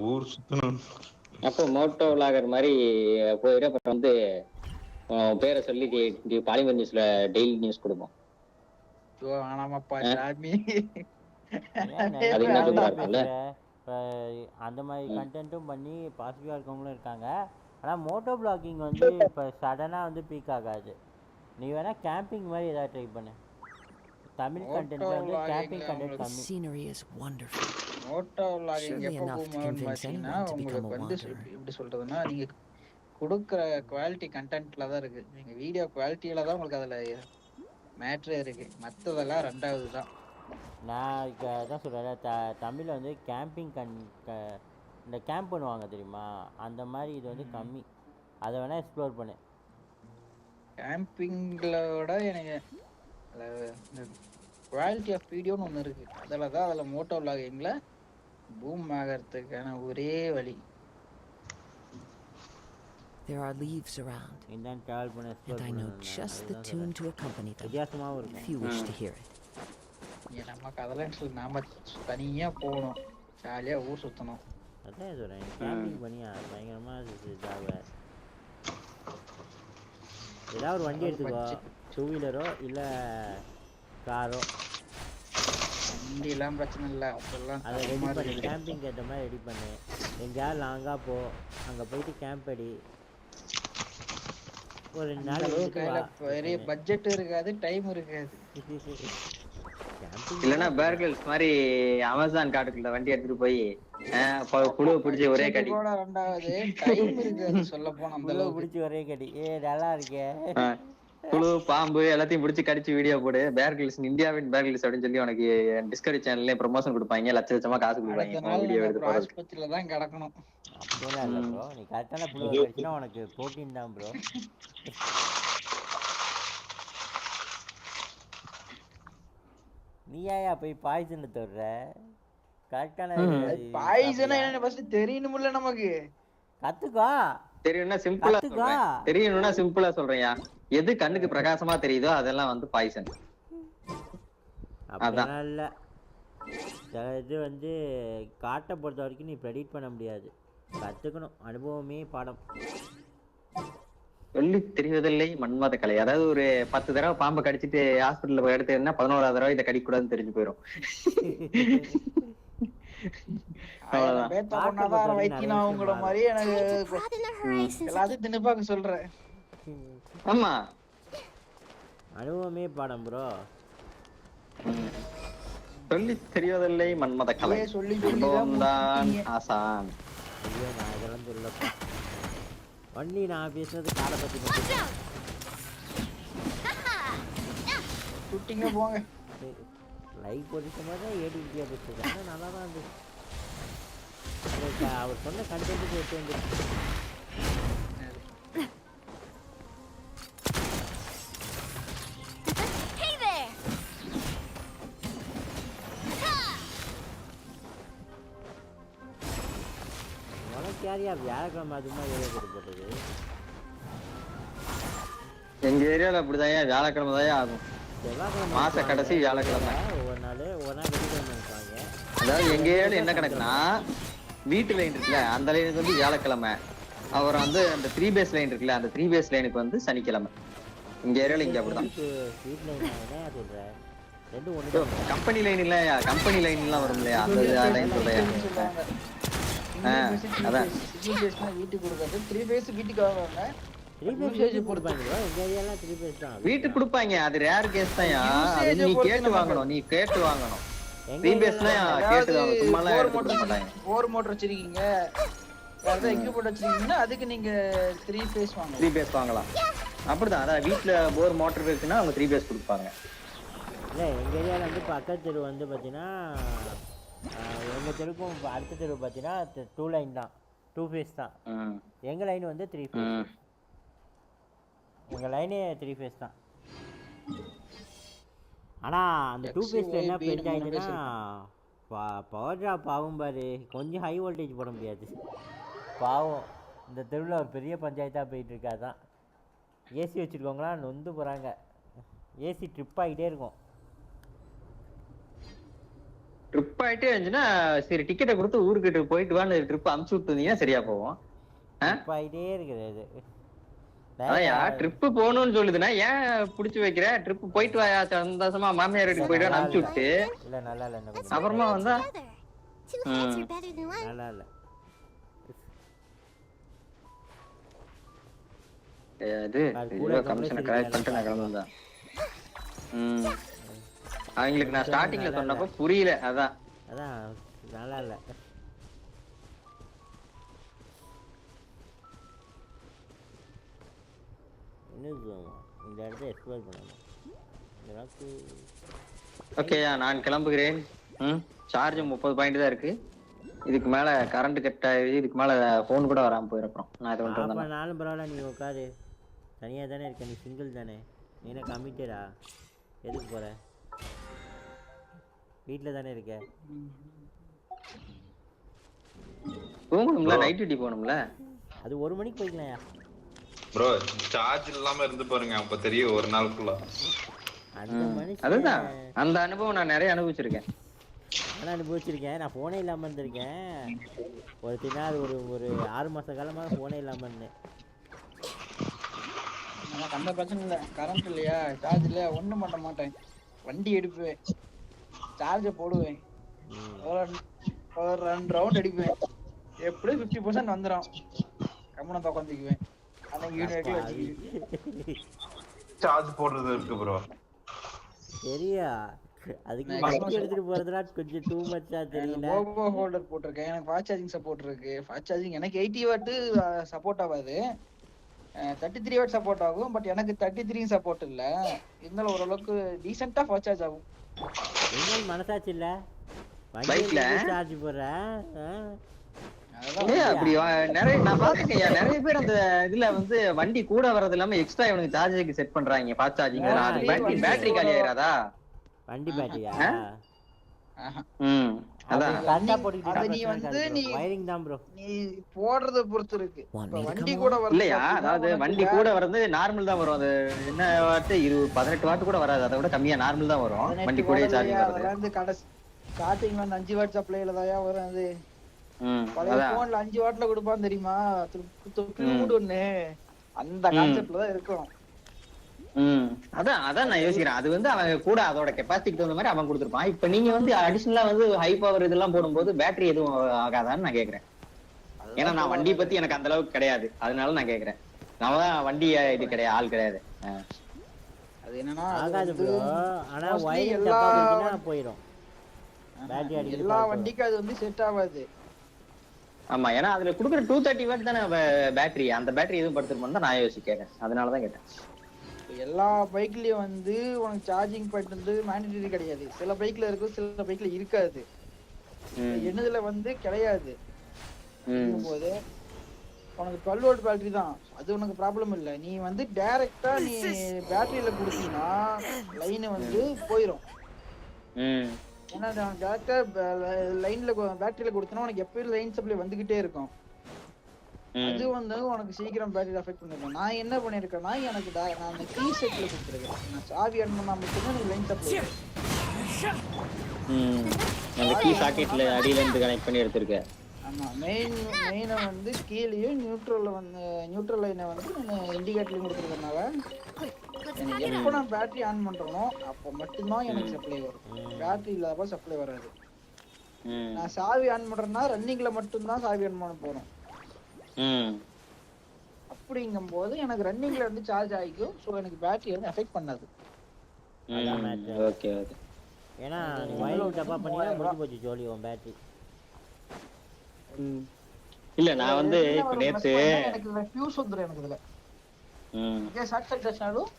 ஊர் சுத்தணும். அப்போ மோட்டோ விளாகர் மாதிரி போயிட்டு அப்புறம் வந்து பேரை சொல்லி பாலிமர் நியூஸ்ல டெய்லி நியூஸ் கொடுப்போம். ஆனாமாப்பா சாமி. அது என்ன சூப்பரா இருக்கும்ல. அந்த மாதிரி கண்டென்ட்டும் பண்ணி பாசிட்டிவாக இருக்கவங்களும் இருக்காங்க. ஆனால் மோட்டோ பிளாகிங் வந்து இப்போ சடனாக வந்து பீக் ஆகாது. நீ வேணால் கேம்பிங் மாதிரி ஏதாவது ட்ரை பண்ணு. தமிழ் கண்டென்ட் வந்து கேம்பிங் கண்டென்ட் கம்மி. Scenery is wonderful. Moto vlogging எப்போ போகும்னு பார்த்தீங்கன்னா உங்களுக்கு வந்து எப்படி சொல்கிறதுனா நீங்கள் கொடுக்குற குவாலிட்டி கண்டென்ட்டில் தான் இருக்குது. நீங்கள் வீடியோ குவாலிட்டியில் தான் உங்களுக்கு அதில் மேட்ரே இருக்குது. மற்றதெல்லாம் ரெண்டாவது தான். நான் இதான் சொல்கிறேன், தமிழில் வந்து கேம்பிங் இந்த கேம்ப் பண்ணுவாங்க தெரியுமா, அந்த மாதிரி இது வந்து கம்மி. அதை வேணால் எக்ஸ்ப்ளோர் பண்ணு. கேம்பிங்களோட எனக்கு இந்த குவாலிட்டி ஆஃப் வீடியோன்னு ஒன்று இருக்குது. அதில் மோட்டோ விளாகிங்கில் பூம் ஆகிறதுக்கான ஒரே வழி. There are leaves around, and I know just the tune to accompany them if you wish to hear it. நமக்கு அதெல்லாம் நாம தனியாக போகணும், ஜாலியாக ஊர் சுற்றணும். அதான் சொல்கிறேன், கேம்பிங் பண்ணியா பயங்கரமாக ஜாலியாக ஏதாவது ஒரு வண்டி எடுத்துக்கோ, 2 வீலரோ இல்லை காரோ. வண்டியெல்லாம் பிரச்சனை இல்லை, அதெல்லாம் அதை ரெடி பண்ணி கேம்பிங் ஏற்ற மாதிரி ரெடி பண்ணு. எங்கேயாவது லாங்காக போ, அங்கே போயிட்டு கேம்ப் அடி. ஒரு 2 நாள் பெரிய பட்ஜெட் இருக்காது, டைம் இருக்காது. இல்லன்னா பேர்கில்ஸ் மாதிரி அமேசான் காட்டுக்குள்ள வண்டி எடுத்துட்டு போய் புழுவை பிடிச்சி ஒரே கடி. ரெண்டாவது டைம் இருக்காது, சொல்ல போனா அந்த அளவுக்கு பிடிச்சி ஒரே கடி. நல்லா இருக்கே. புழு பாம்பு எல்லாத்தையும் பிடிச்சி கடிச்சு வீடியோ போடு. பேர்கில்ஸ் இந்தியாவின் பேர்கில்ஸ் அப்படின்னு சொல்லி உனக்கு டிஸ்கவரி சேனல்ல ப்ரமோஷன் கொடுப்பாங்க, லட்சமா காசு கொடுப்பாங்க. வீடியோ எடுத்து ஆஸ்பத்திரியில தான் கிடக்கணும். அப்படியெல்லாம் இல்லை ப்ரோ, நீ கரெக்டான புழு கடிச்சுன்னா உனக்கு ப்ரோட்டீன் தான் ப்ரோ. நீ ஏயா போய் பாய்சன் தொடுற? கரெக்டான பாய்சன் என்ன ஃபர்ஸ்ட் தெரியணும்ல நமக்கு. கத்துக்கோ. தெரியணும்னா சிம்பிளா சொல்றேன், தெரியணும்னா சிம்பிளா சொல்றேன்யா. எது கண்ணுக்கு பிரகாசமா தெரியுதோ அதெல்லாம் வந்து பாய்சன். அதான் இல்ல, இது வந்து காட்டை பொறுத்த வரைக்கும் நீ ப்ரெடிக்ட் பண்ண முடியாது, கத்துக்கணும். அனுபவமே பாடம். சொல்லி தெரிவதில்லை மன்மத கலை. அதாவது ஒரு 10 தடவை பாம்பை கடிச்சிட்டு ஹாஸ்பிட்டல்ல போய் எடுத்தேன்னா 11ஆவது தடவை இதை கடிக்க கூடாதுன்னு தெரிஞ்சு போயிடும். ஆமா, அனுபவமே பாடம் ப்ரோ. சொல்லி தெரிவதில்லை மன்மத கலை, அனுபவம்தான் ஆசான். ஐயோ நான் இதெல்லாம் சொல்லப்பா. ஒன்லி நான் பேசுறது காடை பத்தி மட்டும். ஷூட்டிங்க போங்க. லைவ் பொசிஷன் மாதிரி ஏடி இந்தியா பேசுறது, ஆனால் நல்லா தான் இருந்துச்சு. அவர் சொன்ன கண்டென்ட்டுக்கு எடுத்து வந்துருக்கு. உனக்கு யாரையா வியாழக்கிழமை அதுமா ஏரியா போட்டது? எங்க ஏரியால அப்படிதான் வியாழக்கிழமை தான் ஆகும். மாச கடைசி வியாழக்கிழமை ஒவ்வொரு நாள் வெள்ளிக்கிழமை இருப்பாங்க. அதாவது எங்க ஏரியால என்ன கணக்குன்னா, வீட்டு லைன் இருக்குல்ல அந்த லைனுக்கு வந்து வியாழக்கிழமை, அப்புறம் வந்து அந்த 3 பேஸ் லைன் இருக்குல்ல அந்த 3 பேஸ் லைனுக்கு வந்து சனிக்கிழமை. இங்க ஏரியால இங்க அப்படிதான். கம்பெனி லைன் இல்ல, கம்பெனி லைன் எல்லாம் வரும் இல்லையா, அந்த லைன் சொல்றேன். அதான் வீட்டுக்கு கொடுக்கறது 3 பேஸ் வீட்டுக்கு வாங்குவாங்க. வீட்டுக்கு கொடுப்பாங்க, அது ரேர் கேஸ் தான். நீ கேட்டு வாங்கணும், நீ கேட்டு வாங்கணும். 3 பேஸ்லாம் கேட்டு வாங்க, சும்மா எல்லாம் எடுக்க மாட்டாங்க. 4 மோட்டர் வச்சிருக்கீங்க, வேற எக்யூப்மென்ட் வச்சிருக்கீங்கன்னா அதுக்கு நீங்க 3 பேஸ் வாங்கலாம். 3 பேஸ் வாங்கலாம். அப்படிதான், அதான் வீட்டுல போர் மோட்டர் இருக்குன்னா அவங்க 3 பேஸ் கொடுப்பாங்க. இல்லை எங்கள் ஏரியாவில் வந்து பக்கத்து தெரு வந்து பார்த்தீங்கன்னா, எங்கள் தெருக்கும் அடுத்த தெரு பார்த்தீங்கன்னா 2 லைன் தான், 2 ஃபேஸ் தான். எங்கள் லைன் வந்து 3 ஃபேஸ். எங்கள் லைனே 3 ஃபேஸ் தான். ஆனால் அந்த 2 ஃபேஸில் என்ன பெயிண்ட் ஆகிடுச்சுன்னா பவர் ட்ராப் ஆகும் பாரு, கொஞ்சம் ஹை வோல்டேஜ் போட முடியாது. பாவம் இந்த தெருவில் ஒரு பெரிய பஞ்சாயத்தாக போயிட்டுருக்கா தான். ஏசி வச்சுருக்கவங்களாம் நொந்து போகிறாங்க, ஏசி ட்ரிப் ஆகிட்டே இருக்கும். ட்ரிப் ஆயிட்டே இருந்துச்சுன்னா சரி டிக்கெட்டை கொடுத்து ஊருக்கு போயிட்டு வான்னு ட்ரிப் அமுச்சு விட்டுருந்தீங்கன்னா சரியா போவோம். ட்ரிப் ஆகிட்டே இருக்குது அது. அதையா ட்ரிப்பு போகணும்னு சொல்லுதுன்னா ஏன் புடிச்சு வைக்கிற? ட்ரிப் போயிட்டு வாயா சந்தோஷமா மாமியார் வீட்டுக்கு போயிட்டு அனுப்பிச்சு விட்டு இல்ல நல்லா இல்ல என்ன அப்புறமா வந்தா நல்லா இல்ல. அது கமிஷனை கரெக்ட் பண்ணிட்டு நான் கிளம்புதான். அவங்களுக்கு நான் ஸ்டார்டிங்ல சொன்னப்போ புரியல. அதான் நல்லா இல்ல. இந்த இடத்த எக்ஸ்ப்ளோர் பண்ணணும். ஓகேயா நான் கிளம்புகிறேன். சார்ஜ் 30 பாயிண்ட் தான் இருக்கு. இதுக்கு மேல கரண்ட் கட் ஆகி இதுக்கு மேல போன் கூட வராம போயிருக்கோம். நான் இது பண்றேன். நானும் பரவாயில்ல, நீ உட்காரு. தனியா தானே இருக்க, நீ சிங்கிள் தானே. நீ என்ன கமிட்டடா? எதுக்கு போற? வீட்டில் தானே இருக்க. தூங்கணும்ல, நைட் டியூட்டி போகணும்ல. அது 1 மணிக்கு போய்க்கலாம்யா. ப்ரோ சார்ஜ் இல்லாம இருந்து பாருங்க, அப்ப தெரியும் ஒரு நாளுக்குள்ள. அதுதான் அந்த அனுபவம் நான் நிறைய அனுபவிச்சிருக்கேன். நான் போனே இல்லாம இருந்திருக்கேன். ஒரு நாள் ஒரு 6 மாச காலமா போனே இல்லாம இருந்தேன். எனக்கு அந்த பிரச்சனை இல்லை. கரண்ட் இல்லையா, சார்ஜ் இல்லையா, ஒன்றும் பண்ண மாட்டேன். வண்டி எடுப்பேன், சார்ஜை போடுவேன், ஒரு 2 ரவுண்ட் அடிப்பேன். எப்படியும் 50% வந்துடும். கம்மனத்தை உட்காந்துக்குவேன். சார்ஜ் போடுறது இருக்கு ப்ரோ. சரியா, அதுக்கு வண்டி எடுத்துட்டு போறதுனா கொஞ்சம் டூ மச்சா தெரியல. போகோ ஹோல்டர் போட்டிருக்கேன். எனக்கு ஃபாஸ்ட் சார்ஜிங் சப்போர்ட் இருக்கு. ஃபாஸ்ட் சார்ஜிங் எனக்கு 80 வாட் சப்போர்ட் ஆகாது, 33 வாட் சப்போர்ட் ஆகும். பட் எனக்கு 33 சப்போர்ட் இல்ல. இருந்தாலும் ஓரளவுக்கு டீசென்ட்டா ஃபாஸ்ட் சார்ஜ் ஆகும். என்ன மனசாச்சு இல்ல பைக்ல சார்ஜ் போடுறேன். அப்படி நிறைய நான் பாத்துக்கேன். நிறைய பேர் அந்த இதுல வந்து வண்டி கூட வரது இல்லாம எக்ஸ்ட்ரா இவனுக்கு சார்ஜருக்கு செட் பண்றாங்க. Fast charging. அது பேட்டரி காலி ஆயிராதா? வண்டி பேட்டரியா? அதான் கண்டா போட்டுக்கிட்டு அது நீ வந்து நீ வயரிங் தான் ப்ரோ. நீ போடுறத பொறுத்து இருக்கு. வண்டி கூட வரது இல்லையா? அதாவது வண்டி கூட வரது நார்மல் தான் வரும். அது என்ன வாட் 18 வாட் கூட வராது. அதை விட கம்மியா நார்மல் தான் வரும் வண்டி கூட சார்ஜிங் வரது. அதெல்லாம் வந்து கடைசி ஸ்டார்டிங்ல வந்து 5 வாட் சப்ளைல தான் வரும். அது பழைய போன்ல 5 வாட்ல கொடுப்பான் தெரியுமா? துப்பிடு ஒண்ணு அந்த கான்செப்ட்ல தான் இருக்கும். அதான் நான் யோசிக்கிறேன். அது வந்து அவன் கூட அதோட கெப்பாசிட்டிக்கு தகுந்த மாதிரி அவன் கொடுத்துருப்பான். இப்ப நீங்க வந்து அடிஷனலா வந்து ஹை பவர் இதெல்லாம் போடும்போது பேட்டரி எதுவும் ஆகாதான்னு நான் கேக்குறேன். ஏன்னா நான் வண்டியை பத்தி எனக்கு அந்த அளவுக்கு கிடையாது, அதனால நான் கேக்குறேன். நான் தான் வண்டி இது கிடையாது, ஆள் கிடையாது. அது என்னன்னா ஆகாது ப்ரோ. ஆனா வயரிங் டப்பா போயிடும். பேட்டரி அடிக்குது. எல்லா வண்டிக்கும் அது வந்து செட் ஆகாது. ஆமா, ஏன்னா அதுல குடுக்குற 230 வாட் தானே பேட்டரி. அந்த பேட்டரி எதுவும் படுத்துருப்போம் தான் நான் யோசிக்கிறேன். அதனாலதான் கேட்டேன். எல்லா பைக்லயும் வந்து உனக்கு சார்ஜிங் பாயிண்ட் வந்து மேண்டேட்டரி கிடையாது. சில பைக்ல இருக்கும், சில பைக்ல இருக்காது. என்னதுல வந்து கிடையாது. போது உனக்கு 12 வோல்ட் பேட்டரி தான், அது உனக்கு ப்ராப்ளம் இல்லை. நீ வந்து டைரக்டா நீ பேட்டரியில கொடுத்தீங்கன்னா லைன் வந்து போயிடும். ஏன்னா டேரக்டா லைன்ல பேட்டரியில கொடுத்தனா உனக்கு எப்பயும் லைன் சப்ளை வந்துகிட்டே இருக்கும். அது வந்து உனக்கு சீக்கிரம் பேட்டரி அஃபெக்ட் பண்ணிருக்கேன். நான் என்ன பண்ணிருக்கேன்னா, எனக்கு நான் கீ செட்ல கொடுத்துருக்கேன். நான் சாவி ஆன் பண்ணா மட்டும்தான் எனக்கு லைன் சப்ளை. அந்த கீ சாக்கெட்ல அடியில இருந்து கனெக்ட் பண்ணி எடுத்துர்க்கேன். ஆமா, மெயினை வந்து கீழேயும் நியூட்ரல்ல வந்து நியூட்ரல் லைனை வந்து நான் இண்டிகேட்டர்லயும் கொடுத்துருக்கனால எனக்கு எப்போ நான் பேட்டரி ஆன் பண்றேனோ அப்போ மட்டும்தான் எனக்கு சப்ளை வரும். பேட்டரி இல்லாதப்ப சப்ளை வராது. நான் சாவி ஆன் பண்றேன்னா ரன்னிங்ல மட்டும்தான் சாவி ஆன் பண்ண போறோம். அப்படிங்கும் போது எனக்கு ரன்னிங்ல வந்து சார்ஜ் ஆகிக்கும். ஸோ எனக்கு பேட்டரி வந்து எஃபெக்ட் பண்ணாது. Okay okay. ஏன்னா நீ வயரிங் டப்பா பண்ணினா முடிஞ்சு போச்சு ஜோலி உன் பேட்டரி. இல்ல நான் வந்து இப்ப நேத்து எனக்கு இதுல ஃபியூஸ் வந்துரும். எனக்கு இதுல இதே ஷார்ட் சர்க்யூட் ஆனாலும்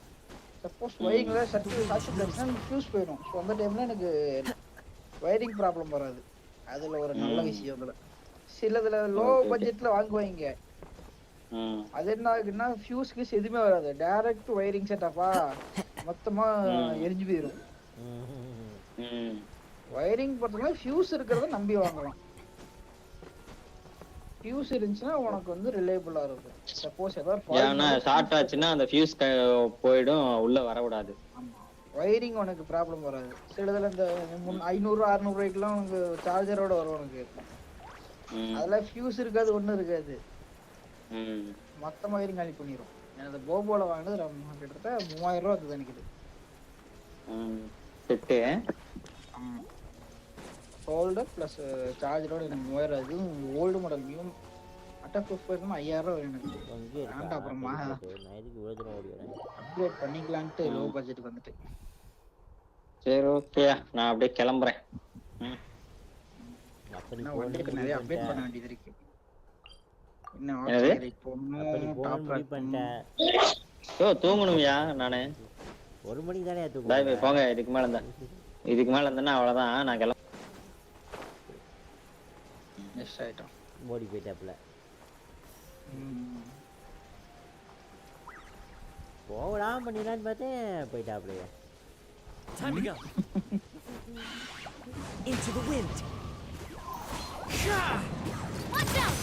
சப்போஸ் வயரிங்ல சர்க்யூட் ஆச்சுனா ஃபியூஸ் போயிடும். ஸோ அந்த டைம்ல எனக்கு வயரிங் ப்ராப்ளம் வராது. அதுல ஒரு நல்ல விஷயம். அதுல சிலதுல லோ பட்ஜெட்ல வாங்குவாங்க. அது என்ன ஆகுதுன்னா ஃபியூஸ்க்கு எதுவுமே வராது. டைரக்ட் வயரிங் செட்டப்பா மொத்தமா எரிஞ்சு போயிடும். வயரிங் பொறுத்தவரை ஃபியூஸ் இருக்கிறத நம்பி வாங்கலாம். ஃபியூஸ் இருந்துச்சுன்னா உனக்கு வந்து ரிலையபிளா இருக்கும். சப்போஸ் ஏதாவது ஷார்ட் ஆச்சுன்னா அந்த ஃபியூஸ் போயிடும், உள்ள வரக்கூடாது. ஒயரிங் உனக்கு ப்ராப்ளம் வராது. சிலதுல இந்த 500 600 ரூபாய்க்குலாம் உனக்கு சார்ஜரோட வரும் உனக்கு. அதெல்லாம் ஃபியூஸ் இருக்காது, ஒன்றும் இருக்காது. மொத்தமாக ஒயரிங் காலி பண்ணிடும். எனது போபோல வாங்கினது கிட்டத்தட்ட 3000 ரூபா அது நினைக்குது. செட்டு ஆமாம், ஹோல்டர் ப்ளஸ் சார்ஜரோட எனக்கு 3000. அதுவும் old model new attack proof போயிருந்தோம் 5000 ரூபா எனக்கு. வேண்டாம், அப்புறமா அப்கிரேட் பண்ணிக்கலான்ட்டு லோ பட்ஜெட்டுக்கு வந்துட்டு. சரி ஓகே, நான் அப்படியே கிளம்புறேன். வண்டிக்கு நிறைய அப்டேட் பண்ண வேண்டியது இருக்கு. தூங்கணும்யா நானு. 1 மணிக்கு தானே தூங்குறேன். போங்க, இதுக்கு மேல இருந்தேன்னா அவ்வளவுதான், நான் கிளம்ப. ஓடி போயிட்டாப்ல. போகலாம் பண்ணிடலான்னு பார்த்தேன், போயிட்டாப்லையே. Time to go. Into the wind. Watch out!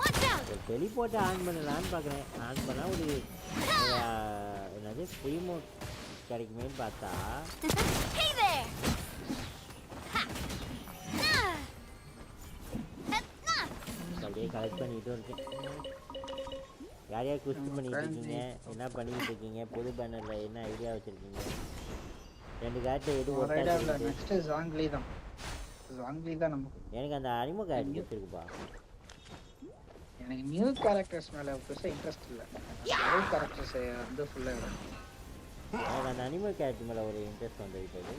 Watch out! Teleport on பண்ணலான்னு பார்க்குறேன். ஆன் பண்ணால் ஒரு என்னது ஃப்ரீ மோட் கிடைக்குமேன்னு பார்த்தா Hey there! அப்படியே கலெக்ட் பண்ணிட்டு இருக்கேன். யார் யார் குஸ்ட் பண்ணிட்டு இருக்கீங்க, என்ன பண்ணிட்டு இருக்கீங்க, புது பேனரில் என்ன ஐடியா வச்சுருக்கீங்க? 2 கேரக்டர் எது எனக்கு அந்த அனிமோ கேரக்டர் வச்சிருக்குப்பா. எனக்கு நியூ கேரக்டர்ஸ் மேலே பெருசாக இன்ட்ரெஸ்ட் இல்லை. ஓல்ட் கேரக்டர்ஸ் வந்து ஃபுல்லாக எனக்கு அந்த அனிமல் கேரக்டர் மேலே ஒரு இன்ட்ரெஸ்ட் வந்துவிட்டது.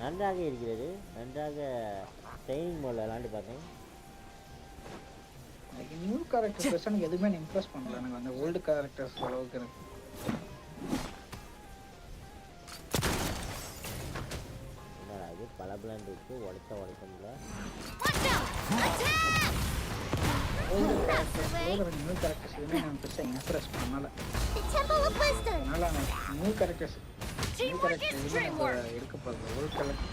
நன்றாக இருக்கிறது. நன்றாக ட்ரைனிங் மோடில் விளாண்டு பார்த்தேன். எனக்கு நியூ கேரக்டர்ஸ் பெருசாக எனக்கு எதுவுமே இம்ப்ரெஸ் பண்ணல. எனக்கு அந்த ஓல்டு கேரக்டர்ஸ் அளவுக்கு எனக்கு என்னடா இது பல பிளான் இருக்குது, உடைக்கல. நியூ கேரக்டர்ஸ் எதுவுமே எனக்கு பெருசாக இம்ப்ரெஸ் பண்ணல. அதனால நியூ கேரக்டர்ஸ் எடுக்க போகிறது. ஓல்டு கேரக்டர்ஸ்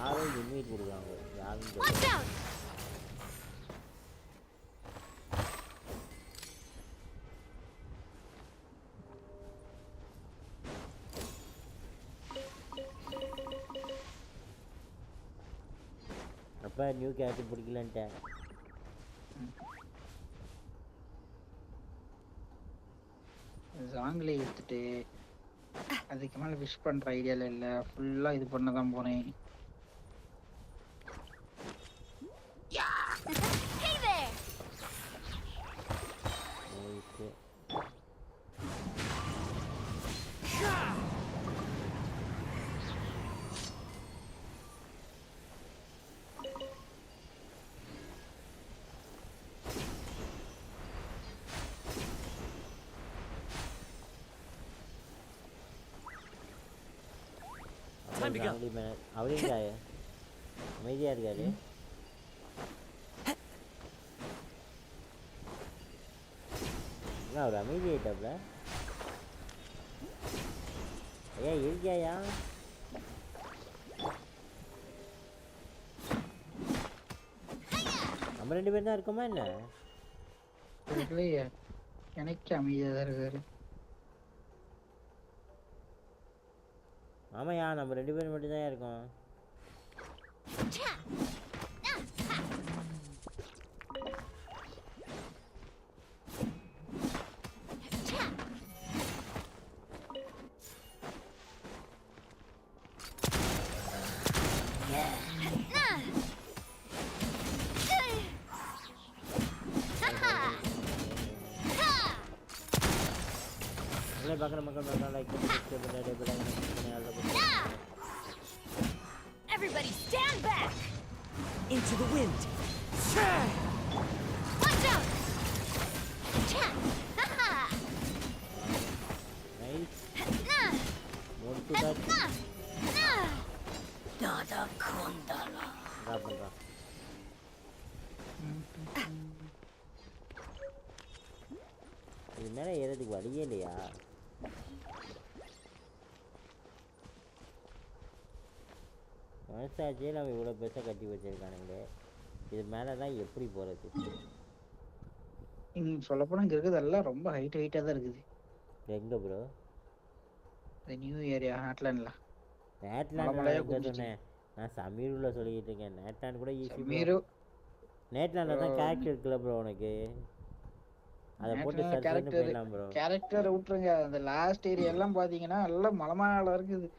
யாரும் இன்வைட் கொடுக்குறாங்க, யாரும் அப்போ நியூ கேரக்டர் பிடிக்கலன்ட்டேன். ஜாங்கிலே எடுத்துட்டு அதுக்கு மேலே விஷ் பண்ணுற ஐடியாவில் இல்லை. ஃபுல்லாக இது பண்ண தான் போனேன். அவரே அமைதியாக இருக்காரு. அவர் அமைதி ஆயிட்டாப்ல. ஐயா இருக்கியாயா? நம்ம 2 பேரும் தான் இருக்கோமா என்ன? எனக்கு அமைதியாக தான் இருக்காரு. ஆமாய்யா, நம்ம 2 பேரும் மட்டும் தான் இருக்கோம். Everybody stand back! Into the wind! Watch out! Nice. More to that. Nada kondala. இது மேலே ஏறதுக்கு வழியே இல்லையா? மனசாட்சியே நம்ம இவ்வளோ பெருசாக கட்டி வச்சிருக்கானுங்களே, இது மேலே தான் எப்படி போகிறது? சொல்லப்போனா இங்க இருக்கிறதெல்லாம் ரொம்ப ஹைட்டா தான் இருக்குது. எங்க ப்ரோ? இந்த நியூ ஏரியா ஹாட்லாண்ட்ல. நேட்லாண்ட் எங்க சொன்னேன்? நான் சமீருல சொல்லிட்டு இருக்கேன். நேட்லாண்ட் கூட ஈஸி ப்ரோ. சமீரு நேட்லாண்ட்ல தான் கேரக்டர் இருக்குல்ல ப்ரோ உனக்கு. அத போட்டு சர்ச் பண்ணி போயிடலாம் ப்ரோ. கேரக்டர் விட்டுருங்க. அந்த லாஸ்ட் ஏரியா எல்லாம் பாத்தீங்கன்னா எல்லாம் மலமால இருக்குது.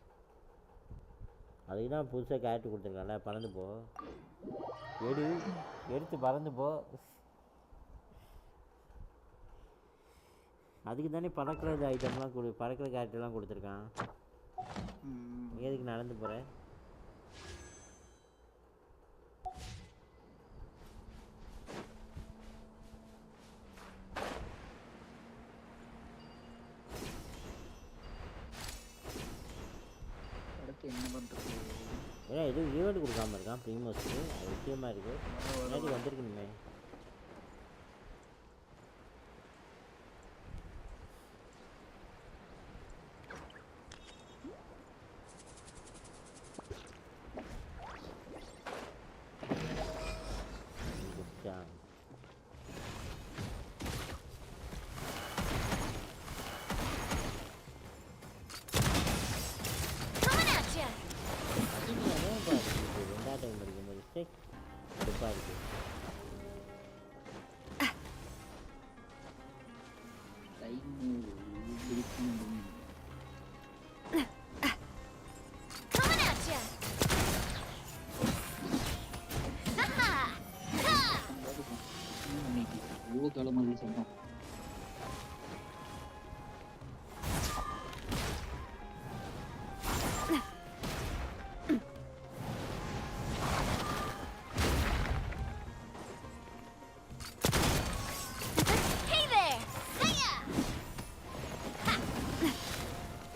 அதுக்கு தான் புதுசாக கேரக்டர் கொடுத்துருக்கான்ல. பறந்து போ, எடுத்து பறந்து போ. அதுக்கு தானே பறக்கிறது ஐட்டம்லாம் பறக்கிற கேரக்டர்லாம் கொடுத்துருக்கான். எதுக்கு நடந்து போகிறேன்? என்ன பண்றது? ஏன்னா எதுவும் ஈவெண்ட் கொடுக்காம இருக்கான் ப்ரீமோஸ்க்கு. அது விஷயமா இருக்கு. முன்னாடி வந்திருக்கணுமே.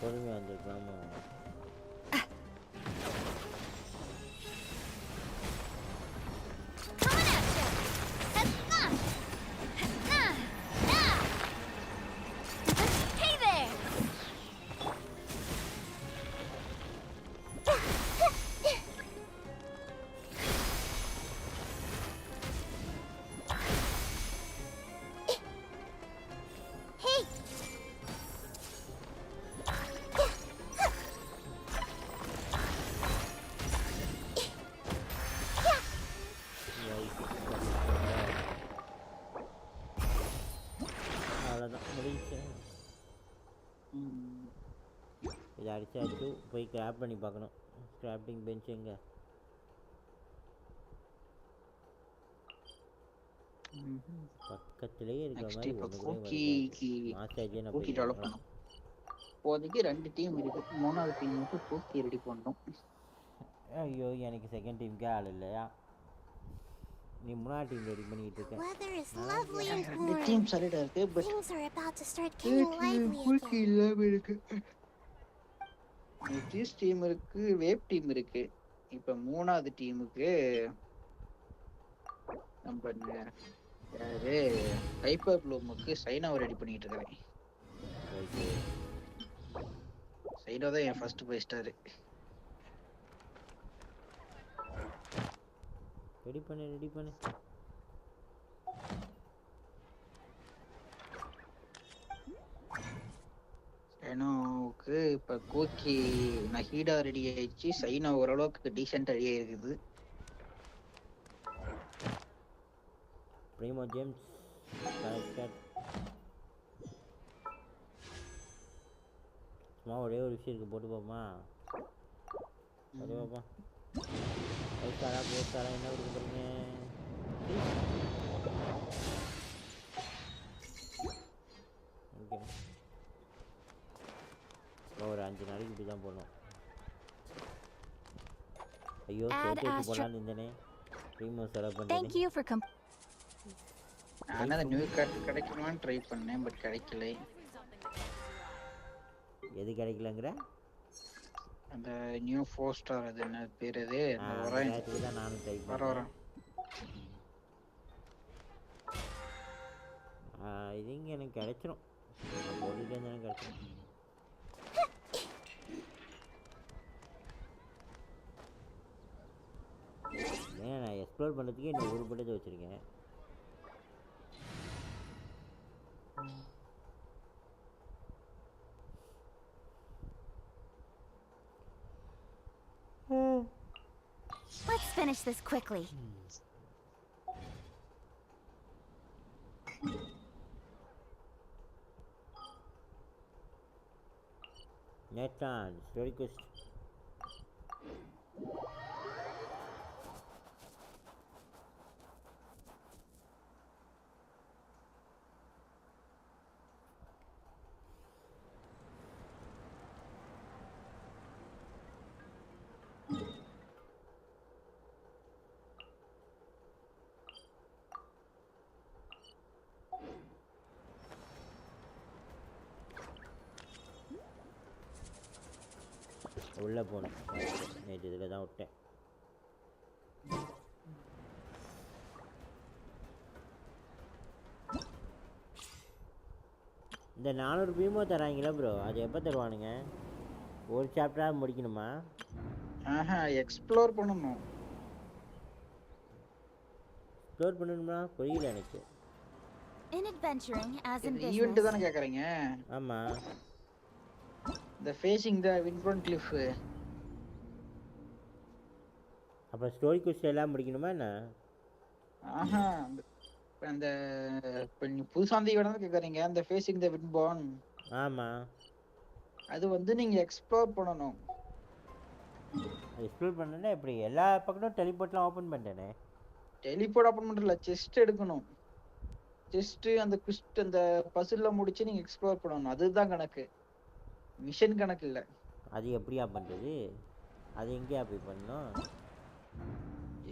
பொறுமையாக வந்துருக்கலாமா? இதை அடிச்சாச்சு. போய் கிராப் பண்ணி பார்க்கணும். கிராஃப்டிங் பெஞ்ச் எங்க? பக்கத்துலேயே இருக்கிற மாதிரி ஒன்று கூட மாஸ்டேஜே நான் போய் இப்போதைக்கு 2 டீம் இருக்கு. 3வது டீமுக்கு கூக்கி ரெடி பண்ணணும். ஐயோ எனக்கு செகண்ட் டீமுக்கே ஆள் இல்லையா? நீ 3வது டீம் ரெடி பண்ணிட்டு இருக்க. இந்த டீம் சரிடா இருக்கு. பட் கூக்கி இல்லாம இருக்கு. ஜீஸ் டீம் இருக்கு, வேப் டீம் இருக்கு. இப்ப 3வது டீமுக்கு நம்ம யாரு ஹைப்பர் ப்ளூமுக்கு சைனாவை ரெடி பண்ணிட்டு இருக்கேன். சைனா தான் என் ஃபர்ஸ்ட் பை ஸ்டார். ரெடி பண்ணு. சைனாவுக்கு இப்ப கோக்கி நஹீடா ரெடி ஆயிடுச்சு. சைனா ஓரளவுக்கு டீசென்ட் ரெடி ஆயிருக்குது. பிரீமோ ஜேம்ஸ் சும்மா ஒரே ஒரு விஷயம் இருக்கு, போட்டு போமா? பாப்பா போட்டாரா என்ன கொடுக்க போறீங்க? ஓகே, ஒரு 5 நாளைக்கு இப்படி தான் போடணும். ஐயோ சேர்த்து போடலான்னு இருந்தேனே. ப்ரீமோ செலவு பண்ணுறேன். நான் அந்த நியூ கார்டு கிடைக்குமான்னு ட்ரை பண்ணேன், பட் கிடைக்கல. எது கிடைக்கலங்கிற? அந்த நியூ 4 ஸ்டார் அது என்ன பேர்? அது அந்த தான் நானும் ட்ரை பண்ணேன். இது இங்கே எனக்கு கிடைச்சிரும். போட்டுட்டே இருந்தாலும் கிடைச்சிரும். ஏன்னா நான் எக்ஸ்ப்ளோர் பண்ணுறதுக்கே இன்னும் ஒரு பட்டத்தை வச்சுருக்கேன். finish this quickly. Nathan, story quest. உள்ளே போகணும். நேற்று இதில் தான் விட்டேன். இந்த 400 பீமோ தராங்களா ப்ரோ? அது எப்போ தருவானுங்க? ஒரு சாப்டராக முடிக்கணுமா? எக்ஸ்ப்ளோர் பண்ணணும். எக்ஸ்ப்ளோர் பண்ணணுமா? புரியல எனக்கு. In adventuring as in business. Event தானே கேக்குறீங்க? ஆமா. The facing the windfront cliff. அப்ப ஸ்டோரி குவெஸ்ட் எல்லாம் முடிக்கணுமா என்ன? அந்த புதுசா அந்த ஈவென்ட் கேக்குறீங்க, அந்த facing the windborn. ஆமா. அது வந்து நீங்க எக்ஸ்ப்ளோர் பண்ணணும். எக்ஸ்ப்ளோர் பண்ணனும்னா எப்படி? எல்லா பக்கமும் டெலிபோர்ட்லாம் ஓபன் பண்ணிட்டேனே. டெலிபோர்ட் ஓபன் பண்றல, செஸ்ட் எடுக்கணும். செஸ்ட் அந்த குஸ்ட் அந்த பசில்ல முடிச்சு நீங்க எக்ஸ்ப்ளோர் பண்ணணும். அதுதான் கணக்கு. மிஷன் கணக்கு இல்ல. அது எப்படியா பண்றது? அது எங்கயா போய் பண்ணனும்?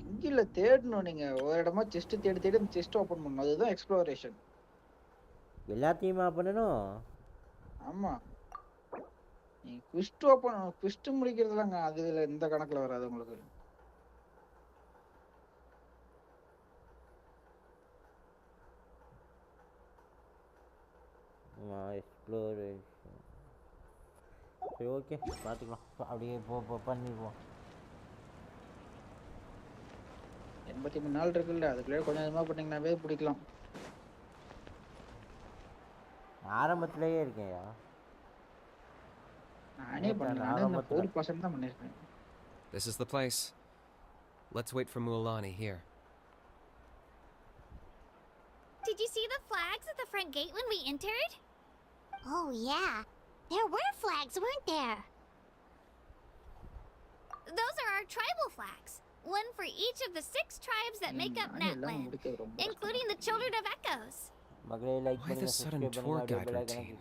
எங்க இல்ல தேடணும். நீங்க ஒரு இடமா செஸ்ட் தேடி தேடி அந்த செஸ்ட் ஓபன் பண்ணணும். அதுதான் எக்ஸ்ப்ளோரேஷன். எல்லாத்தையுமா பண்ணனும்? ஆமா. நீ குஸ்ட் ஓபன் குஸ்ட் முடிக்கிறதுலங்க அதுல இந்த கணக்குல வராது உங்களுக்கு. எக்ஸ்ப்ளோரேஷன். சரி ஓகே பார்த்துக்கலாம். அப்படியே பண்ணிடுவோம். 83 நாள் இருக்குல்ல, அதுக்குள்ளே கொஞ்சம் கொஞ்சமாக பண்ணிங்கன்னாவே பிடிக்கலாம். ஆரம்பத்திலேயே இருக்கேயா? நானே பண்ணேன். 4% தான் பண்ணிருக்கேன். This is the place. Let's wait for Mualani here. Did you see the flags at the front gate when we entered? Oh yeah. There were flags, weren't there? Those are our tribal flags. One for each of the 6 tribes that make up Natland, including the Children of Echoes. Why the sudden tour guide routine?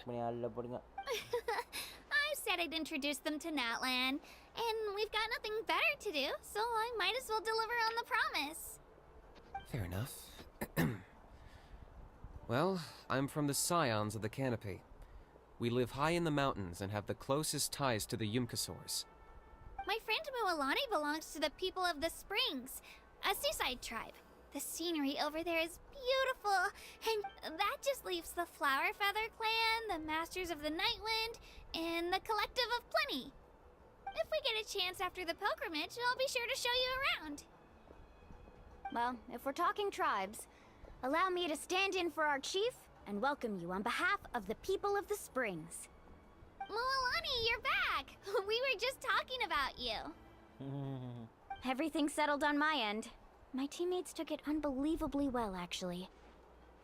I said I'd introduce them to Natland, and we've got nothing better to do, so I might as well deliver on the promise. Fair enough. Well, I'm from the Scions of the Canopy. We live high in the mountains and have the closest ties to the Yumkasaurs. My friend Mualani belongs to the people of the Springs, a seaside tribe. The scenery over there is beautiful, and that just leaves the Flower Feather Clan, the Masters of the Nightwind, and the Collective of Plenty. If we get a chance after the pilgrimage, I'll be sure to show you around. Well, if we're talking tribes, allow me to stand in for our chief and welcome you on behalf of the people of the Springs. Mualani, you're back! We were just talking about you. Everything's settled on my end. My teammates took it unbelievably well, actually.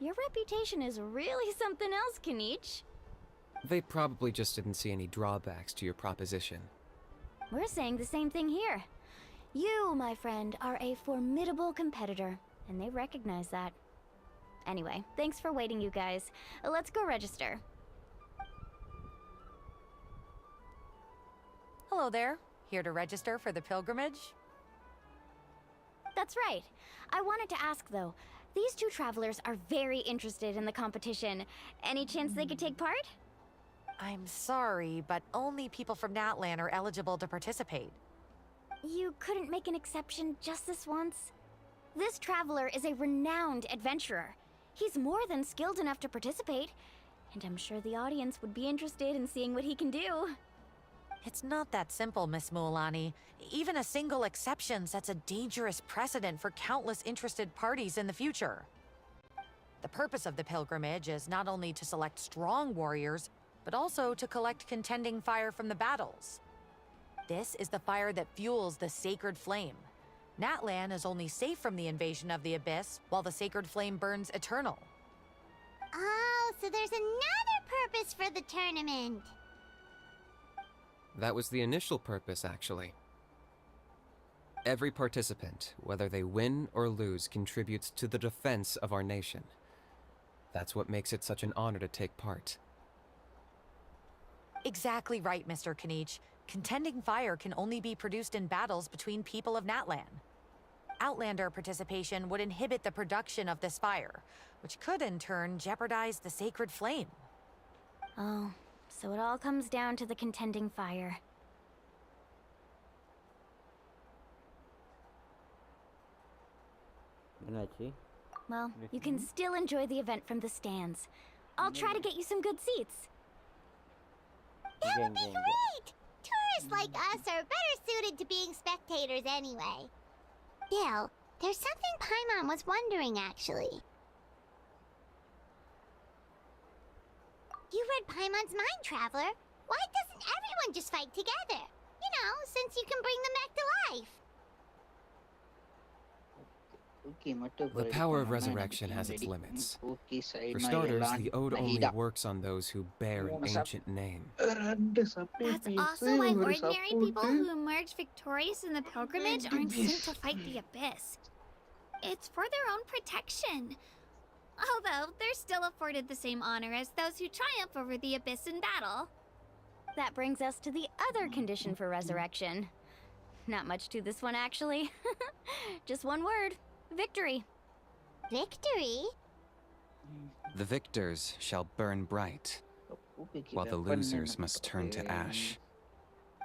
Your reputation is really something else, Kanich. They probably just didn't see any drawbacks to your proposition. We're saying the same thing here. You, my friend, are a formidable competitor, and they recognize that. Anyway, thanks for waiting, you guys. Let's go register. Hello there. Here to register for the pilgrimage? That's right. I wanted to ask, though. These 2 travelers are very interested in the competition. Any chance they could take part? I'm sorry, but only people from Natland are eligible to participate. You couldn't make an exception just this once? This traveler is a renowned adventurer. He's more than skilled enough to participate, and I'm sure the audience would be interested in seeing what he can do. It's not that simple, Miss Mualani. Even a single exception sets a dangerous precedent for countless interested parties in the future. The purpose of the pilgrimage is not only to select strong warriors, but also to collect contending fire from the battles. This is the fire that fuels the sacred flame. Natlan is only safe from the invasion of the Abyss, while the sacred flame burns eternal. Oh, so there's another purpose for the tournament. That was the initial purpose, actually. Every participant, whether they win or lose, contributes to the defense of our nation. That's what makes it such an honor to take part. Exactly right, Mr. Kanich. Contending fire can only be produced in battles between people of Natlan. Outlander participation would inhibit the production of this fire, which could in turn jeopardize the sacred flame. Oh, so it all comes down to the contending fire. என்னாச்சு? Well, you can still enjoy the event from the stands. I'll try to get you some good seats. That would be great! Tourists like us are better suited to being spectators anyway. Dale, there's something Paimon was wondering, actually. You read Paimon's Mind Traveler. Why doesn't everyone just fight together? You know, since you can bring them back to life. The power of resurrection has its limits. For starters, the Ode only works on those who bear an ancient name. That's also why ordinary people who emerge victorious in the pilgrimage aren't sent to fight the Abyss. It's for their own protection. Although, they're still afforded the same honor as those who triumph over the Abyss in battle. That brings us to the other condition for resurrection. Not much to this one, actually. Just one word. Victory. Victory? The victors shall burn bright, while the losers must turn to ash.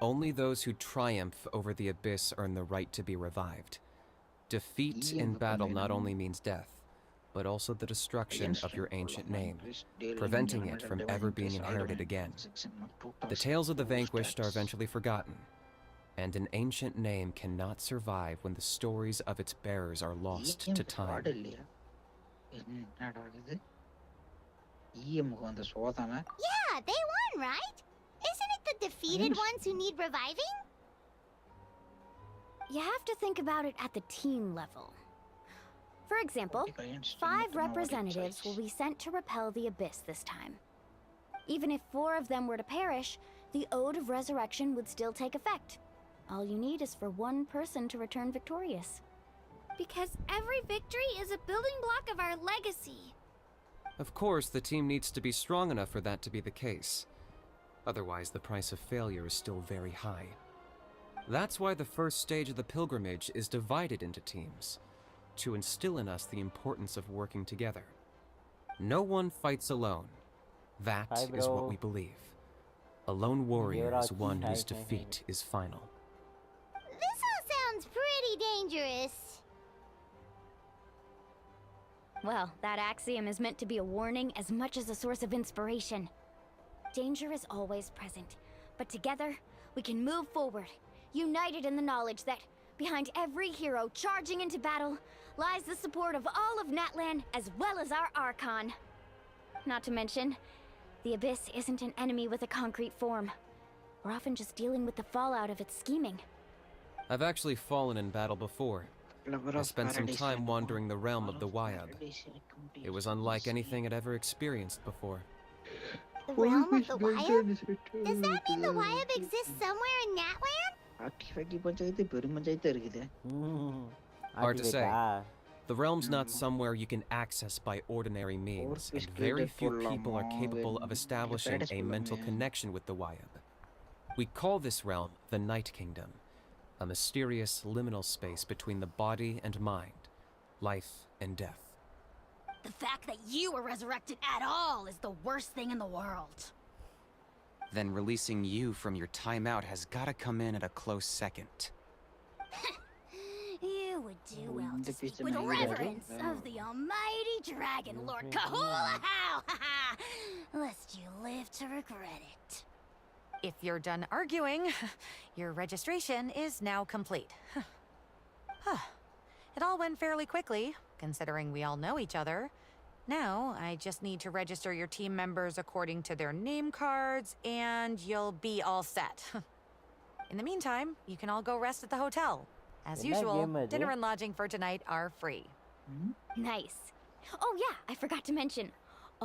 Only those who triumph over the Abyss earn the right to be revived. Defeat in battle not only means death, but also the destruction of your ancient name, preventing it from ever being inherited again. The tales of the vanquished are eventually forgotten, and an ancient name cannot survive when the stories of its bearers are lost to time. Yeah, they won, right? Isn't it the defeated ones who need reviving? You have to think about it at the team level. For example, 5 representatives will be sent to repel the Abyss this time. Even if 4 of them were to perish, the Ode of Resurrection would still take effect. All you need is for 1 person to return victorious. Because every victory is a building block of our legacy. Of course, the team needs to be strong enough for that to be the case. Otherwise, the price of failure is still very high. That's why the first stage of the pilgrimage is divided into teams, to instill in us the importance of working together. No one fights alone. That is what we believe. A lone warrior is one whose defeat is final. This all sounds pretty dangerous. Well, that axiom is meant to be a warning as much as a source of inspiration. Danger is always present, but together, we can move forward, united in the knowledge that behind every hero charging into battle lies the support of all of Natlan as well as our Archon. Not to mention, the Abyss isn't an enemy with a concrete form. We're often just dealing with the fallout of its scheming. I've actually fallen in battle before. I spent some time wandering the realm of the Wayab. It was unlike anything I'd ever experienced before. The realm of the Wayab? Does that mean the Wayab exists somewhere in Natlan? Hard to say. The realm's not somewhere you can access by ordinary means, and very few people are capable of establishing a mental connection with the Wayab. We call this realm the Night Kingdom, a mysterious liminal space between the body and mind, life and death. The fact that you were resurrected at all is the worst thing in the world. Then releasing you from your timeout has gotta come in at a close second. You would do well to speak with reverence of the almighty Dragon Lord Kahula How! Lest you live to regret it. If you're done arguing, your registration is now complete. It all went fairly quickly, considering we all know each other. Now, I just need to register your team members according to their name cards, and you'll be all set. In the meantime, you can all go rest at the hotel. As என்ன usual, game அது? dinner and lodging for tonight are free. Nice. Oh yeah, I forgot to mention.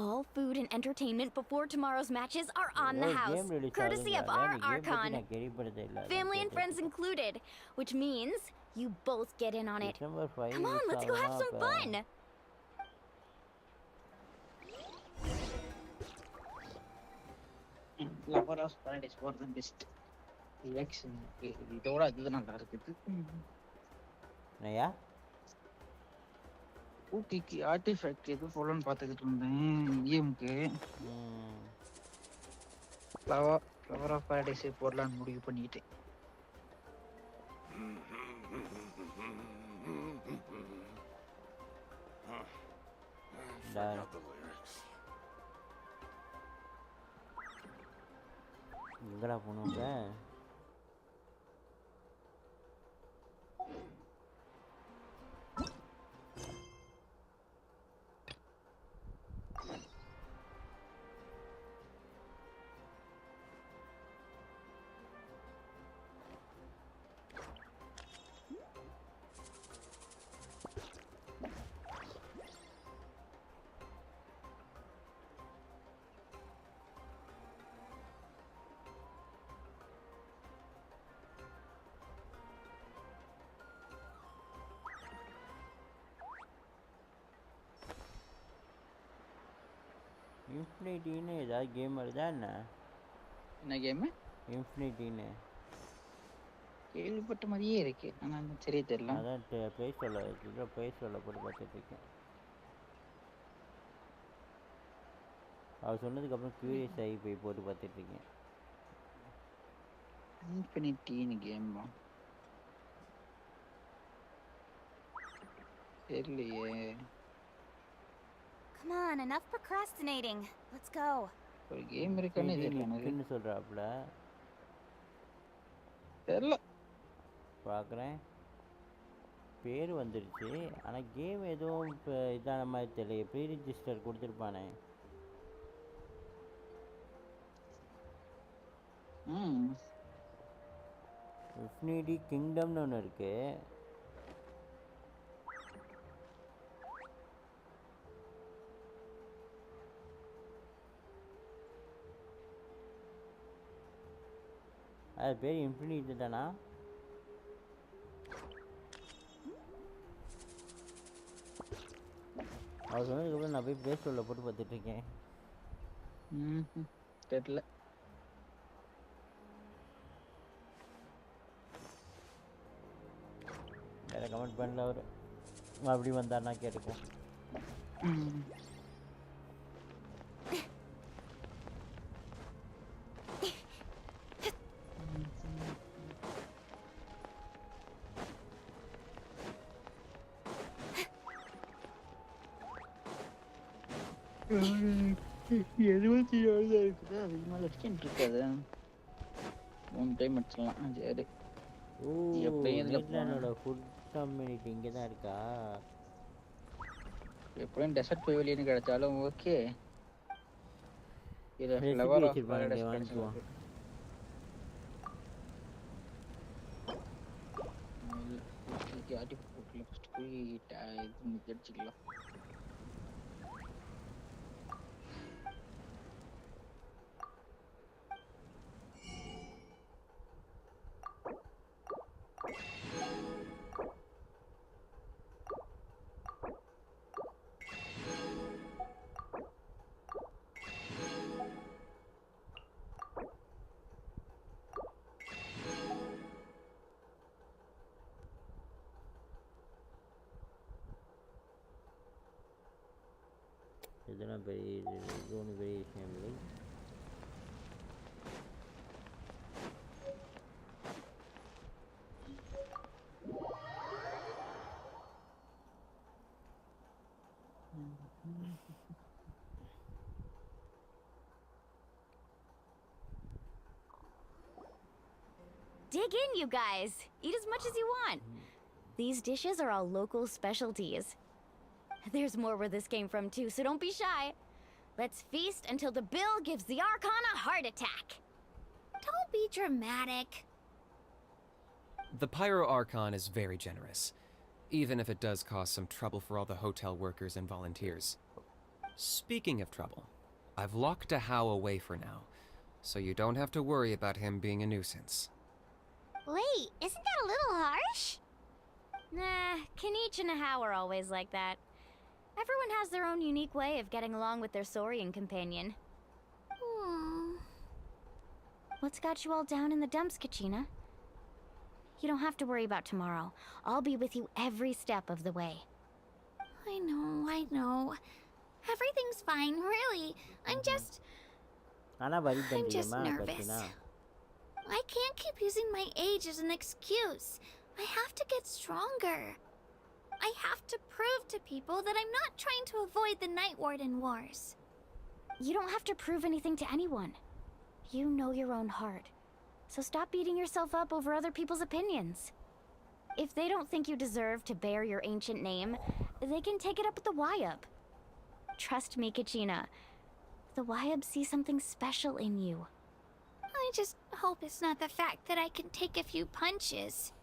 All food and entertainment before tomorrow's matches are on the ஏதோ house, game release courtesy of ஆகுதுங்கடா. our இந்த game பத்தி Archon. நான் கேள்விப்பட்டதே இல்ல. அதான் Family and friends கேட்டேன். included, which means you both get in on it. December 5 Come on, let's go have some fun. Lover of Paradise for the best. Election. இதோட இது நல்லா இருக்குது. நையா ஊக்கிக்கு ஆர்டிஃபேக்ட் எது போலன்னு பார்த்துக்கிட்டு இருந்தேன் கேமுக்கு. ஃப்ளவர் ஆஃப் பாரடைஸ் போடலான்னு முடிவு பண்ணிட்டேன். எங்கடா போனோங்க? இன்ஃபினிட்டின்னு ஏதாவது கேம் வருதா என்ன? என்ன கேமு? இன்ஃபினிட்டின்னு கேள்விப்பட்ட மாதிரியே இருக்கு, ஆனால் சரியே தெரியல. அதான் ப்ளே ஸ்டோரில் போட்டு பார்த்துட்டு இருக்கேன். அவர் சொன்னதுக்கப்புறம் க்யூரியஸ் ஆகி போய் போட்டு பார்த்துட்டு இருக்கேன். இன்ஃபினிட்டின்னு கேம் தெரியலையே. Come on, enough procrastinating. Let's go. ஒரு கேம் இருக்குன்னு தெரியல. சொல்கிறாப்புல தெரியல. பார்க்குறேன் பேர் வந்துடுச்சு, ஆனால் கேம் எதுவும் இப்போ இதான மாதிரி தெரியல. ப்ரீ ரிஜிஸ்டர் கொடுத்துருப்பானே. இன்ஃபினிட்டி கிங்டம்னு ஒன்று இருக்கு. அது பேர் இன்ஃபினிட்டி தானா? அவர் சொன்னதுக்கப்புறம் நான் போய் ப்ளே ஸ்டோரில் போட்டு பார்த்துட்ருக்கேன். தெரியல. வேற கமெண்ட் பண்ணல அவர். அப்படி வந்தார்னா கேட்டுக்குவோம். எழுபத்தி ஏழு தான் இருக்குது, அதிகமாக லட்சம் இருக்காது. 3 டைம் அடிச்சிடலாம். சரி. என்னோட ஃபுட் கம்யூனிட்டி இங்கே தான் இருக்கா? எப்படியும் டெசர்ட் போய் வெளியே கிடைச்சாலும் ஓகே. இது ஃப்ளவர் ஆஃப் பாரடைஸ் வாங்கிக்குவோம். ஆர்டிஃபேக்ட்ல ஃபர்ஸ்ட் போய் இது அடிச்சுக்கலாம். இதெல்லாம் பெரிய இது ஒன்றும் பெரிய விஷயம் இல்லை. Dig in, you guys. Eat as much as you want. These dishes are all local specialties. There's more where this came from too, so don't be shy. Let's feast until the bill gives the Archon a heart attack. Don't be dramatic. The Pyro Archon is very generous, even if it does cause some trouble for all the hotel workers and volunteers. Speaking of trouble, I've locked a How away for now, so you don't have to worry about him being a nuisance. Wait, isn't that a little harsh? Nah, Kanich and How are always like that. Everyone has their own unique way of getting along with their Saurian companion. What's got you all down in the dumps, Kachina? You don't have to worry about tomorrow. I'll be with you every step of the way. I know. Everything's fine, really. I'm just nervous. I can't keep using my age as an excuse. I have to get stronger. I have to prove to people that I'm not trying to avoid the Night Warden Wars. You don't have to prove anything to anyone. You know your own heart. So stop beating yourself up over other people's opinions. If they don't think you deserve to bear your ancient name, they can take it up with the Wyub. Trust me, Kachina. The Wyub see something special in you. I just hope it's not the fact that I can take a few punches.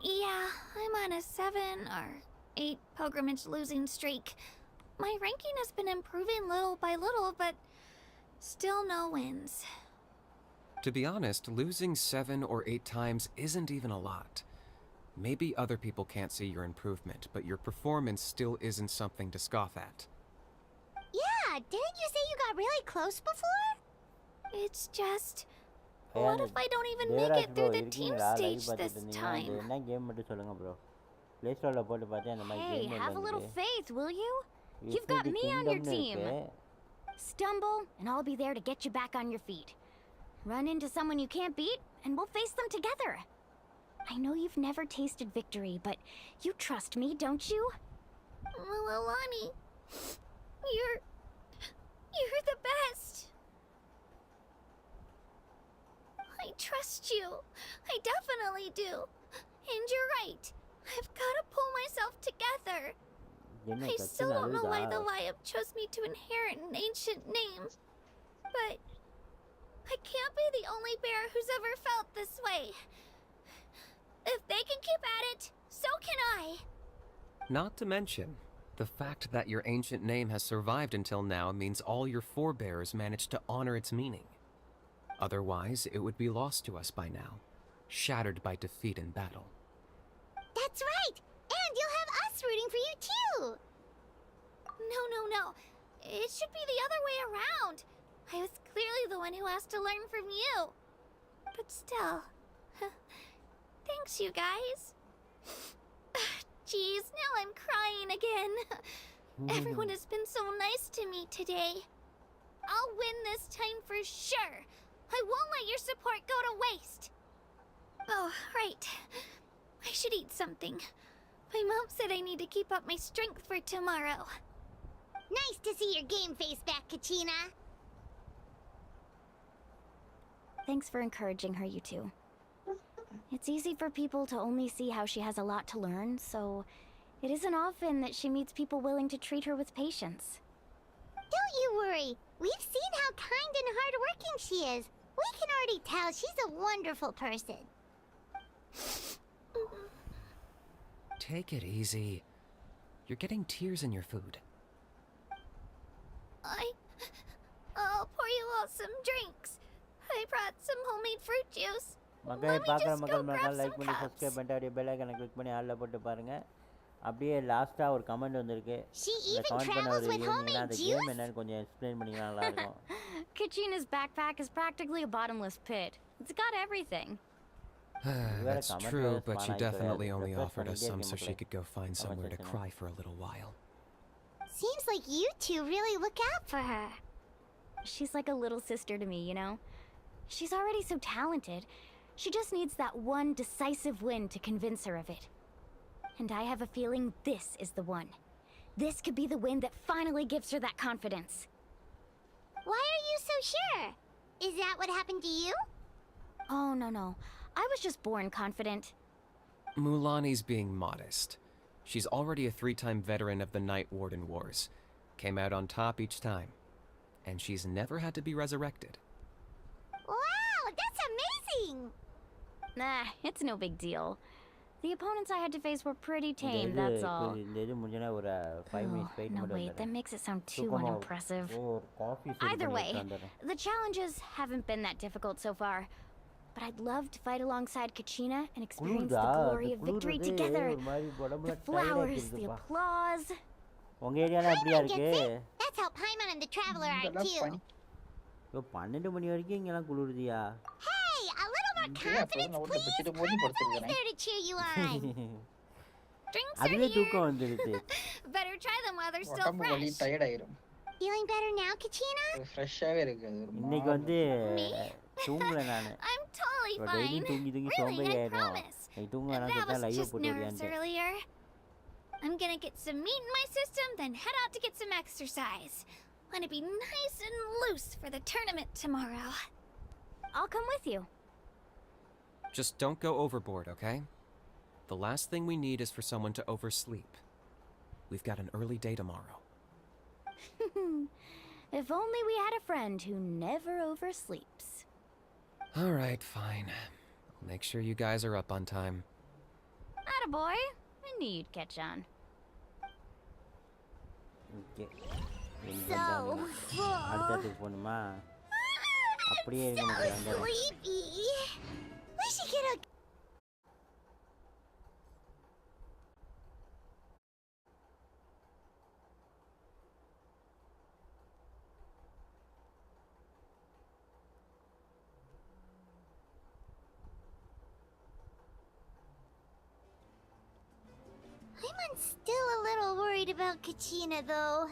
Yeah, I'm on a 7 or 8 pilgrimage losing streak. My ranking has been improving little by little, but still no wins. To be honest, losing 7 or 8 times isn't even a lot. Maybe other people can't see your improvement, but your performance still isn't something to scoff at. Yeah, didn't you say you got really close before? It's just... What if I don't even make it through the team stage this time? Hey, have a little faith, will you? You've got me on your team. Stumble, and I'll be there to get you back on your feet. Run into someone you can't beat, and we'll face them together. I know you've never tasted victory, but you trust me, don't you? Well, Alani, you're the best. I trust you. I definitely do. And you're right. I've got to pull myself together. I still don't know why the Wyub chose me to inherit an ancient name. But I can't be the only bear who's ever felt this way. If they can keep at it, so can I. Not to mention, the fact that your ancient name has survived until now means all your forebears managed to honor its meaning. Otherwise, it would be lost to us by now, shattered by defeat in battle. That's right! And you'll have us rooting for you too! No. It should be the other way around. I was clearly the one who asked to learn from you. But still... Thanks, you guys. Jeez, now I'm crying again. Everyone has been so nice to me today. I'll win this time for sure. I won't let your support go to waste. Oh, right. I should eat something. My mom said I need to keep up my strength for tomorrow. Nice to see your game face back, Kachina. Thanks for encouraging her, you two. It's easy for people to only see how she has a lot to learn, so it isn't often that she meets people willing to treat her with patience. Don't you worry. We've seen how kind and hardworking she is. We can already tell she's a wonderful person. Take it easy. You're getting tears in your food. I'll pour you all some drinks. I brought some homemade fruit juice. மக்களே பார்க்குற மக்கள் like பண்ணி subscribe பண்ணிட்டு அப்படியே bell ஐகானை click பண்ணி ஆல்ல போட்டு பாருங்க. அப்படியே லாஸ்டா ஒரு கமெண்ட் வந்திருக்கு. அந்த கமெண்ட் பண்ண ஒரு ஈவினிங்னா அந்த கேம் என்னன்னு கொஞ்சம் எக்ஸ்பிளைன் பண்ணீங்கன்னா நல்லா இருக்கும். Kachina's backpack is practically a bottomless pit. It's got everything. That's true, but she definitely only offered us some so she could go find somewhere to cry for a little while. Seems like you two really look out for her. She's like a little sister to me, you know? She's already so talented. She just needs that one decisive win to convince her of it. And I have a feeling this is the one. This could be the win that finally gives her that confidence. Why are you so sure? Is that what happened to you? Oh, no. I was just born confident. Mulani's being modest. She's already a 3-time veteran of the Night Warden Wars. Came out on top each time. And she's never had to be resurrected. Wow, that's amazing! Nah, it's no big deal. The opponents I had to face were pretty tame, that's all. Oh, no, wait, that makes it sound too unimpressive. Either way, the challenges haven't been that difficult so far. But I'd love to fight alongside Kachina and experience the glory of victory together. The flowers, the applause. Paimon gets it. That's how Paimon and the Traveler are too. Hey, a little more confidence, please. Paimon always there to cheer you on. Drinks are here. Better try them while they're still fresh. Feeling better now, Kachina? Me? I'm totally fine. Really, I promise. That was just nerves earlier. I'm gonna get some meat in my system, then head out to get some exercise. Want to be nice and loose for the tournament tomorrow. I'll come with you. Just don't go overboard, okay? The last thing we need is for someone to oversleep. We've got an early day tomorrow. If only we had a friend who never oversleeps. All right, fine. I'll make sure you guys are up on time. Attaboy. I knew you'd catch on. So full. I'm so sleepy. We should get a... I'm still a little worried about Kachina, though.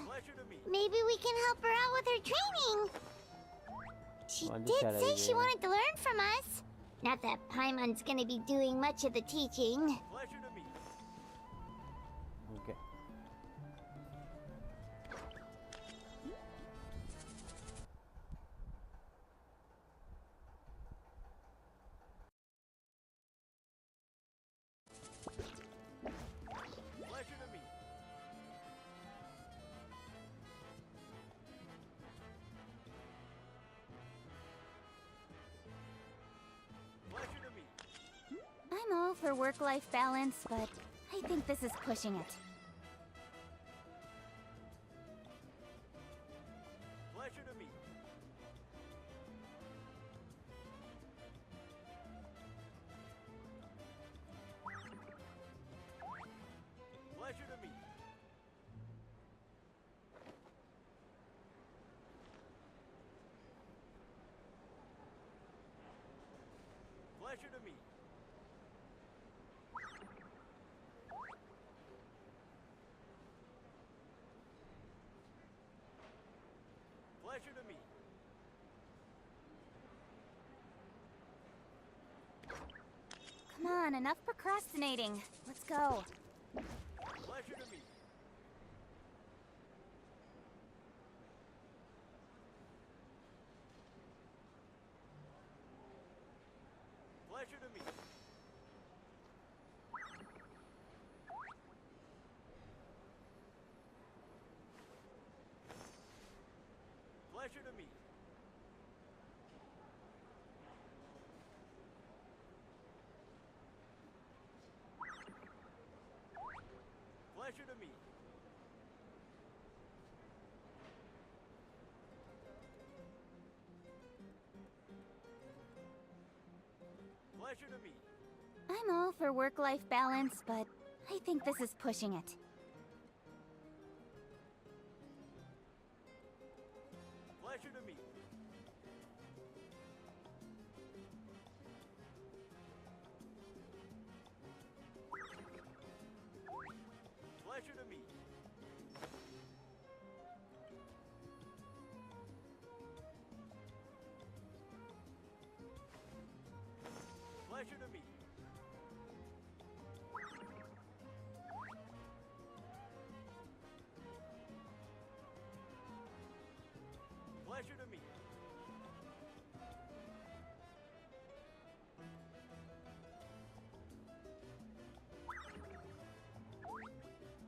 Maybe we can help her out with her training. She did say she wanted to learn from us. Not that Paimon's gonna be doing much of the teaching. Okay. I'm all for work-life balance, but I think this is pushing it. Pleasure to meet. Pleasure to meet. Pleasure to meet. Pleasure to meet. Come on, enough procrastinating. Let's go. Pleasure to meet. Pleasure to meet. Pleasure to meet. Pleasure to meet. Pleasure to meet. I'm all for work-life balance, but I think this is pushing it. Pleasure to meet. Pleasure to meet. Pleasure to meet. Pleasure to meet.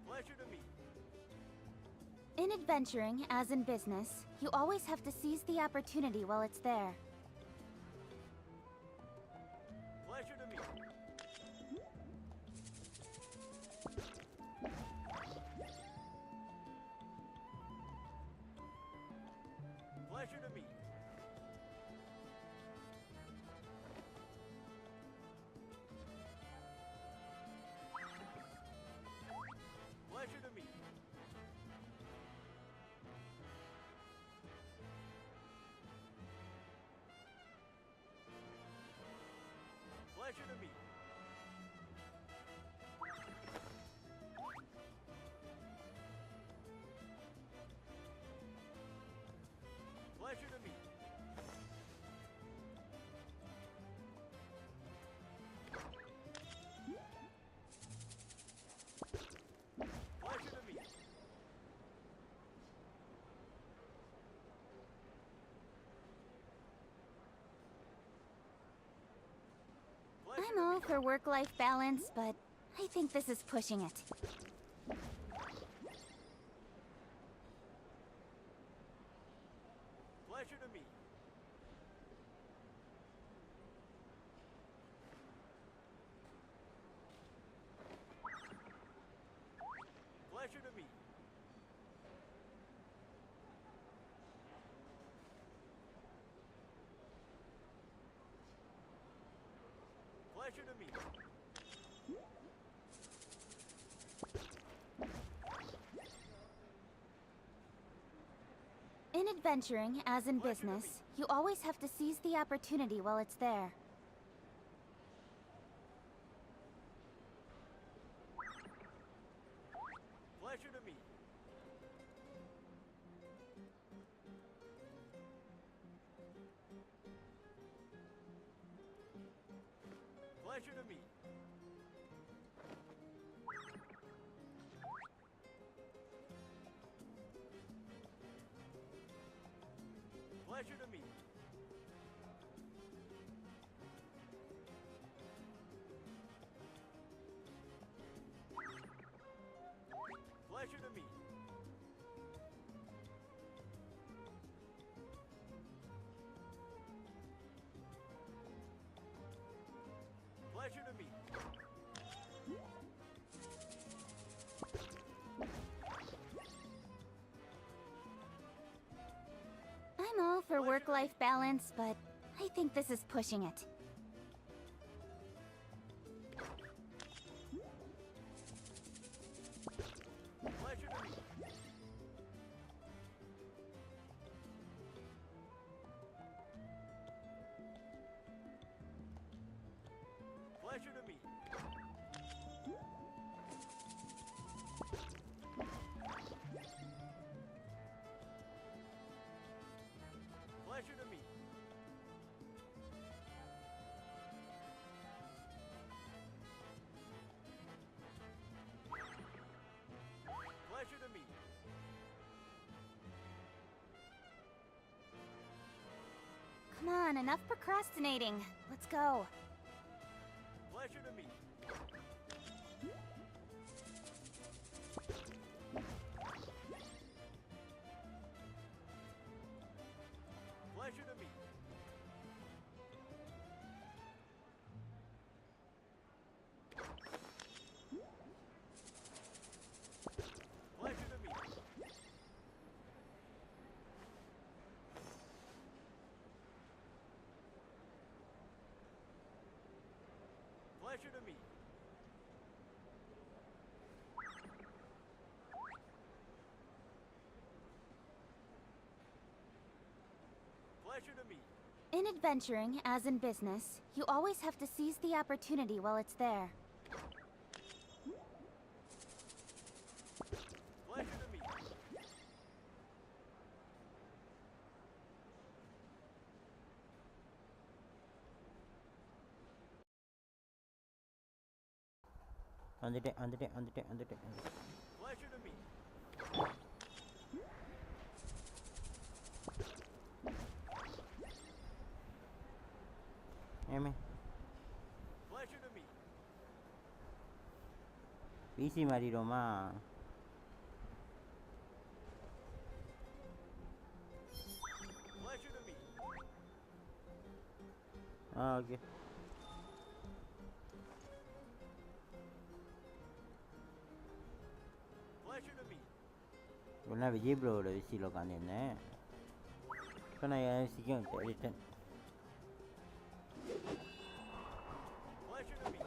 Pleasure to meet. In adventuring, as in business, you always have to seize the opportunity while it's there. Pleasure to meet. Pleasure to meet. Pleasure to meet. Pleasure to meet. I'm all for work-life balance, but I think this is pushing it. Pleasure to meet. Pleasure to meet. Pleasure to meet. In adventuring, as in business, you always have to seize the opportunity while it's there. Pleasure to meet. Pleasure to meet. Pleasure to meet. Pleasure to meet. Pleasure to meet. I'm all for work-life balance, but I think this is pushing it. Pleasure to meet. Pleasure to meet. Pleasure to meet. Pleasure to meet. Come on, enough procrastinating. Let's go. Pleasure to meet. Pleasure to meet. Pleasure to meet. Pleasure to meet. Pleasure to meet. In adventuring, as in business, you always have to seize the opportunity while it's there. Pleasure to meet. வந்துட்டேன். Pleasure to meet. ஏமே Pleasure to meet. PC மாறிடுமா? Pleasure to meet. Okay. Pleasure to meet. ஒன்றா விஜய் ப்ரோவோட விசியில் உட்காந்துருந்தேன். இப்போ நான் என் விசிக்கும் return. Pleasure to meet.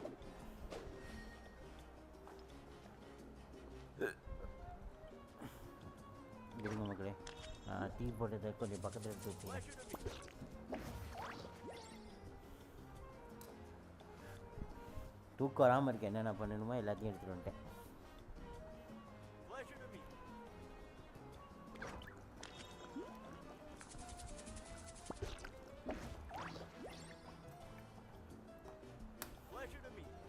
இருங்க மக்களே, நான் டீ போட்டதை கொஞ்சம் பக்கத்தில் எடுத்து வச்சுக்கிறேன். Pleasure to meet. தூக்கம் வராமல் இருக்க என்னென்ன பண்ணணுமோ எல்லாத்தையும் எடுத்துகிட்டு வந்துட்டேன். Pleasure to meet you. Pleasure to meet you. Pleasure to meet you.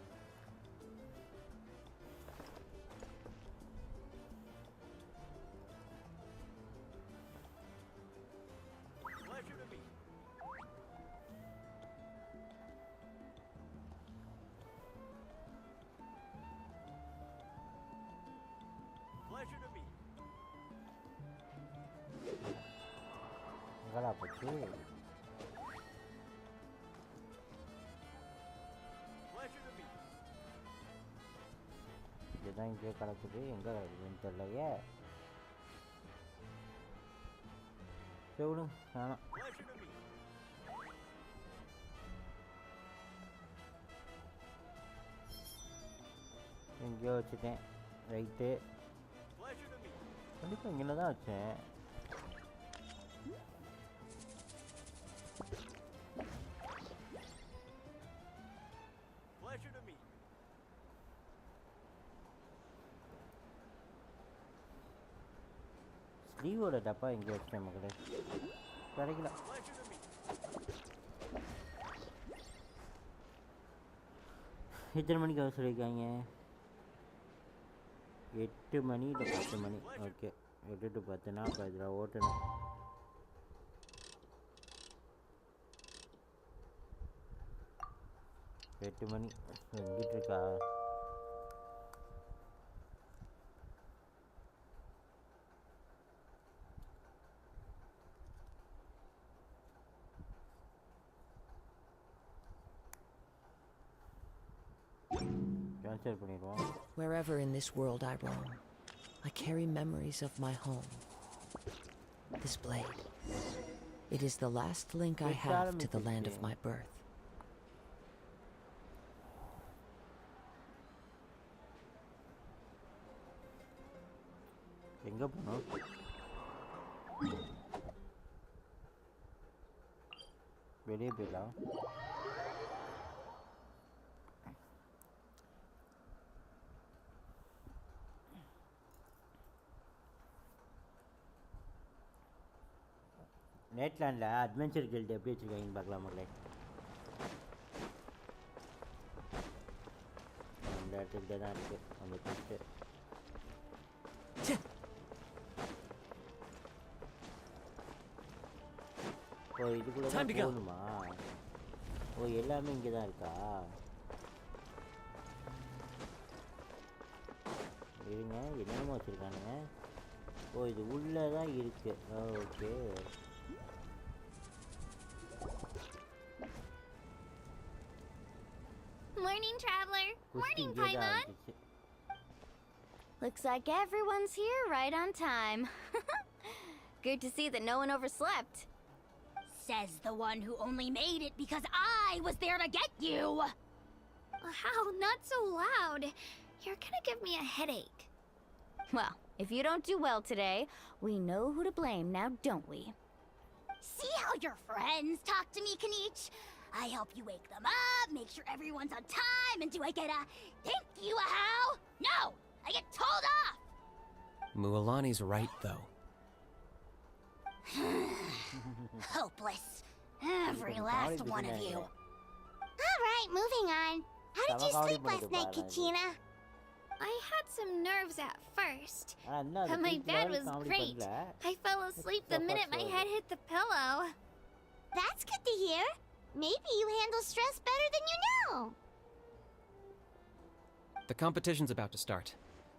Pleasure to meet you. எங்கடா போச்சு? Pleasure to meet you. இதுதான் இங்கே கிடக்குது. எங்கே கிடக்குதுன்னு தெரியலையே. சரி விடுங்க, வேணாம். Pleasure to meet you. எங்கேயோ வச்சுட்டேன். Right. Pleasure to meet you. கண்டிப்பாக இங்கே தான் வச்சேன். Pleasure to meet you. ஸ்லீவோட டப்பா எங்கே வச்சேன் மக்களே? கிடைக்கல. Pleasure to meet you. எத்தனை மணிக்கு வர சொல்லியிருக்காங்க? 8 மணி இல்லை 10 மணி. ஓகே, 8 to 10னா அப்போ இதில் ஓட்டணும். எட்டு மணி எங்கிட்டு இருக்கா? கேன்சல் பண்ணிடுவோம். Wherever in this world I roam, I carry memories of my home. This blade, it is the last link I have to the land of my birth. எங்க போனோம்? வெளியே போயிடலாம். நேட்லாண்டில் அட்வென்ச்சர் கில்டு எப்படி வச்சுருக்காங்கன்னு பார்க்கலாம் மக்களே. அந்த இடத்துக்கிட்டே தான் இருக்குது அந்த கில்டு. ஓ இதுக்குள்ளே தான் போகணுமா? ஓ எல்லாமே இங்கே தான் இருக்கா? இருங்க, என்னென்னமோ வச்சுருக்கானுங்க. ஓ இது உள்ளே தான் இருக்குது. Okay. Morning, traveler. Morning, Paimon. Looks like everyone's here right on time. Good to see that no one overslept. Says the one who only made it because I was there to get you! How? Not so loud. You're gonna give me a headache. Well, if you don't do well today, we know who to blame now, don't we? See how your friends talk to me, Kanich? I help you wake them up, make sure everyone's on time, and do I get a thank you a how? No! I get told off! Mualani's right, though. Hopeless. Every last one of you. Alright, moving on. How did you sleep last night, Kachina? I had some nerves at first, but my bed was great. I fell asleep the minute my head hit the pillow. That's good to hear. Maybe you handle stress better than you know. The competition's about to start.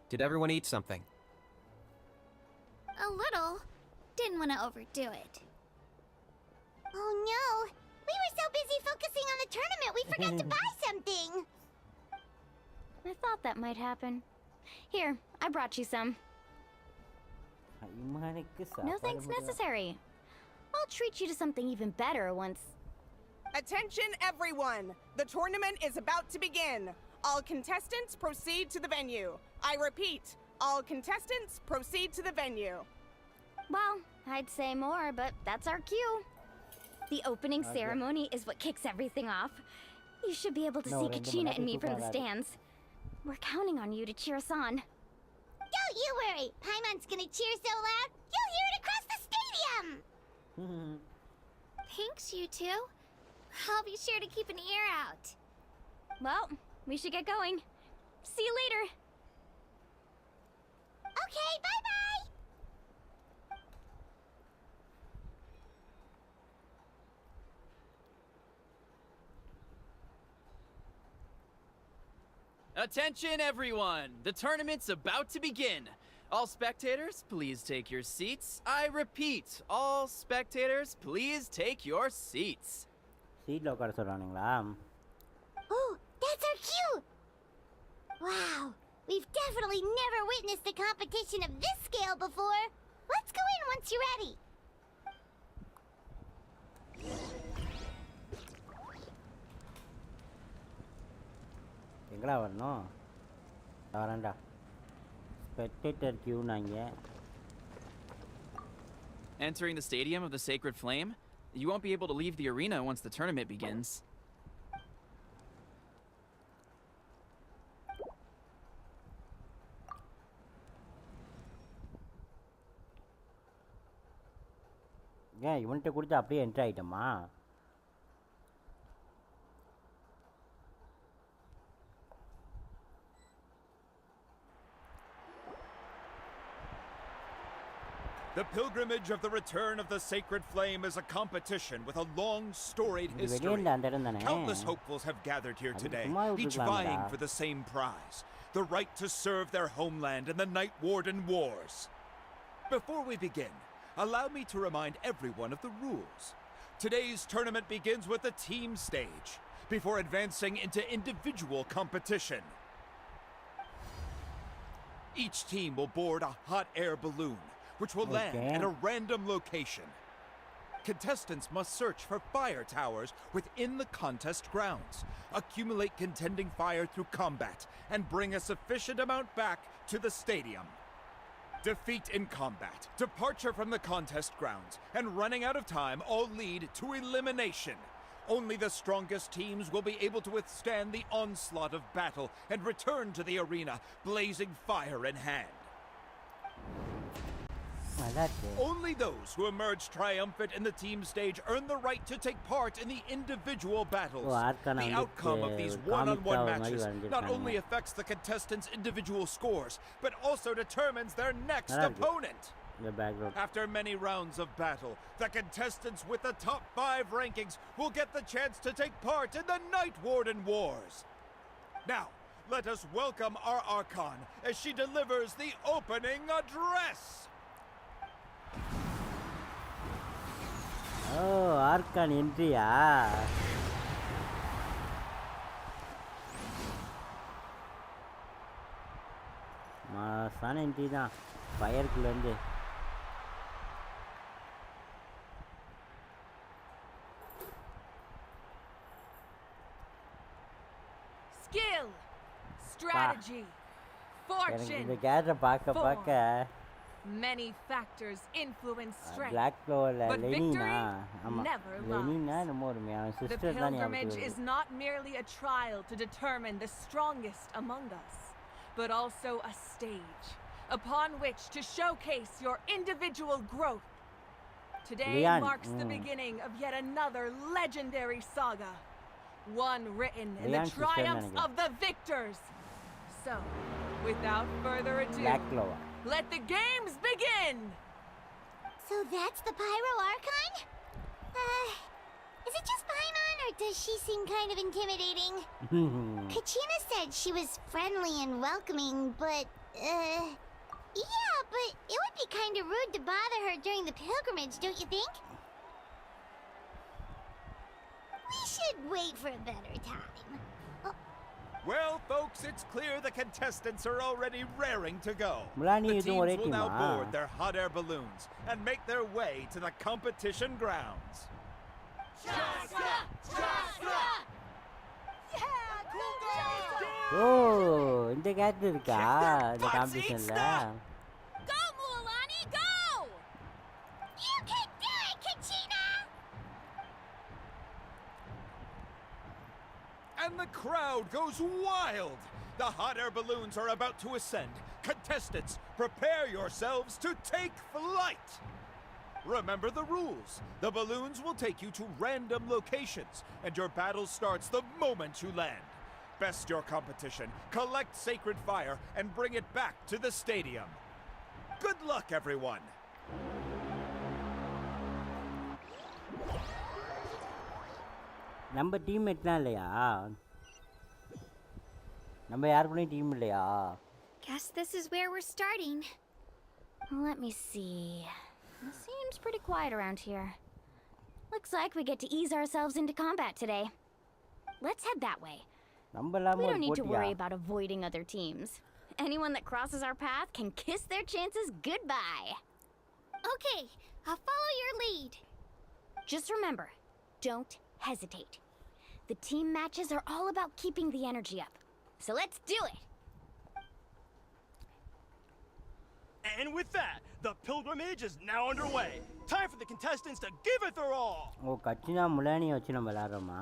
Did everyone eat something? A little. Didn't want to overdo it. Oh no! We were so busy focusing on the tournament we forgot to buy something! I thought that might happen. Here, I brought you some. No thanks necessary. I'll treat you to something even better once... Attention everyone! The tournament is about to begin. All contestants proceed to the venue. I repeat, all contestants proceed to the venue. Well, I'd say more, but that's our cue. The opening ceremony is what kicks everything off. You should be able to see Kachina and me from the stands. We're counting on you to cheer us on. Don't you worry. Paimon's gonna cheer so loud, you'll hear it across the stadium! Thanks, you two. I'll be sure to keep an ear out. Well, we should get going. See you later. Okay, bye-bye! Attention everyone! The tournament's about to begin! All spectators, please take your seats. I repeat, all spectators, please take your seats. சீட்ல உட்கார சொல்றானுங்களா? Oh, that's our cue! Wow, we've definitely never witnessed a competition of this scale before. Let's go in once you're ready. எங்கடா வரணும்? வரேன்டா. Spectator கியூனாங்க. Entering the stadium of the Sacred Flame, you won't be able to leave the arena once the tournament begins. ஏன் இவன்கிட்ட கொடுத்து அப்படியே entry ஆயிட்டோமா? The pilgrimage of the return of the Sacred Flame is a competition with a long, storied history. Countless hopefuls have gathered here today, each vying for the same prize, the right to serve their homeland in the Night Warden Wars. Before we begin, allow me to remind everyone of the rules. Today's tournament begins with the team stage, before advancing into individual competition. Each team will board a hot air balloon, which will land at a random location. Contestants must search for fire towers within the contest grounds, accumulate contending fire through combat, and bring a sufficient amount back to the stadium. Defeat in combat, departure from the contest grounds, and running out of time all lead to elimination. Only the strongest teams will be able to withstand the onslaught of battle and return to the arena, blazing fire in hand. Only those who emerge triumphant in the team stage earn the right to take part in the individual battles. The outcome of these one-on-one matches not only affects the contestants' individual scores, but also determines their next opponent. After many rounds of battle, the contestants with the top 5 rankings will get the chance to take part in the Night Warden Wars. Now, let us welcome our Archon as she delivers the opening address. Oh, Archon entry மாசான entry தான் ஃபயருக்குள்ள இருந்து. Skill, strategy, fortune. இந்த character பார்க்க Many factors influence strength, Black Clover but victory never lies. The pilgrimage is not merely a trial to determine the strongest among us, but also a stage upon which to showcase your individual growth. Today marks the beginning of yet another legendary saga, one written in the triumphs of the victors. So, without further ado, let the games begin! So that's the Pyro Archon? Is it just Paimon, or does she seem kind of intimidating? Kachina said she was friendly and welcoming, but, yeah, but it would be kind of rude to bother her during the pilgrimage, don't you think? We should wait for a better time. Well, folks, it's clear the contestants are already raring to go. The teams will now board their hot air balloons and make their way to the competition grounds. Chaska! Chaska! Oh, இந்த character இருக்கா இந்த காம்படிஷன்ல? Go, Mualani, go! You can do it, Kachina! And the crowd goes wild! The hot air balloons are about to ascend. Contestants, prepare yourselves to take flight! Remember the rules. The balloons will take you to random locations, and your battle starts the moment you land. Best your competition, collect sacred fire, and bring it back to the stadium. Good luck, everyone! நம்ம டீம்மேட்லாம் இல்லையா? நம்ம யார் கூடயும் team இல்லையா? Guess this is where we're starting. Let me see. It seems pretty quiet around here. Looks like we get to ease ourselves into combat today. Let's head that way. We don't need to worry about avoiding other teams. Anyone that crosses our path can kiss their chances goodbye. Okay, I'll follow your lead. Just remember, don't hesitate. The team matches are all about keeping the energy up. So let's do it! And with that, the pilgrimage is now underway. Time for the contestants to give it their all. ஓ கச்சினா முலானி வச்சு நம்ம விளையாடுறோமா?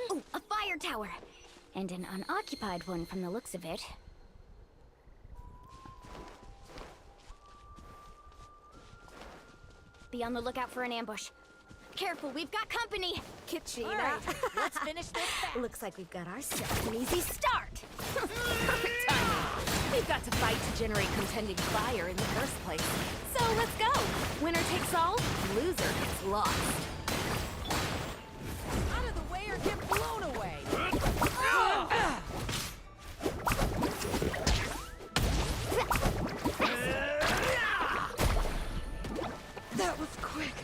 Oh, a fire tower! And an unoccupied one from the looks of it. Be on the lookout for an ambush. Careful, we've got company! Kachina, right, let's finish this fast. Looks like we've got ourselves an easy start! Perfect timing! We've got to fight to generate contending fire in the first place. So let's go! Winner takes all, loser gets lost. Out of the way or get blown away! That was quick.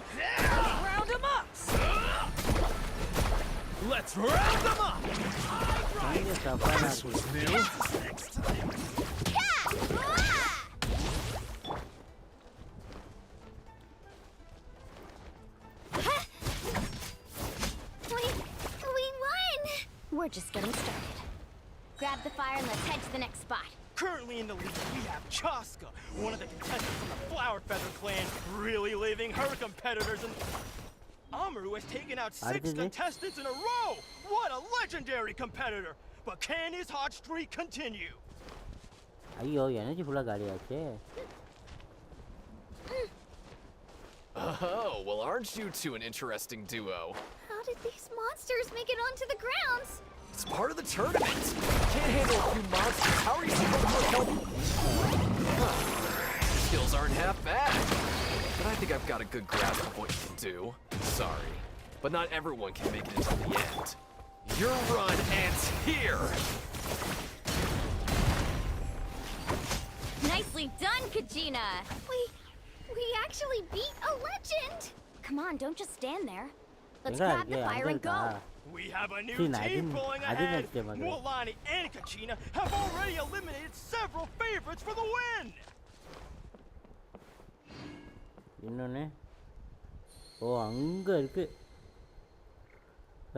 Round them up! Let's round them up! This was new. Next time. We won! We're just getting started. Grab the fire and let's head to the next spot. Currently in the lead, we have Chaska, one of the contestants from the Flower Feather clan, really leaving her competitors, and Amaru has taken out 6 contestants in a row! What a legendary competitor! But can his hot streak continue? ஐயோ energy ஃபுல்லா காலியாச்சே. Oh, well aren't you two an interesting duo? How did these monsters make it onto the grounds? It's part of the tournament. Can't handle a few monsters. How are you supposed to help? Your skills aren't half bad. But I think I've got a good grasp of what you can do. Sorry. But not everyone can make it until the end. Your run ends here! Nicely done, Kachina! We actually beat a legend! Come on, don't just stand there. Let's grab the fire and go! We have a new team pulling ahead! Mualani and Kachina have already eliminated several favorites for the win! இன்னொன்னு ஓ அங்க இருக்கு.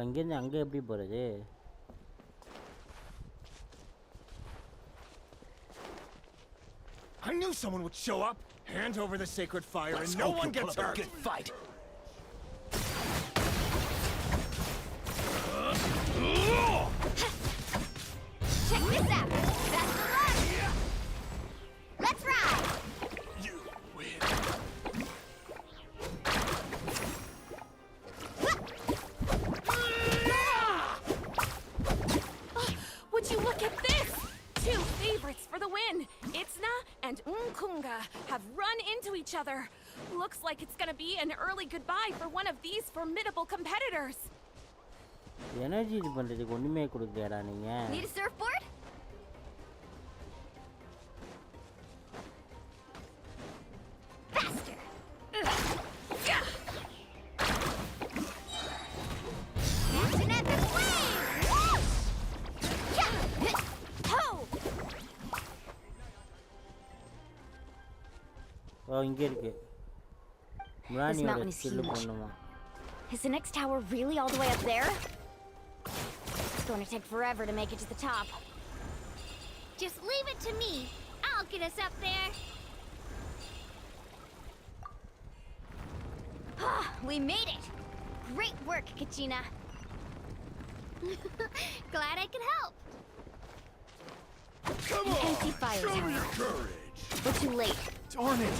அங்கேருந்து அங்கே எப்படி போகிறது? I knew someone would show up. Hand over the sacred fire and no one gets hurt. Good fight. Check this out! That's the run! Let's ride! You win. Would you look at this? 2 favorites for the win! Itzna and Unkunga have run into each other. Looks like it's gonna be an early goodbye for one of these formidable competitors. Energy இது பண்றதுக்கு ஒண்ணுமே கொடுக்கலடா நீங்க. Need a surfboard? Faster! Action at the flame! Ho! ஓ இங்க இருக்கு. முரானியோட skill பண்ணுமா? Is the next tower really all the way up there? It's going to take forever to make it to the top. Just leave it to me. I'll get us up there. We made it! Great work, Kachina. Glad I could help. Come on! Empty fire tower. We're too late. Darn it!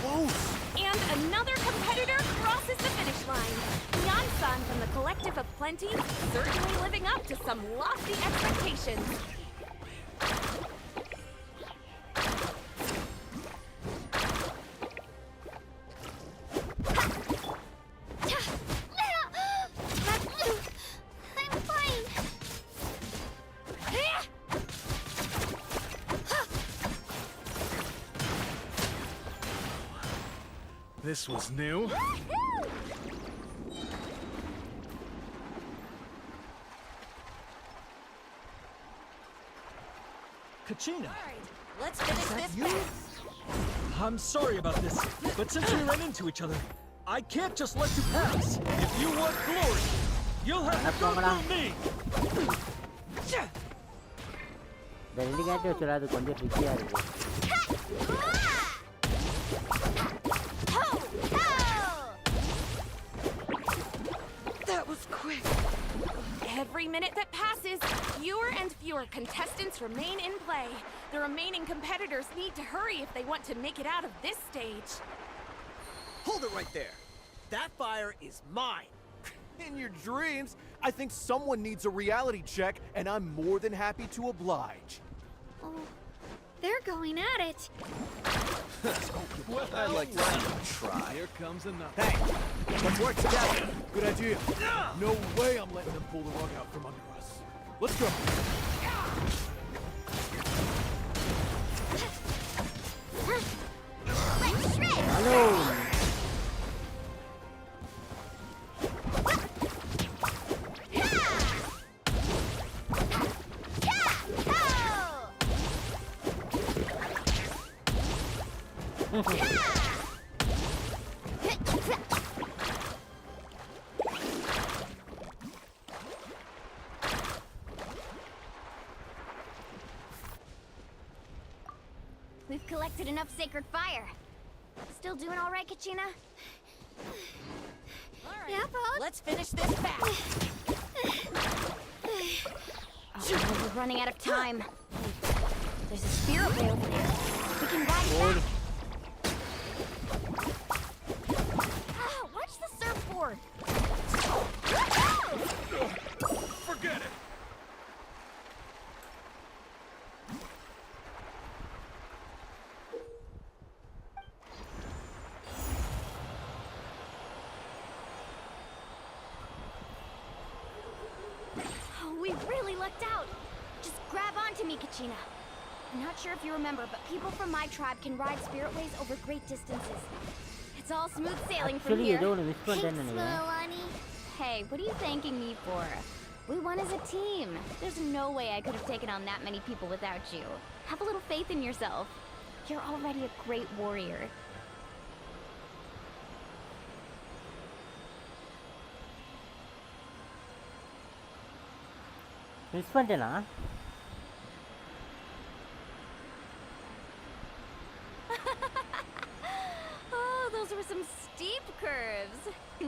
Close! And another competitor crosses the finish line. Neon-san from the Collective of Plenty, certainly living up to some lofty expectations. I'm fine. This was new. Kachina! Let's finish this fast. I'm sorry about this, but since we ran into each other, I can't just let you pass. If you want glory, you'll have to go through me! இந்த ரெண்டு கேட்டு வச்சுடா அது கொஞ்சம் ட்ரிக்கியாக இருக்கு That was quick. Every minute that passes, fewer and fewer contestants remain in play. The remaining competitors need to hurry if they want to make it out of this stage. Hold it right there. That fire is mine. In your dreams, I think someone needs a reality check, and I'm more than happy to oblige. Oh, they're going at it. Well, I'd like to see you try. Here comes another. Hey, let's work together. Good idea. No way I'm letting them pull the rug out from under us. Let's go. Let's shred. Hello. We've collected enough sacred fire. Still doing all right, Kachina? Yeah, Paul. Let's finish this fast. Oh, we're running out of time. There's a spirit way over there. We can ride it back. Ah, watch the surfboard. Forget it. We really lucked out. Just grab onto me, Kachina. I'm not sure if you remember, but people from my tribe can ride spiritways over great distances. It's all smooth sailing from here. Thanks, Milani. Hey, what are you thanking me for? We won as a team. There's no way I could have taken on that many people without you. Have a little faith in yourself. You're already a great warrior. Miss பண்ணிட்டேனா Oh, those were some steep curves.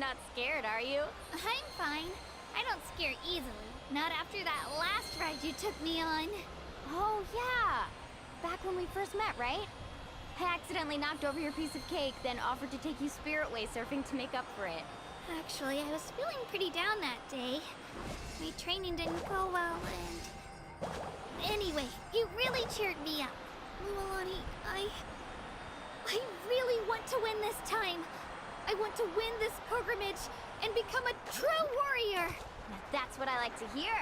Not scared, are you? I'm fine. I don't scare easily. Not after that last ride you took me on. Oh, yeah. Back when we first met, right? I accidentally knocked over your piece of cake, then offered to take you spiritway surfing to make up for it. Actually, I was feeling pretty down that day. My training didn't go well, and... Anyway, you really cheered me up. Milani, I really want to win this time. I want to win this pilgrimage and become a true warrior. Now that's what I like to hear.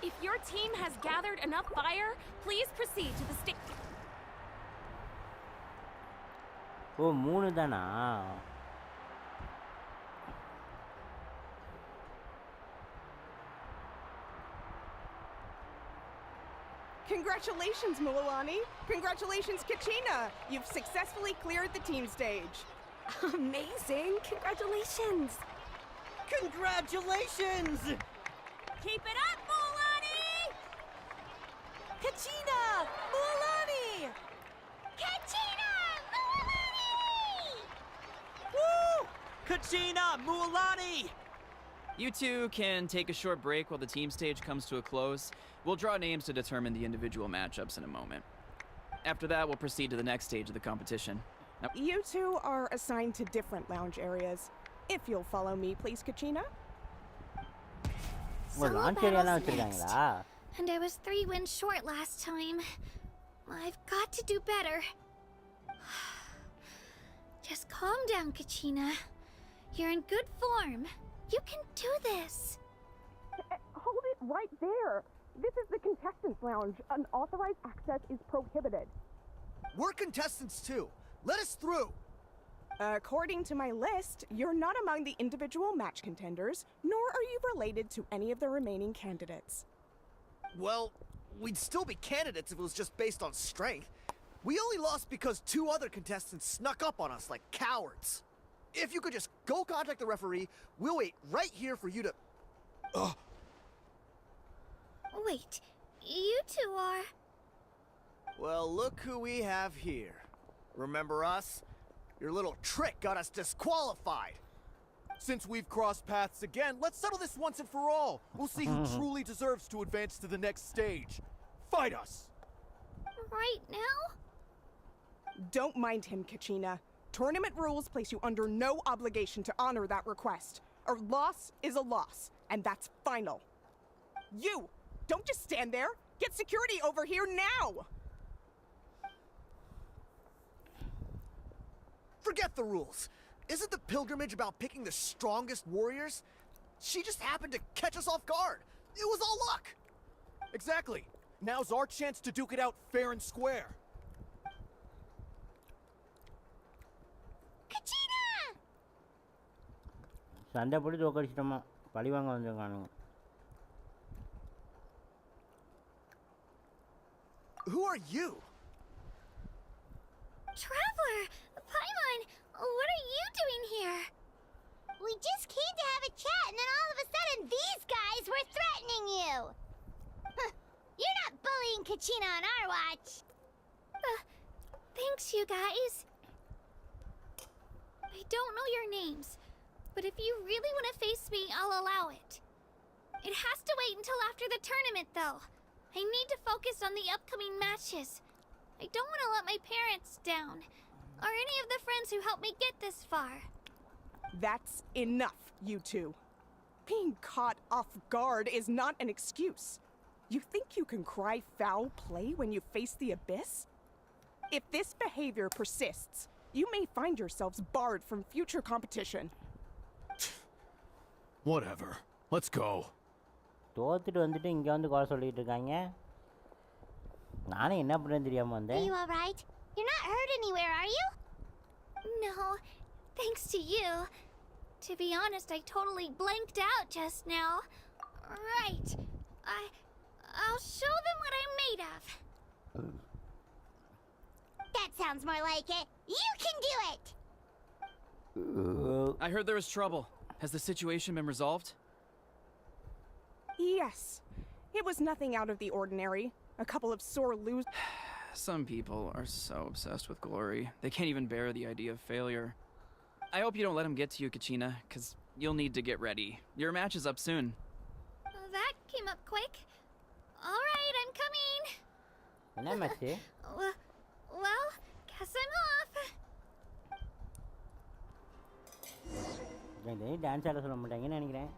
If your team has gathered enough fire, please proceed to the stage. ஓ 3 தானா Congratulations, Milani. Congratulations, Kachina. You've successfully cleared the team stage. Amazing. Congratulations. Congratulations! Keep it up, Milani! Kachina! Milani! Kachina! Milani! Woo! Kachina! Milani! You two can take a short break while the team stage comes to a close. We'll draw names to determine the individual matchups in a moment. After that, we'll proceed to the next stage of the competition. Now, you two are assigned to different lounge areas. If you'll follow me, please, Kachina. Solo battles next. And I was 3 wins short last time. I've got to do better. Just calm down, Kachina. You're in good form. You can do this. Hold it right there. This is the contestants' lounge. Unauthorized access is prohibited. We're contestants too. Let us through. According to my list, you're not among the individual match contenders, nor are you related to any of the remaining candidates. Well, we'd still be candidates if it was just based on strength. We only lost because 2 other contestants snuck up on us like cowards. If you could just go contact the referee, we'll wait right here for you to... Wait, you two are... Well, look who we have here. Remember us? Your little trick got us disqualified. Since we've crossed paths again, let's settle this once and for all. We'll see who truly deserves to advance to the next stage. Fight us! Right now? Don't mind him, Kachina. Tournament rules place you under no obligation to honor that request. A loss is a loss, and that's final. You! Don't just stand there! Get security over here now! Forget the rules. Isn't the pilgrimage about picking the strongest warriors? She just happened to catch us off guard. It was all luck. Exactly. Now's our chance to duke it out fair and square. Kachina! சண்டை போட்டு தோக்கடிச்சிட்டோமா பழி வாங்க வந்திருக்கானுங்க. Who are you? Traveler! Paimon! What are you doing here? We just came to have a chat, and then all of a sudden these guys were threatening you! You're not bullying Kachina on our watch! Thanks, you guys. I don't know your names, but if you really want to face me, I'll allow it. It has to wait until after the tournament, though. I need to focus on the upcoming matches. I don't want to let my parents down, or any of the friends who helped me get this far. That's enough, you two. Being caught off guard is not an excuse. You think you can cry foul play when you face the abyss? If this behavior persists, you may find yourselves barred from future competition. Whatever. Let's go. தோத்துட்டு வந்துட்டு இங்க வந்து குறை சொல்லிட்டு இருக்காங்க. நானே என்ன பண்றேன்னு தெரியாம வந்தேன். Are you all right? You're not hurt anywhere, are you? No, thanks to you. To be honest, I totally blanked out just now. Right. I'll show them what I'm made of. That sounds more like it. You can do it! I heard there was trouble. Has the situation been resolved? Yes. It was nothing out of the ordinary. A couple of sore losers. Some people are so obsessed with glory, they can't even bear the idea of failure. I hope you don't let him get to you, Kachina, because you'll need to get ready. Your match is up soon. That came up quick. All right, I'm coming. என்ன match? Well, guess I'm off. டேய் dance ஆட சொல்ல மாட்டாங்கன்னு நினைக்கிறேன்.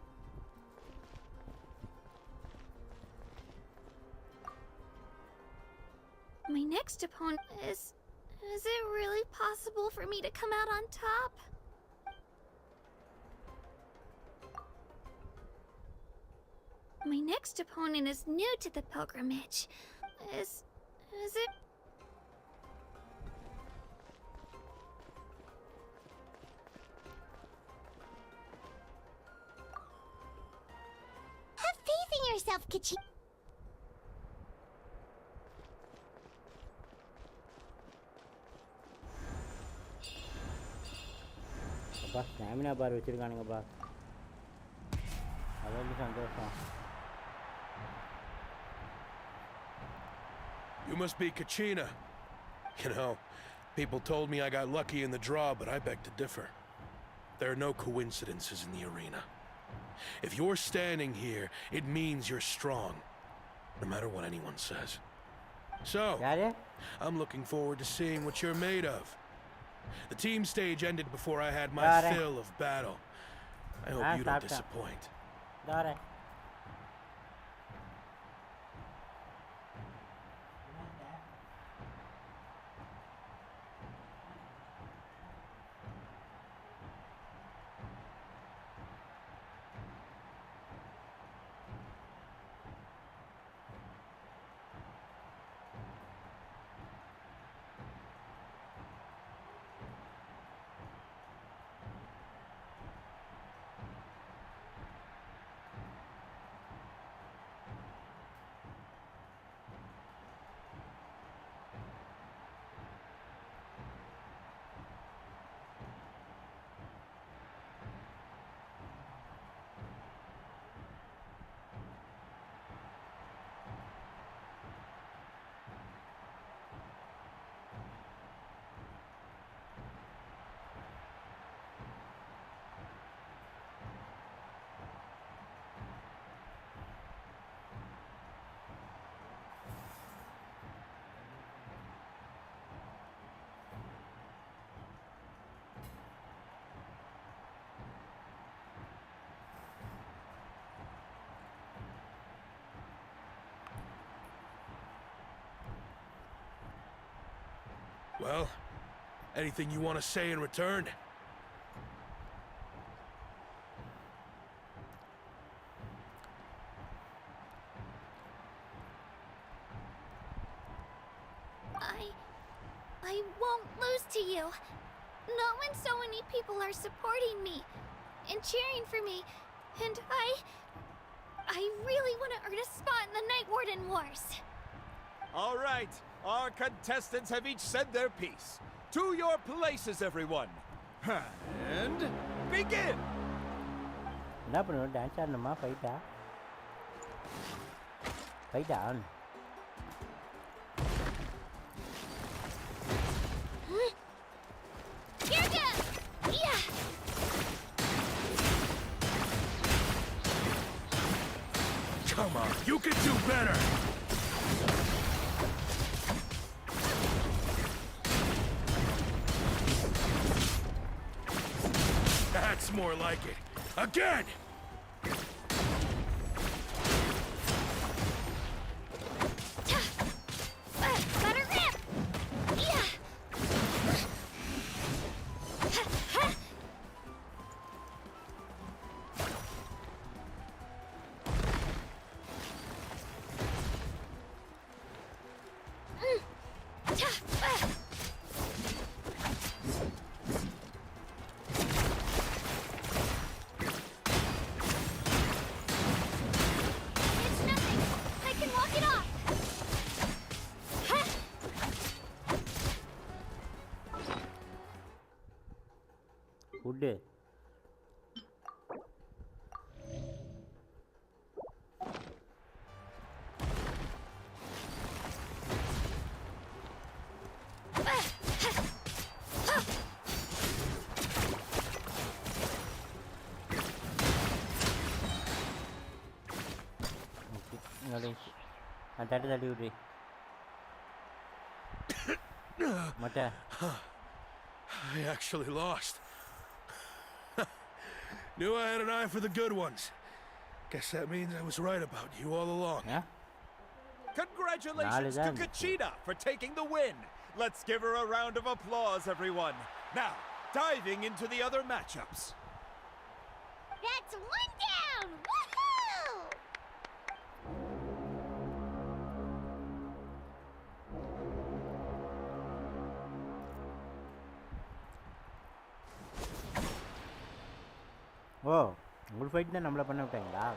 My next opponent is it really possible for me to come out on top? My next opponent is new to the pilgrimage. Is it... Have faith in yourself, Kachina. அப்பா stamina பார் வச்சிருக்கானுங்கப்பா. அது வந்து சந்தோஷம். You must be Kachina. You know, people told me I got lucky in the draw, but I beg to differ. There are no coincidences in the arena. If you're standing here, it means you're strong. No matter what anyone says. So, I'm looking forward to seeing what you're made of. The team stage ended before I had my fill of battle. I hope you don't disappoint. Well, anything you want to say in return? I won't lose to you. Not when so many people are supporting me and cheering for me. And I really want to earn a spot in the Night Warden Wars. All right, our contestants have each said their piece. To your places, everyone. And begin! என்ன பண்ணுவோம் dance ஆடணுமா ஃபைட்டா ஆன் Come on, you can do better! That's more like it. Again! Better rip! Yeah! Food தட்டு தட்டி விட்ரி மட்ட I actually lost. Knew I had an eye for the good ones. Guess that means I was right about you all along. Yeah? Congratulations to Kachina for taking the win. Let's give her a round of applause, everyone. Now, diving into the other matchups. That's one down! Woohoo! ஓ ஒரு fight தான் நம்மளை பண்ண விட்டாங்களா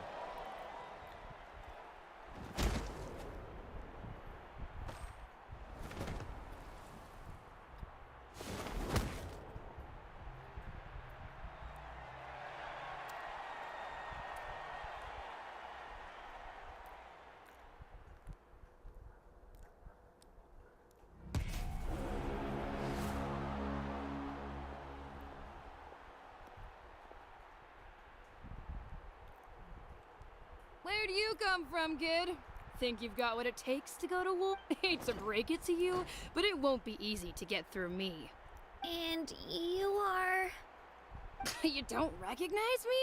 Where'd you come from, kid? Think you've got what it takes to go to war? Hate to break it to you, but it won't be easy to get through me. And you are... You don't recognize me?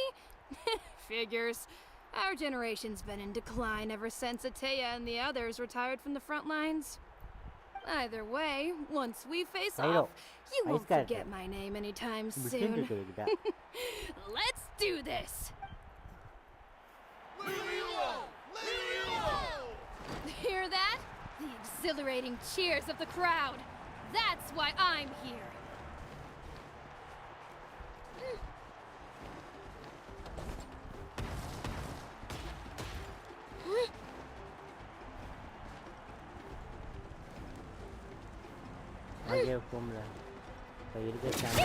Figures. Our generation's been in decline ever since Ateya and the others retired from the front lines. Either way, once we face off, you won't forget my name anytime soon. Let's do this! Hear that? The exhilarating cheers of the crowd. That's why I'm here. Ayo kumla. Kayak gitu sana.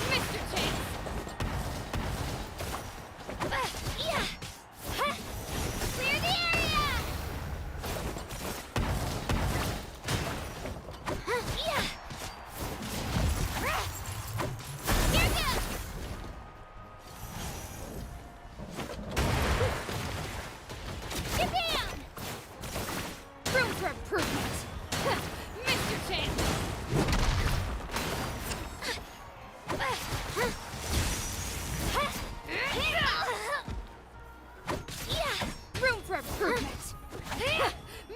Mr. Chance. Clear the area! Get down! Room for improvement. Mr. Chance. Room for improvement.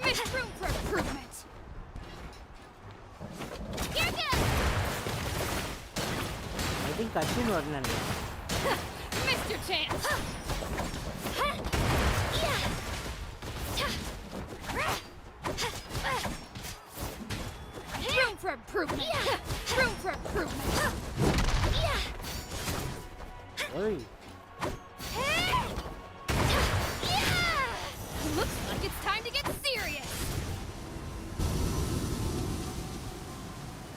Miss room for improvement. You're good! I think cutscene வரணும். Mr. Chance. Room for improvement. Room for improvement. Oi. Looks like it's time to get serious.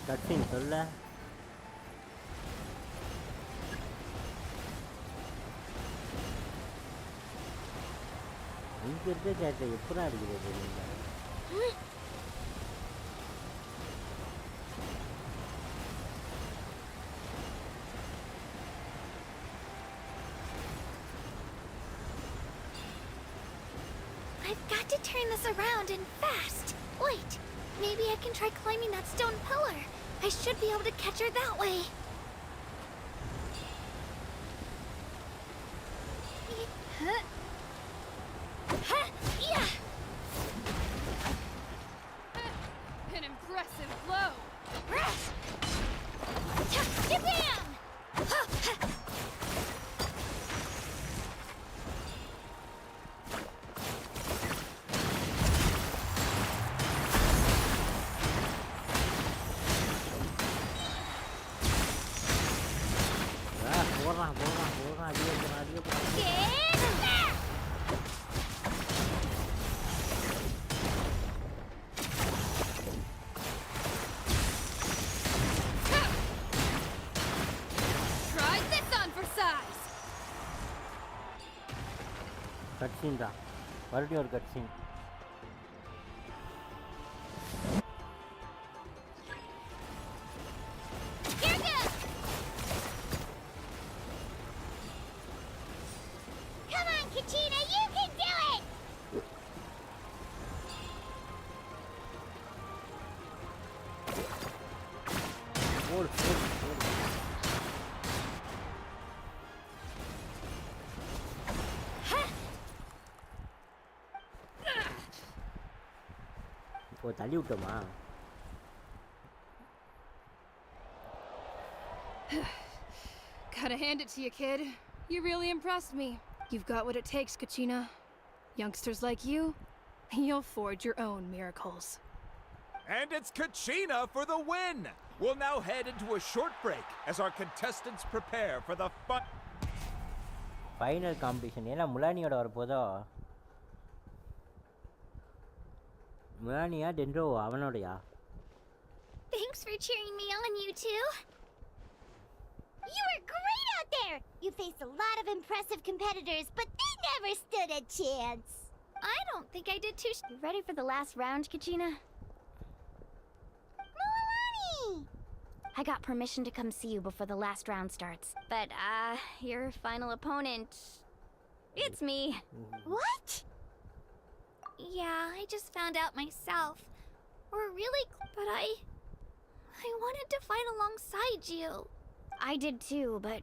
Cutscene சொல்ல. இங்க இருக்க சேட்டை எப்படா அடிக்குது தெரியுமா? I've got to turn this around and fast. Wait, maybe I can try climbing that stone pillar. I should be able to catch her that way. An impressive blow. Get down! Try this on for size. Cutscene தான். மறுபடியும் ஒரு cutscene. You're good! Come on, Kachina, you can do it! இப்போ தள்ளி விட்டோமா? Gotta hand it to you, kid. You really impressed me. You've got what it takes, Kachina. Youngsters like you, you'll forge your own miracles. And it's Kachina for the win! We'll now head into a short break as our contestants prepare for the fun. Final competition. ஏன்னா முலானியோட வரப்போதோ? முலானியா டென்ட்ரோ அவனோடயா? Thanks for cheering me on, you two. You were great out there! You faced a lot of impressive competitors, but they never stood a chance. I don't think I did too. You ready for the last round, Kachina? Milani! I got permission to come see you before the last round starts. But, your final opponent... It's me. What? Yeah, I just found out myself. We're really... But I wanted to fight alongside you. I did too, but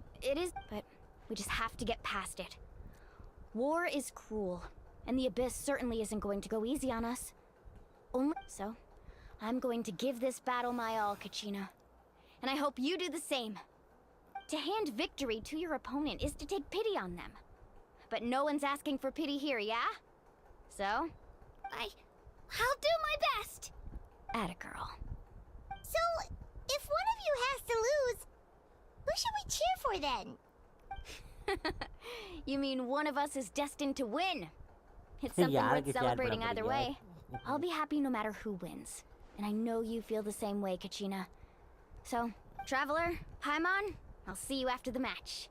we just have to get past it. War is cruel, and the Abyss certainly isn't going to go easy on us. So, I'm going to give this battle my all, Kachina. And I hope you do the same. To hand victory to your opponent is to take pity on them. But no one's asking for pity here, yeah? So? I'll do my best! Atta girl. So, if one of you has to lose, who should we cheer for then? You mean one of us is destined to win? It's something worth celebrating either way. I'll be happy no matter who wins. And I know you feel the same way, Kachina. So, Traveler, Paimon, I'll see you after the match.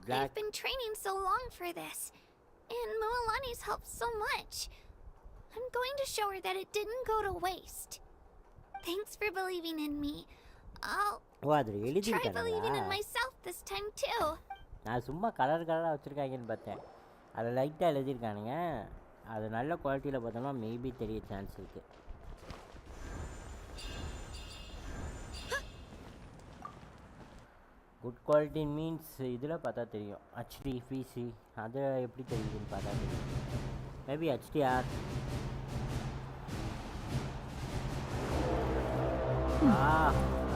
I've been training so long for this, and Mualani's helped so much. I'm going to show her that it didn't go to waste. Thanks for believing in me. I'll try believing in myself this time too. நான் சும்மா கலராக வச்சுருக்காங்கன்னு பார்த்தேன். அதை லைட்டாக எழுதியிருக்கானுங்க. அது நல்ல குவாலிட்டியில் பார்த்தோம்னா மேபி தெரிய சான்ஸ் இருக்குது. குட் குவாலிட்டி மீன்ஸ் இதில் பார்த்தா தெரியும். ஹெச்டி பிசி அதை எப்படி தெரியுதுன்னு பார்த்தா தெரியும். Maybe HDR.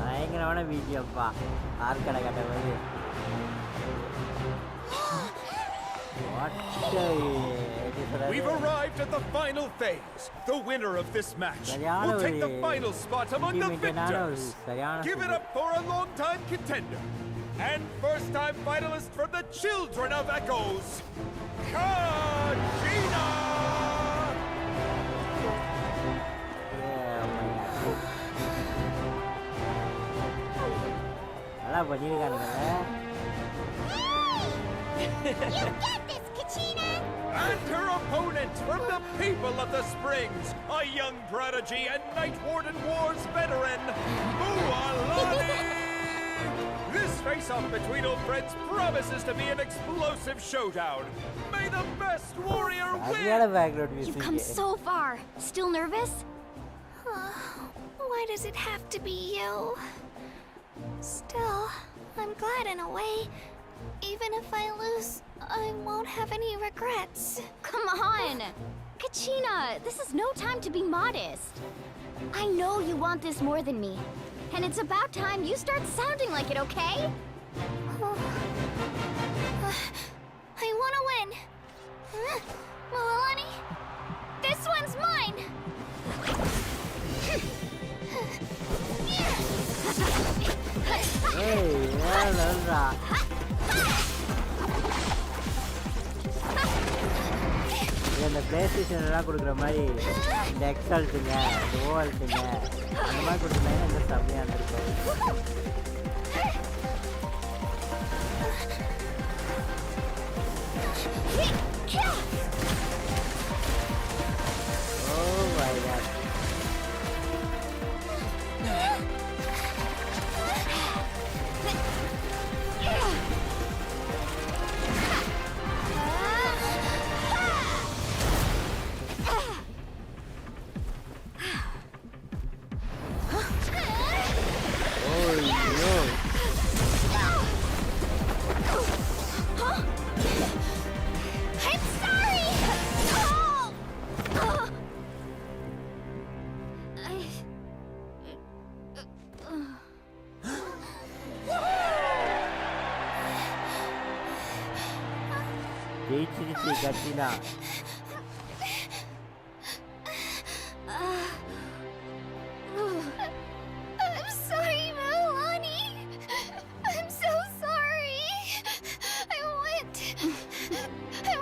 பயங்கரமான வீடியோப்பா. ஆர்கடை கட்ட மாதிரி. We've arrived at the final phase. The winner of this match will take the final spot among the victors. Give it up for a long-time contender and first-time finalist from the Children of Echoes, Kachina! நல்லா பண்ணிருக்கானுங்க. You get this, Kachina! And her opponent from the people of the Springs, a young prodigy and Night Warden Wars veteran, Mualani! This face-off between old friends promises to be an explosive showdown. May the best warrior win! You've come so far. Still nervous? Why does it have to be you? Still, I'm glad in a way. Even if I lose, I won't have any regrets. Come on! Kachina, this is no time to be modest. I know you want this more than me. And it's about time you start sounding like it, okay? I want to win. Mualani, this one's mine! Hey, yeah, இந்த play ஸ்டேஷன்லாம் கொடுக்குற மாதிரி இந்த எக்ஸால்ட்டுங்க இந்த ஓவல்ட்டுங்க அந்த மாதிரி கொடுக்குறாங்க. இந்த செம்மையாக இருக்கும். Oh my god. Genshin. I'm sorry, Mualani. I'm so sorry. I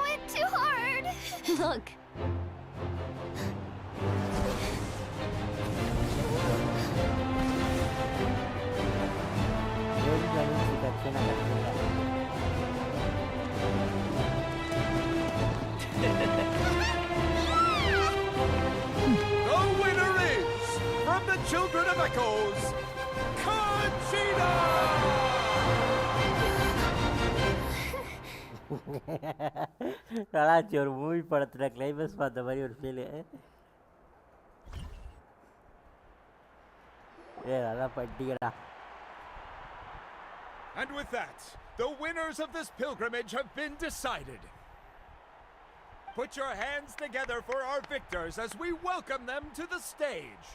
went too hard. Look. children of echoes, Genshin! நல்லாச்சு ஒரு மூவி படத்துல கிளைமேக்ஸ் பார்த்த மாதிரி ஒரு ஃபீல். நல்லா பண்ணிட்டீங்கடா. And with that, the winners of this pilgrimage have been decided. Put your hands together for our victors as we welcome them to the stage.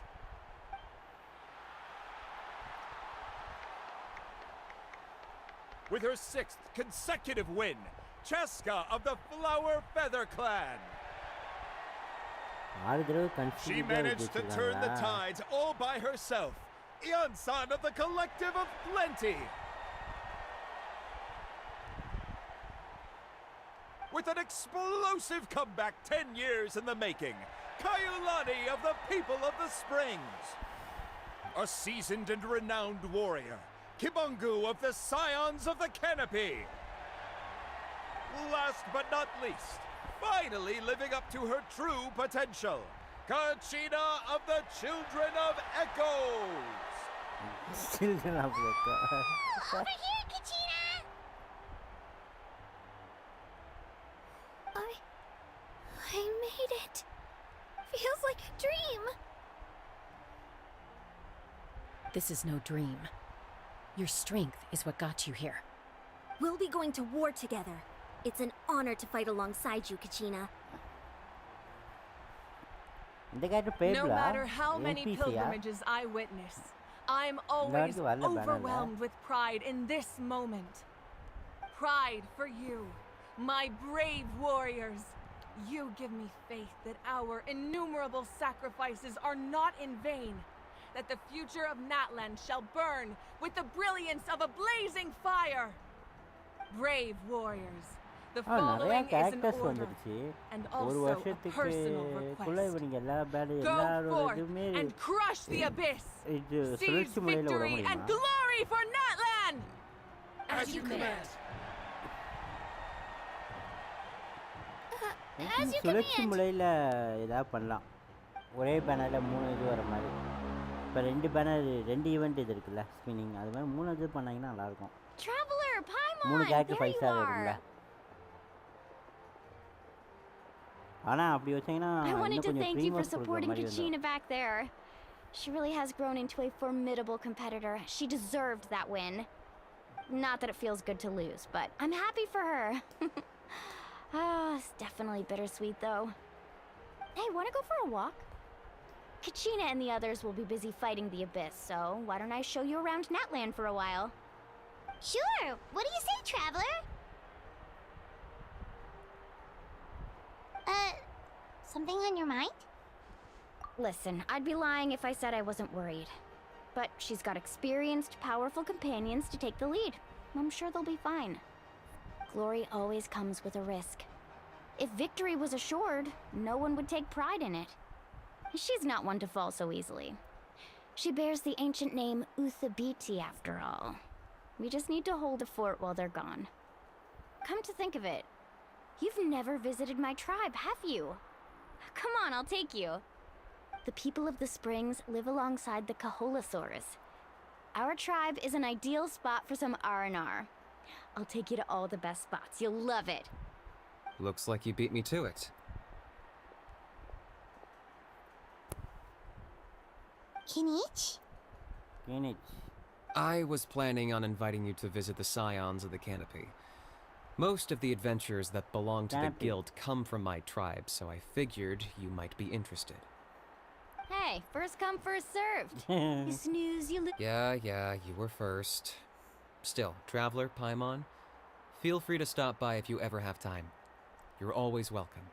With her 6th consecutive win, Cheska of the Flower Feather Clan. She managed to turn the tides all by herself. Ian-san of the Collective of Plenty. With an explosive comeback 10 years in the making, Kayulani of the People of the Springs. A seasoned and renowned warrior, Kibungu of the Scions of the Canopy. Last but not least, finally living up to her true potential, Kachina of the Children of Echoes. Children of Echoes. Over here, Kachina! I made it. Feels like a dream. This is no dream. Your strength is what got you here. We'll be going to war together. It's an honor to fight alongside you, Kachina. No matter how many pilgrimages I witness, I'm always overwhelmed with pride in this moment. Pride for you, my brave warriors. You give me faith that our innumerable sacrifices are not in vain, that the future of Natlan shall burn with the brilliance of a blazing fire. Brave warriors, the following is an order and also a personal request. Go forth and crush the abyss. Seize victory and glory for Natlan! As you command. சுழற்சி முறையில் ஏதாவது பண்ணலாம். ஒரே பேனரில் 3 இது வர மாதிரி. இப்போ 2 banner 2 event இது இருக்குல்ல ஸ்பின்னிங், அது மாதிரி 3 இது பண்ணாங்கன்னா நல்லாயிருக்கும். 3 கேரக்டர் 5 ஸ்டார் இருக்குல்ல. ஆனால் அப்படி வச்சிங்கன்னா I wanted இன்னும் to கொஞ்சம் thank you for ப்ரீமியம் கொடுக்குற supporting மாதிரி Kachina வந்துடும். back there. She really has grown into a formidable competitor. She deserved that win. Not that it feels good to lose, but I'm happy for her. It's definitely bittersweet though. Hey, wanna go for a walk? Kachina and the others will be busy fighting the abyss, so why don't I show you around Natlan for a while? Sure. What do you say, traveler? Something on your mind? Listen, I'd be lying if I said I wasn't worried. But she's got experienced, powerful companions to take the lead. I'm sure they'll be fine. Glory always comes with a risk. If victory was assured, no one would take pride in it. She's not one to fall so easily. She bears the ancient name Uthabiti after all. We just need to hold the fort while they're gone. Come to think of it, you've never visited my tribe, have you? Come on, I'll take you. The people of the Springs live alongside the Kaholasaurus. Our tribe is an ideal spot for some R&R. I'll take you to all the best spots. You'll love it. Looks like you beat me to it. Kinich? I was planning on inviting you to visit the Scions of the Canopy. Most of the adventurers that belong to the guild come from my tribe, so I figured you might be interested. Hey, first come, first served. You snooze, you lose. Yeah, you were first. Still, Traveler, Paimon, feel free to stop by if you ever have time. You're always welcome.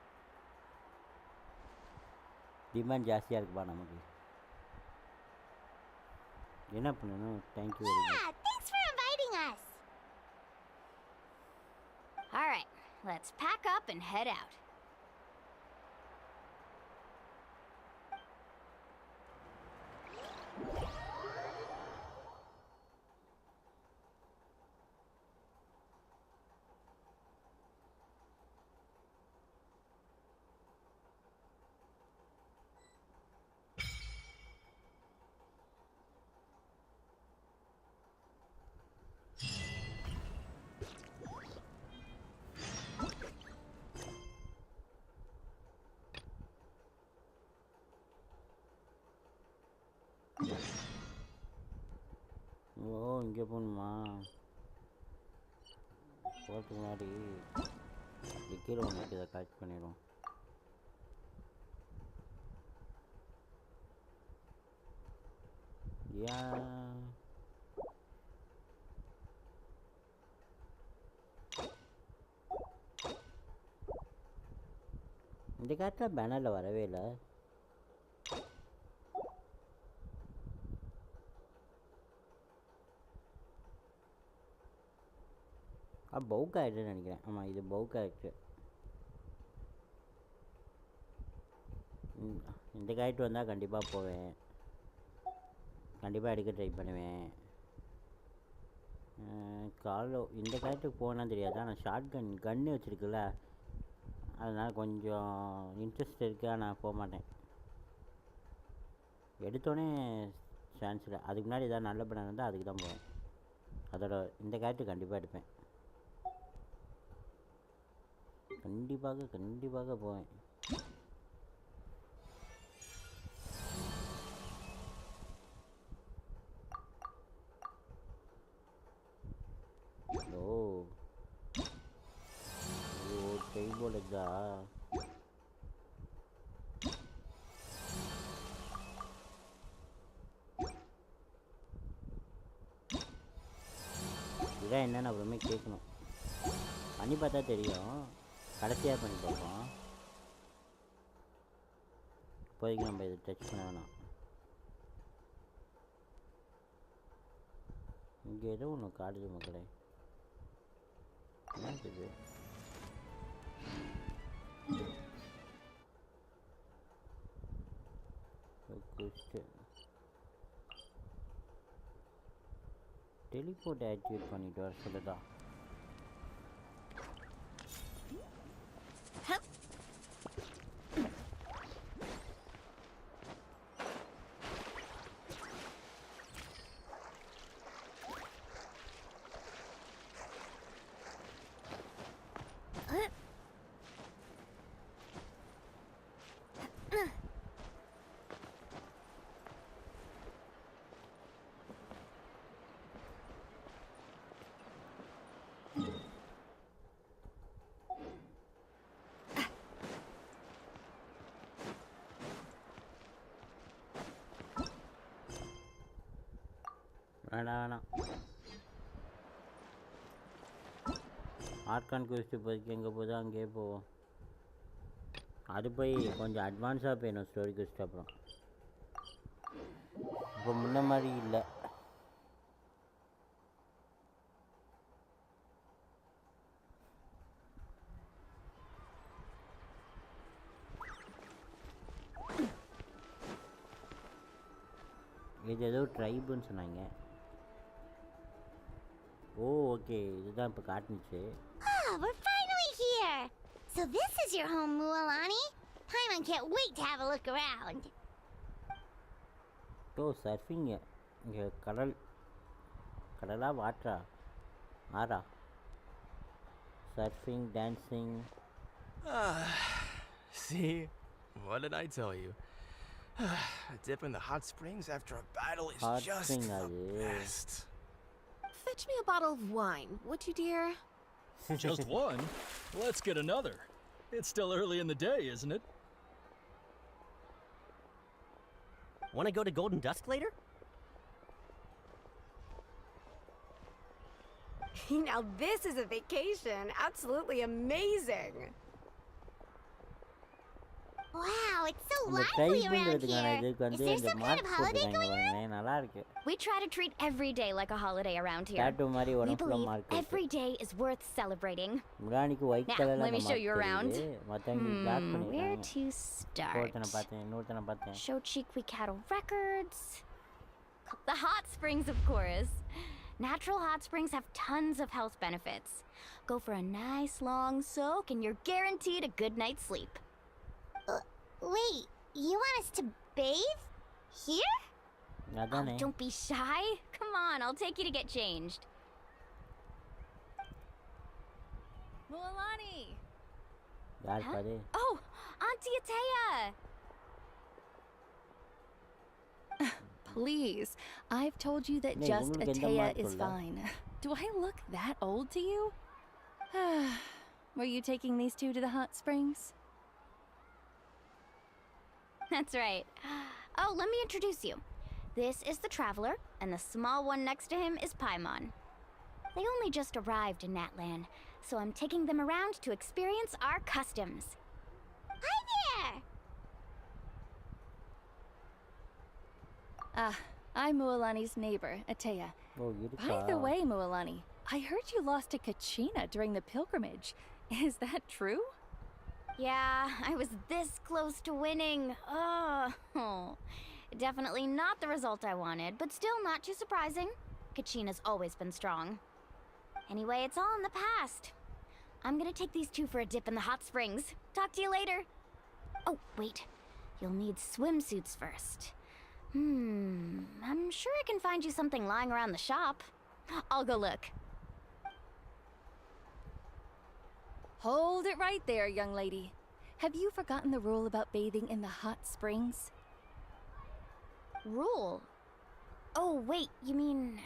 Demand ஜாஸ்தியாக இருக்குப்பா நமக்கு. என்ன பண்ணணும்? Thank you very much. Yeah, thanks for inviting us. All right, let's pack up and head out. ஓ இங்கே போகணுமா? போகிறதுக்கு முன்னாடி கீழே ஒன்று இதை கலெக்ட் பண்ணிடுவோம். ஏன் இந்த காட்டில் பேனரில் வரவே இல்லை. பவுக் ஆகிடுன்னு நினைக்கிறேன். ஆமாம் இது பவுக் ஆகிடுச்சு. இந்த கேரக்டர் வந்தால் கண்டிப்பாக போவேன், கண்டிப்பாக எடுக்க ட்ரை பண்ணுவேன். இந்த கேரக்டருக்கு போனால் தெரியாது, ஆனால் ஷார்ட் கன்னு வச்சுருக்குல்ல, அதனால் கொஞ்சம் இன்ட்ரெஸ்ட் இருக்குது. ஆனால் போக மாட்டேன், எடுத்தோடனே சான்ஸ் இல்லை. அதுக்கு முன்னாடி எதாவது நல்ல படம் இருந்தால் அதுக்கு தான் போவேன். அதோட இந்த கேரக்டர் கண்டிப்பாக எடுப்பேன், கண்டிப்பாக போவேன். ஓ டைபோல் இருக்கா? இதான் என்னன்னு அப்புறமே கேட்கணும். பண்ணி பார்த்தா தெரியும், கடைசியாக பண்ணி பார்ப்போம். இப்போதைக்கு நம்ம இதை டச் பண்ண வேணாம். இங்கே ஏதோ ஒன்று காடுது மக்களே, என்ன இது? டெலிபோர்ட் ஆக்டிவேட் பண்ணிட்டு வர சொல்லுதா? வேணாம், ஆர்கான் குவிஸ்ட்டு இப்போதைக்கு எங்கே போதோ அங்கேயே போவோம். அது போய் கொஞ்சம் அட்வான்ஸாக போயிடும் ஸ்டோரி குவிஸ்ட். அப்புறம் இப்போ முன்ன மாதிரி இல்லை. இது ஏதோ ட்ரைபுன்னு சொன்னாங்க. ஓ ஓகே, இதுதான் இப்போ காட்டுனுச்சு. Ah, we're finally here! So this is your home, Mualani? Paimon can't wait to have a look around. ஓ சர்ஃபிங்க. இங்கே கடலா வாட்டரா ஆறா? Surfing, dancing. See? What did I tell you? A dip in the hot springs after a battle is just the best. Fetch me a bottle of wine, would you, dear? Just one? Let's get another. It's still early in the day, isn't it? Want to go to Golden Dusk later? Now this is a vacation. Absolutely amazing. Wow, it's so lively around here. Is there some kind of holiday going on? We try to treat every day like a holiday around here. We believe every day is worth celebrating. Now, let me show you around. Where to start? Show Cheek We Cattle Records. The hot springs, of course. Natural hot springs have tons of health benefits. Go for a nice long soak and you're guaranteed a good night's sleep. Wait, you want us to bathe? Here? Oh, don't be shy. Come on, I'll take you to get changed. Mualani! Huh? Oh, Auntie Atea! please. I've told you that Nee, just உங்களுக்கு எந்த Atea mark is இல்ல? fine. Do I look that old to you? Were you taking these two to the hot springs? That's right. Oh, let me introduce you. This is the Traveler, and the small one next to him is Paimon. They only just arrived in Natlan, so I'm taking them around to experience our customs. Hi there! I'm Mualani's neighbor, Atea. Oh, By the way, Mualani, I heard you lost to Kachina during the pilgrimage. Is that true? Yeah, I was this close to winning. Oh, definitely not the result I wanted, but still not too surprising. Kachina's always been strong. Anyway, it's all in the past. I'm gonna take these two for a dip in the hot springs. Talk to you later. Oh, wait. You'll need swimsuits first. I'm sure I can find you something lying around the shop. I'll go look. Hold it right there, young lady. Have you forgotten the rule about bathing in the hot springs? Rule? Oh, wait, you mean...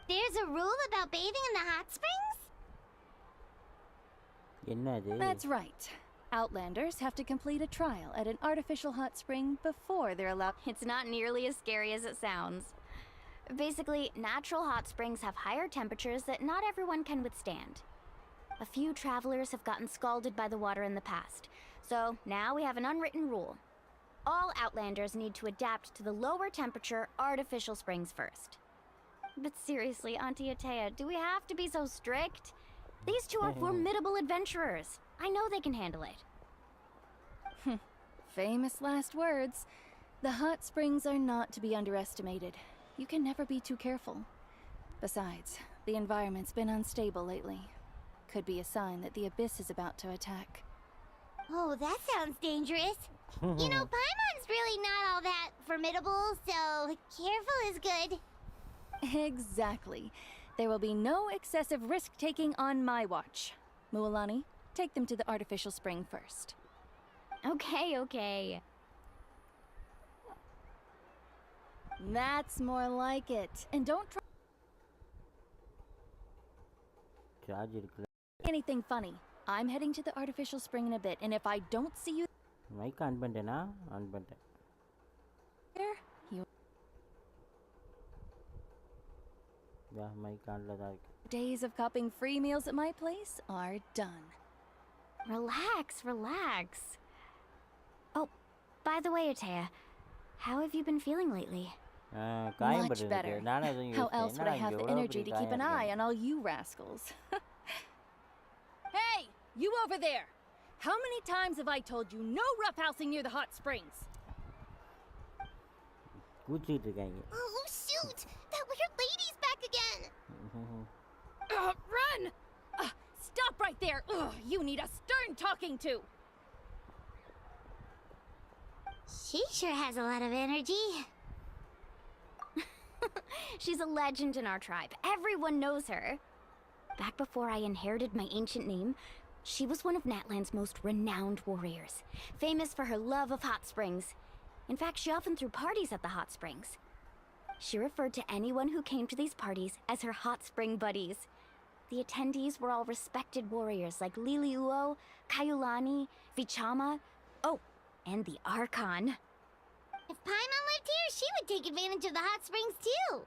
There's a rule about bathing in the hot springs? என்னது? That's right. Outlanders have to complete a trial at an artificial hot spring before they're allowed. It's not nearly as scary as it sounds. Basically, natural hot springs have higher temperatures that not everyone can withstand. A few travelers have gotten scalded by the water in the past, so now we have an unwritten rule. All Outlanders need to adapt to the lower temperature artificial springs first. But seriously, Auntie Atea, do we have to be so strict? These two are formidable adventurers. I know they can handle it. Famous last words. The hot springs are not to be underestimated. You can never be too careful. Besides, the environment's been unstable lately. Could be a sign that the abyss is about to attack. Oh, that sounds dangerous. You know, Paimon's really not all that formidable, so careful is good. Exactly. There will be no excessive risk-taking on my watch. Mualani, take them to the artificial spring first. Okay. That's more like it. And don't try Charge இருக்குல. anything funny. I'm heading to the artificial spring in a bit, and if I don't see you mic on பண்ணிட்டேனா? On பண்ணிட்டேன். there, you mic ஆன்ல தான் இருக்கு. days of copping free meals at my place are done. Relax. Oh, by the way, Atea, how have you been feeling lately? Much better. How else would I have the energy to keep an eye on all you rascals? Hey, you over there! How many times have I told you no roughhousing near the hot springs? கூச்சிட்டு இருக்காங்க. Oh, shoot! That weird lady's back again! Run! Stop right there! You need a stern talking to! She sure has a lot of energy. She's a legend in our tribe. Everyone knows her. Back before I inherited my ancient name, she was one of Natlan's most renowned warriors, famous for her love of hot springs. In fact, she often threw parties at the hot springs. She referred to anyone who came to these parties as her hot spring buddies. The attendees were all respected warriors like Liliuo, Kaiulani, Vichama, oh, and the Archon. If Paimon lived here, she would take advantage of the hot springs too.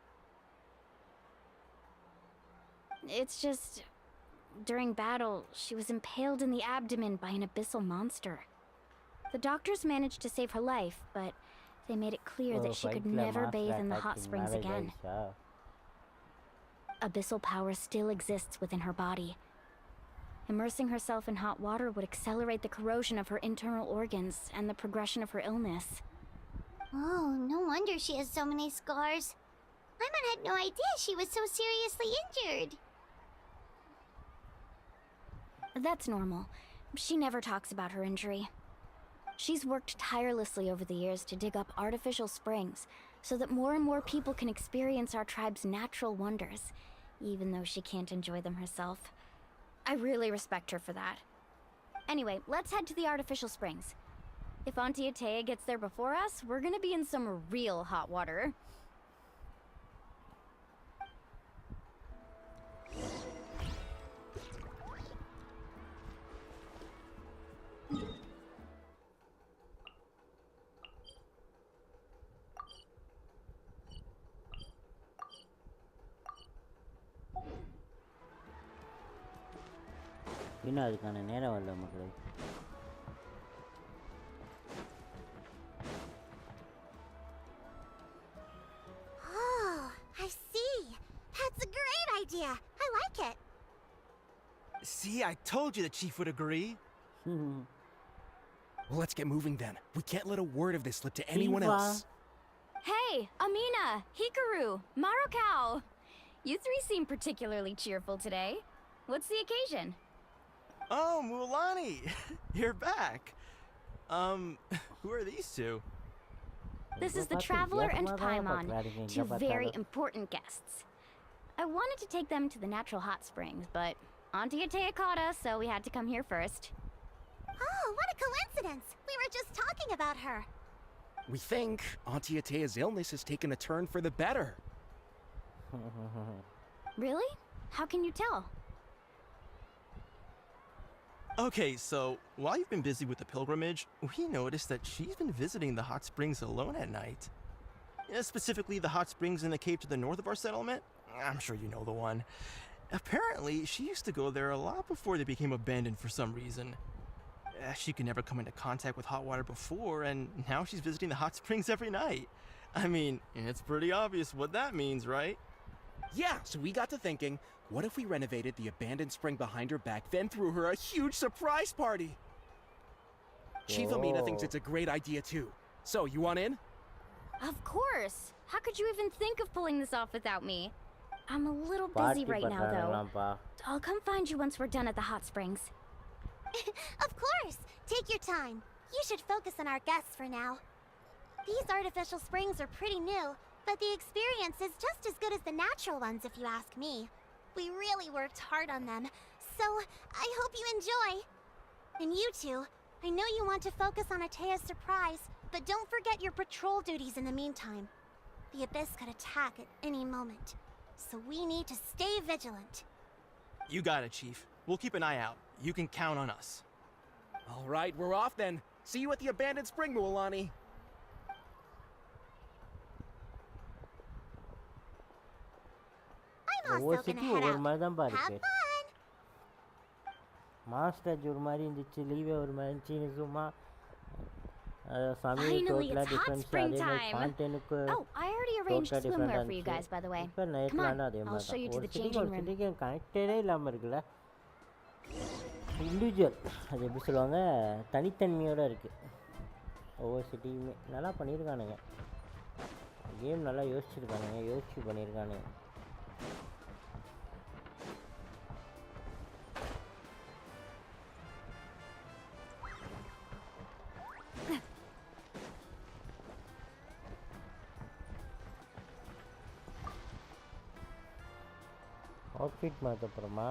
It's just... during battle, she was impaled in the abdomen by an abyssal monster. The doctors managed to save her life, but they made it clear that she could never bathe in the hot springs again. Abyssal power still exists within her body. Immersing herself in hot water would accelerate the corrosion of her internal organs and the progression of her illness. Oh, no wonder she has so many scars. Paimon had no idea she was so seriously injured. That's normal. She never talks about her injury. She's worked tirelessly over the years to dig up artificial springs so that more and more people can experience our tribe's natural wonders, even though she can't enjoy them herself. I really respect her for that. Anyway, let's head to the artificial springs. If Auntie Atea gets there before us, we're gonna be in some real hot water. இன்னும் அதுக்கான நேரம் வரல மக்களே. Oh, I see. That's a great idea. I like it. See, I told you the chief would agree. Well, let's get moving then. We can't let a word of this slip to anyone else. Hey, Amina, Hikaru, Marukao. You three seem particularly cheerful today. What's the occasion? Oh, Mulani, you're back. Who are these two? This is the Traveler and Paimon, two very important guests. I wanted to take them to the natural hot springs, but Auntie Atea caught us, so we had to come here first. Oh, what a coincidence! We were just talking about her. We think Auntie Atea's illness has taken a turn for the better. Really? How can you tell? Okay, so while you've been busy with the pilgrimage, we noticed that she's been visiting the hot springs alone at night. Specifically, the hot springs in the cave to the north of our settlement. I'm sure you know the one. Apparently, she used to go there a lot before they became abandoned for some reason. She could never come into contact with hot water before, and now she's visiting the hot springs every night. I mean, it's pretty obvious what that means, right? Yeah, so we got to thinking, what if we renovated the abandoned spring behind her back, then threw her a huge surprise party? Chief Amina thinks it's a great idea too. So, you want in? Of course! How could you even think of pulling this off without me? I'm a little busy right now, though. I'll come find you once we're done at the hot springs. Of course! Take your time. You should focus on our guests for now. These artificial springs are pretty new, but the experience is just as good as the natural ones if you ask me. We really worked hard on them, so I hope you enjoy. And you two, I know you want to focus on Atea's surprise, but don't forget your patrol duties in the meantime. The Abyss could attack at any moment, so we need to stay vigilant. You got it, Chief. We'll keep an eye out. You can count on us. All right, we're off then. See you at the abandoned spring, Mualani. I'm also gonna head out. Have fun! Master ஒரு மாதிரி இருந்துச்சு லீவே ஒரு மாதிரி இருந்துச்சு சும்மா Finally, it's hot spring time. Oh, I already arranged swimwear for you guys, by the way. Come on, I'll show you to the changing room. கனெக்டடே இல்லாமல் இருக்குல்ல இண்டிவிஜுவல் அது எப்படி சொல்லுவாங்க தனித்தன்மையோடு இருக்குது ஒவ்வொரு சிட்டியுமே நல்லா பண்ணியிருக்கானுங்க கேம் நல்லா யோசிச்சு பண்ணியிருக்கானுங்க அவுட்ஃபிட் மாற்றப்புறமா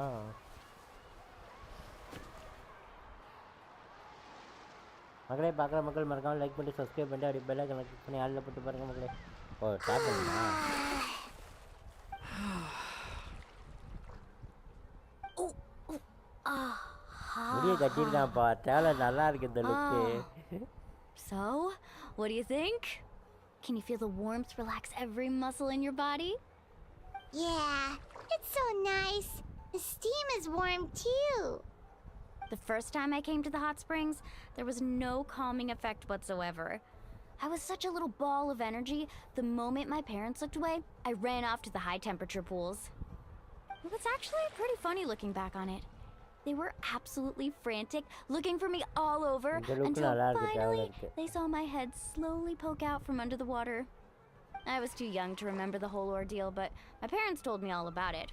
மக்களே பார்க்குற மக்கள் மறக்காமல் லைக் பண்ணி சப்ஸ்கிரைப் பண்ணிட்டு அப்படி பெல்லை கனெக்ட் பண்ணி ஆளில் போட்டு பாருங்கள் மக்களே ஓ டேப் பண்ணுமா முடிய கட்டியிருக்கான்ப்பா டேலண்ட் நல்லா இருக்கு இந்த லுக்கு So, what do you think? Can you feel the warmth relax every muscle in your body? Yeah, it's so nice. The steam is warm too. The first time I came to the hot springs, there was no calming effect whatsoever. I was such a little ball of energy, the moment my parents looked away, I ran off to the high temperature pools. It was actually pretty funny looking back on it. They were absolutely frantic, looking for me all over, until finally they saw my head slowly poke out from under the water. I was too young to remember the whole ordeal, but my parents told me all about it.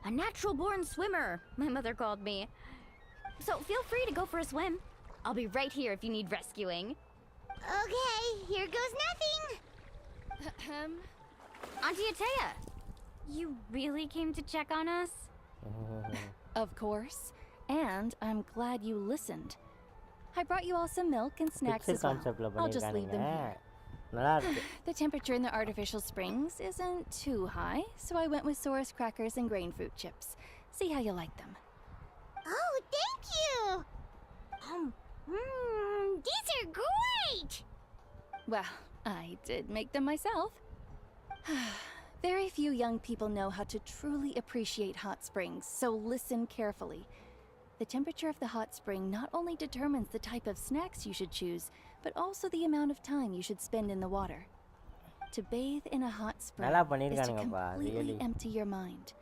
A natural-born swimmer, my mother called me. So feel free to go for a swim. I'll be right here if you need rescuing. Okay, here goes nothing. Auntie Atea, you really came to check on us? Of course. And I'm glad you listened. I brought you all some milk and snacks as well. I'll just leave them here. The temperature in the artificial springs isn't too high, so I went with Saurus crackers and grain fruit chips. See how you like them. Oh, thank you! These are great! Well, I did make them myself. Very few young people know how to truly appreciate hot springs, so listen carefully. The temperature of the hot spring not only determines the type of snacks you should choose, but also the amount of time you should spend in the water. To bathe in a hot spring is to completely empty your mind.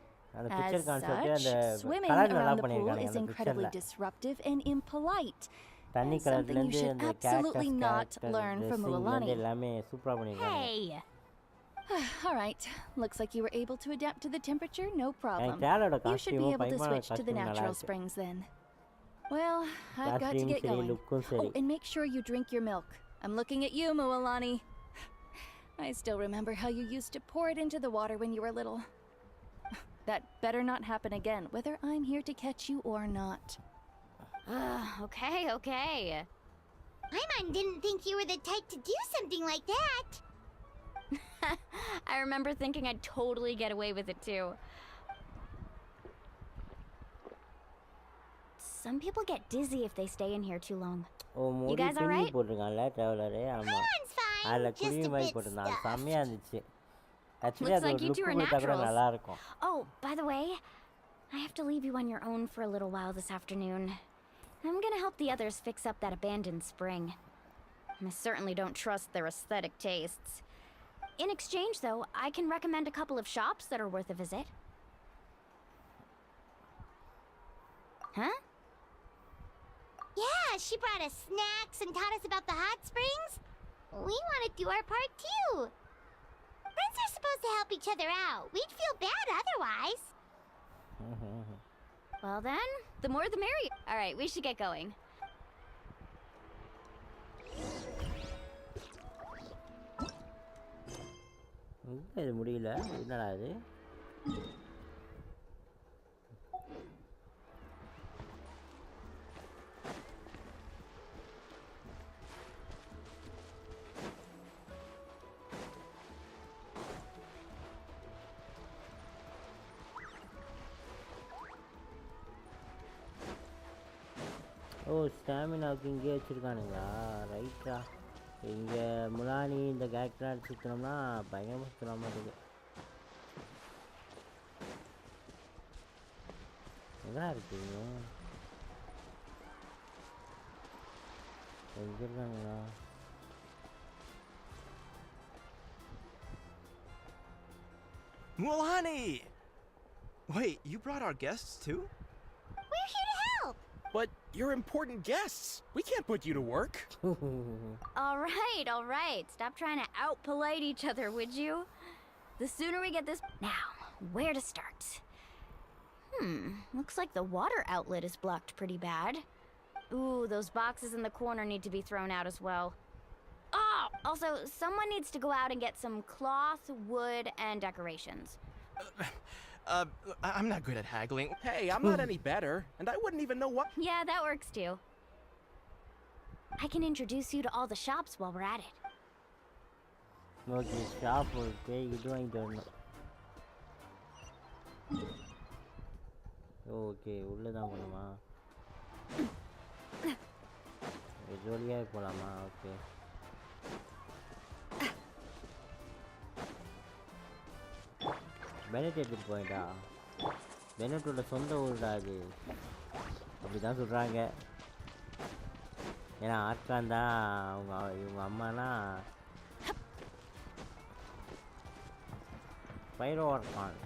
As such, swimming around the pool is incredibly disruptive and impolite. And something you should absolutely not learn from Mualani. Hey! Alright, looks like you were able to adapt to the temperature, no problem. You should be able to switch to the natural springs then. Well, I've got to get going. Oh, and make sure you drink your milk. I'm looking at you, Mualani. I still remember how you used to pour it into the water when you were little. That better not happen again, whether I'm here to catch you or not. Okay. Paimon didn't think you were the type to do something like that. I remember thinking I'd totally get away with it too. Some people get dizzy if they stay in here too long. You guys alright? Paimon's fine. Just a bit stuffed. Looks like you two are naturals. Oh, by the way, I have to leave you on your own for a little while this afternoon. I'm gonna help the others fix up that abandoned spring. I certainly don't trust their aesthetic tastes. In exchange, though, I can recommend a couple of shops that are worth a visit. Huh? Yeah, she brought us snacks and taught us about the hot springs. We want to do our part too. Friends are supposed to help each other out. We'd feel bad otherwise. Well then, the more the merrier. Alright, we should get going. இது முடியல என்னடா இது ஓ ஸ்டாமினாவுக்கு இங்கே வச்சுருக்கானுங்களா ரைட்டா இங்கே முலானி இந்த கேரக்டராக சுற்றினோம்னா பயங்கரமாக சுற்றலாம் மாட்டேங்குது எங்கடா இருக்கீங்க எங்கே இருக்காங்களா Mualani! Wait, you brought our guests too? We're here to help! But you're important guests. We can't put you to work. All right. Stop trying to out-polite each other, would you? The sooner we get this... Now, where to start? Looks like the water outlet is blocked pretty bad. Ooh, those boxes in the corner need to be thrown out as well. Oh! Also, someone needs to go out and get some cloth, wood, and decorations. I'm not good at haggling. Hey, I'm not any better, and I wouldn't even know what... Yeah, that works too. I can introduce you to all the shops while we're at it. Okay, shop okay, you doing don't Okay, உள்ள தான் போணுமா ஜோலியா போலாமா okay Bennett எடுத்துட்டு போயிட்டா பெனட்டோட சொந்த ஊருடா அது அப்படிதான் சொல்கிறாங்க ஏன்னா ஆட்கான் தான் இவங்க அம்மானா பைரோ ஆர்கான்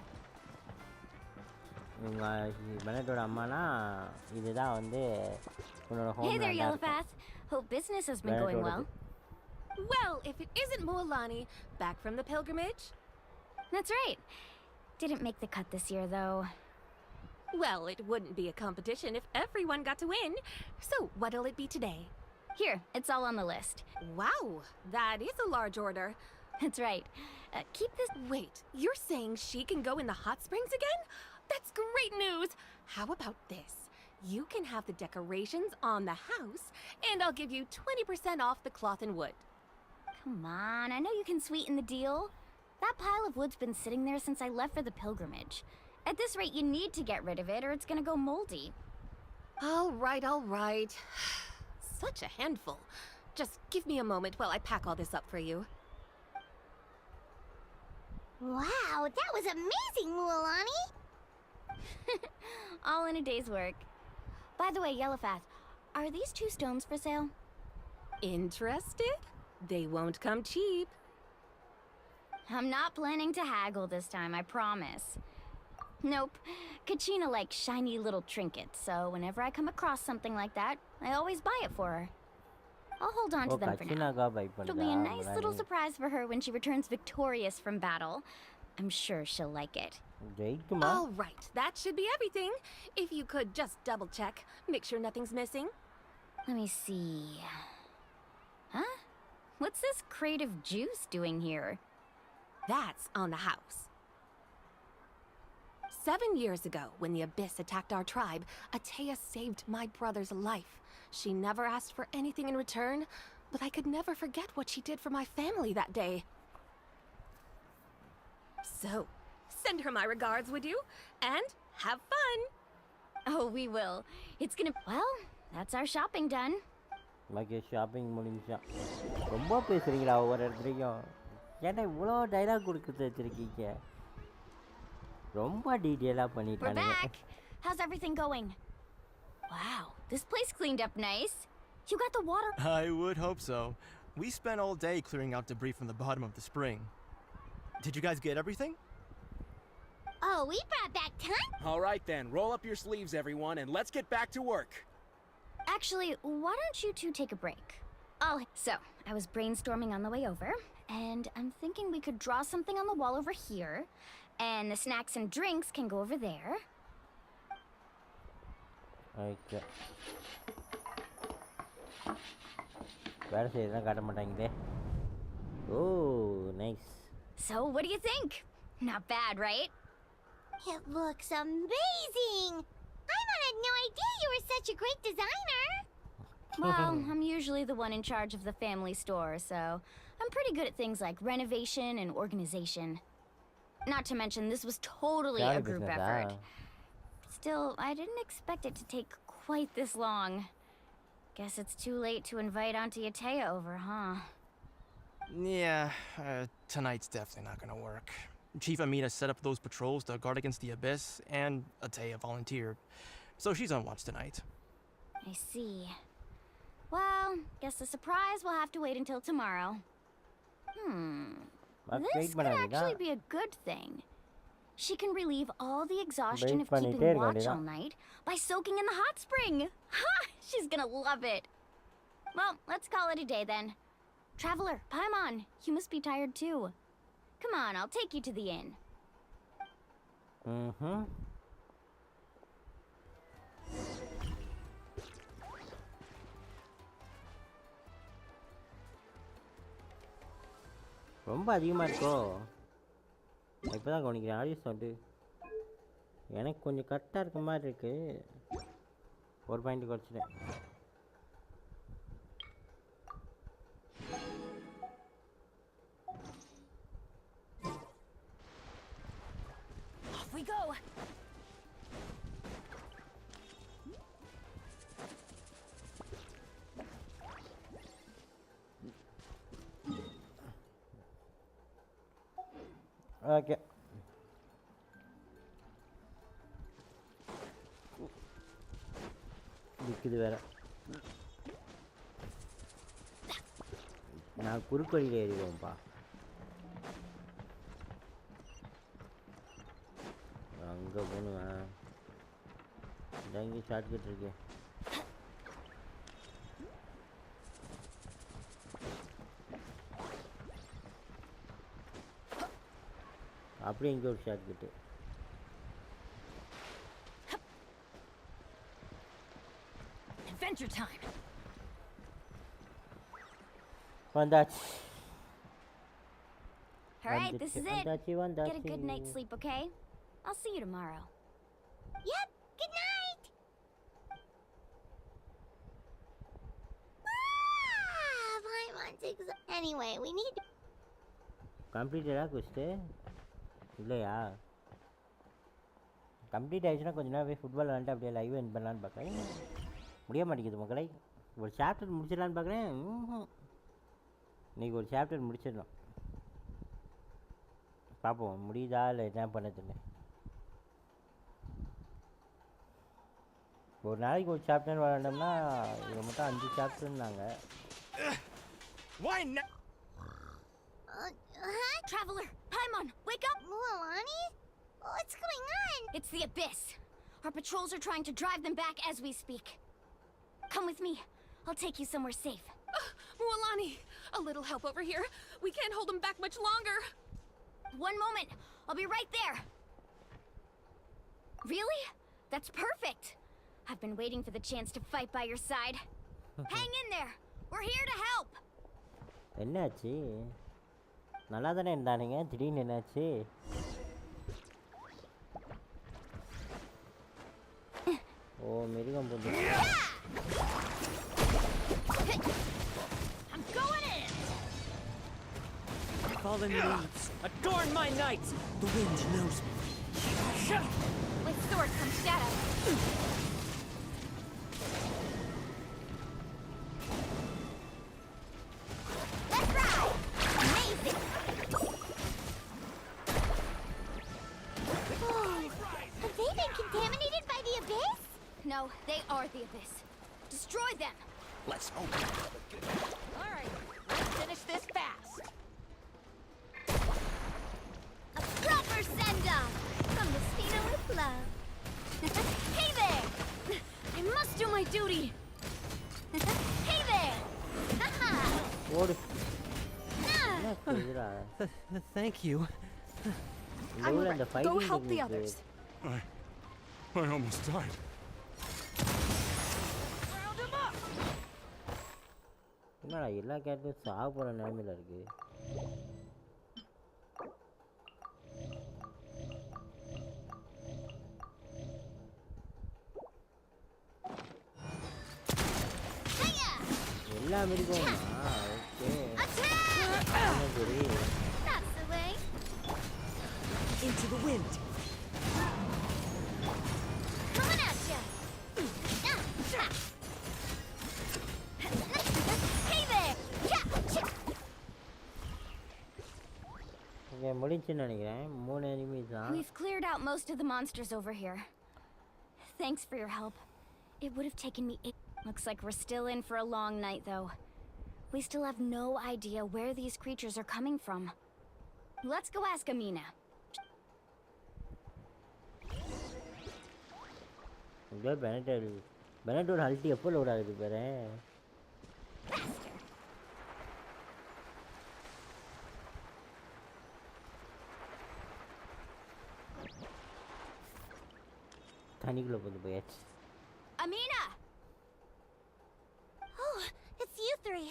இவங்க பெனட்டோட அம்மானா இதுதான் வந்து உன்னோட home. Hey there, Yellowpath. Hope business has been going well. Well, if it isn't Mualani, back from the pilgrimage? That's right. Didn't make the cut this year, though. Well, it wouldn't be a competition if everyone got to win. So, what'll it be today? Here, it's all on the list. Wow, that is a large order. That's right. Keep this... Wait, you're saying she can go in the hot springs again? That's great news! How about this? You can have the decorations on the house, and I'll give you 20% off the cloth and wood. Come on, I know you can sweeten the deal. That pile of wood's been sitting there since I left for the pilgrimage. At this rate, you need to get rid of it or it's gonna go moldy. All right, all right. Such a handful. Just give me a moment while I pack all this up for you. Wow, that was amazing, Mualani! All in a day's work. By the way, Yellowfath, are these 2 stones for sale? Interested? They won't come cheap. I'm not planning to haggle this time, I promise. Nope. Kachina likes shiny little trinkets, so whenever I come across something like that, I always buy it for her. I'll hold on to them for now. It'll be a nice little surprise for her when she returns victorious from battle. I'm sure she'll like it. All right, that should be everything. If you could just double check, make sure nothing's missing. Let me see. Huh? What's this crate of juice doing here? That's on the house. 7 years ago, when the Abyss attacked our tribe, Atea saved my brother's life. She never asked for anything in return, but I could never forget what she did for my family that day. So, send her my regards, would you? And have fun! Oh, we will. It's gonna... Well, that's our shopping done. Okay, shopping முடிஞ்சா ரொம்ப பேசுறீங்களா ஒவ்வொரு இடத்துலையும் ஏன்னா இவ்வளோ dialogue கொடுக்குறது வச்சிருக்கீங்க ரொம்ப டீட்டெயிலாக பண்ணிட்டானுங்க. We're back. How's everything going? Wow, this place cleaned up nice. You got the water? I would hope so. We spent all day clearing out debris from the bottom of the spring. Did you guys get everything? Oh, we brought back tons. All right then, roll up your sleeves, everyone, and let's get back to work. Actually, why don't you two take a break? Oh, so, I was brainstorming on the way over, and I'm thinking we could draw something on the wall over here, and the snacks and drinks can go over there. Okay. வேற செய்யலாம் காட்ட மாட்டாங்களே. Oh, nice. So, what do you think? Not bad, right? It looks amazing! Paimon had no idea you were such a great designer! Well, I'm usually the one in charge of the family store, so I'm pretty good at things like renovation and organization. Not to mention, this was totally a group effort. Still, I didn't expect it to take quite this long. Guess it's too late to invite Auntie Atea over, huh? Yeah, tonight's definitely not gonna work. Chief Amina set up those patrols to guard against the Abyss, and Atea volunteered. So she's on watch tonight. I see. Well, guess the surprise will have to wait until tomorrow. This could actually be a good thing. She can relieve all the exhaustion of keeping watch all night by soaking in the hot spring. Ha! She's gonna love it. Well, let's call it a day then. Traveler, Paimon, you must be tired too. Come on, I'll take you to the inn. ரொம்ப அதிகமாக இருக்கோ இப்போ தான் கவனிக்கிறேன் audio sound எனக்கு கொஞ்சம் கரெக்டாக இருக்க மாதிரி இருக்கு ஒரு பாயிண்ட் குறைச்சிட்டேன் Off we go. ஓகே நிற்குது வேற நான் குறுக்கு வழியில் ஏறிடுவேன்ப்பா அங்கே போனுவேன் இங்கே ஷார்ட்கட் இருக்கு அப்படியே இங்கே ஒரு ஷார்ட்கட்டு Adventure time. வந்தாச்சு All right, this is it. Get a good night's sleep, okay? I'll see you tomorrow. Yep, good night! Anyway, we need. கம்ப்ளீட்டடா குஸ்ட் இல்லையா? கம்ப்ளீட் ஆயிடுச்சுன்னா கொஞ்ச நேரம் போய் ஃபுட்பால் விளாண்டு அப்படியே லைவ் எண்ட் பண்ணலான்னு பார்க்குறேன். முடிய மாட்டேங்குது மக்களை. ஒரு சாப்டர் முடிச்சிடலான்னு பார்க்குறேன். இன்றைக்கி ஒரு சாப்டர் முடிச்சிடலாம். பார்ப்போம் முடியுதா இல்லை என்ன பண்ணதில்லை. ஒரு நாளைக்கு ஒரு சாப்டர் விளாண்டோம்னா இதை மட்டும் 5 சாப்டர்னாங்க. Why not? Traveler, Paimon, wake up! Mualani? What's going on? It's the Abyss. Our patrols are trying to drive them back as we speak. Come with me. I'll take you somewhere safe. Mualani, a little help over here. We can't hold them back much longer. One moment. I'll be right there. Really? That's perfect. I've been waiting for the chance to fight by your side. Hang in there. We're here to help. என்னாச்சு? நல்லா தானே இருந்தானுங்க, திடீர்னு என்னாச்சு? ஓ மிருகம் போட்டு. I'm going in. Fallen leaves, adorn my night. The wind knows me. With sword comes shadow. Let's ride. Amazing. Oh, have they been contaminated by the Abyss? No, they are the Abyss. Destroy them. Let's hope. All right, let's finish this fast. A proper send-off from the Stina with love. Hey there! I must do my duty. Hey there! ஓடு. Thank you. Go help the others. I almost died. Round them up. என்னடா எல்லா கேரக்டரும் சாக போற நிலைமையில இருக்கு. எல்லா மிருகமா? Okay. That's the way. Into the wind. Coming at ya. Hey there! இங்க முடிஞ்சுன்னு நினைக்கிறேன். 3 எனிமீஸ் தான். We've cleared out most of the monsters over here. Thanks for your help. It would have taken me 8. Looks like we're still in for a long night, though. We still have no idea where these creatures are coming from. Let's go ask Amina. இங்க பெனட்டோட அல்டி எப்போ load ஆகுது பாரு. தனிக்குள்ள போயாச்சு. Amina! Oh, it's you three.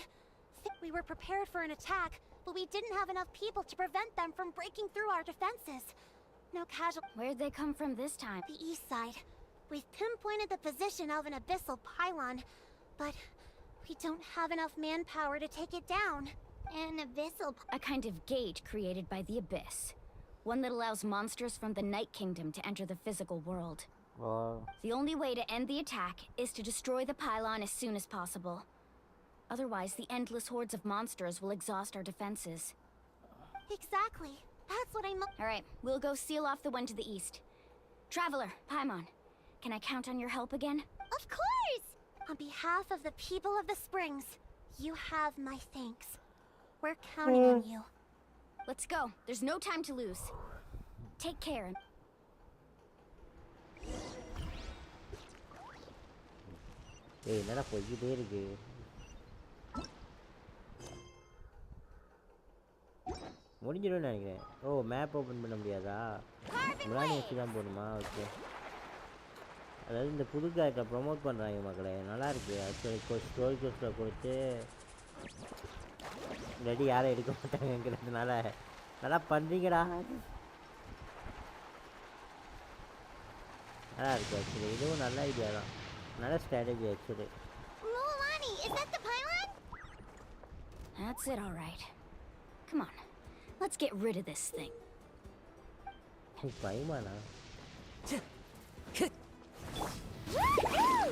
We were prepared for an attack, but we didn't have enough people to prevent them from breaking through our defenses. No casualties. Where'd they come from this time? The east side. We've pinpointed the position of an abyssal pylon, but we don't have enough manpower to take it down. An abyssal... A kind of gate created by the Abyss. One that allows monsters from the Night Kingdom to enter the physical world. Wow. The only way to end the attack is to destroy the pylon as soon as possible. Otherwise, the endless hordes of monsters will exhaust our defenses. Exactly. That's what I'm... Alright, we'll go seal off the one to the east. Traveler, Paimon, can I count on your help again? Of course! On behalf of the people of the Springs, you have my thanks. We're counting on you. Let's go. There's no time to lose. Take care. ஏய் என்னடா போயிட்டே இருக்கு. முடிஞ்சிடும்னு நினைக்கிறேன். ஓ map open பண்ண முடியாதா? முன்னாடி வச்சு தான் போகணுமா? ஓகே. அதாவது இந்த புது கேரக்டரை ப்ரொமோட் பண்ணுறாங்க மக்களே, நல்லாயிருக்கு. ஆக்சுவலி ஸ்டோரி கோர்ஸில் கொடுத்து ரெடி யாரும் எடுக்க மாட்டாங்கிறதுனால நல்லா பண்ணுறீங்கடா. நல்லா இருக்குது ஆக்சுவலி. இதுவும் நல்ல ஐடியா தான், நல்ல strategy actually. Mualani, is that the pylon? Huh? That's it, all right. Come on, let's get rid of this thing. பயமாண்ணா Woohoo!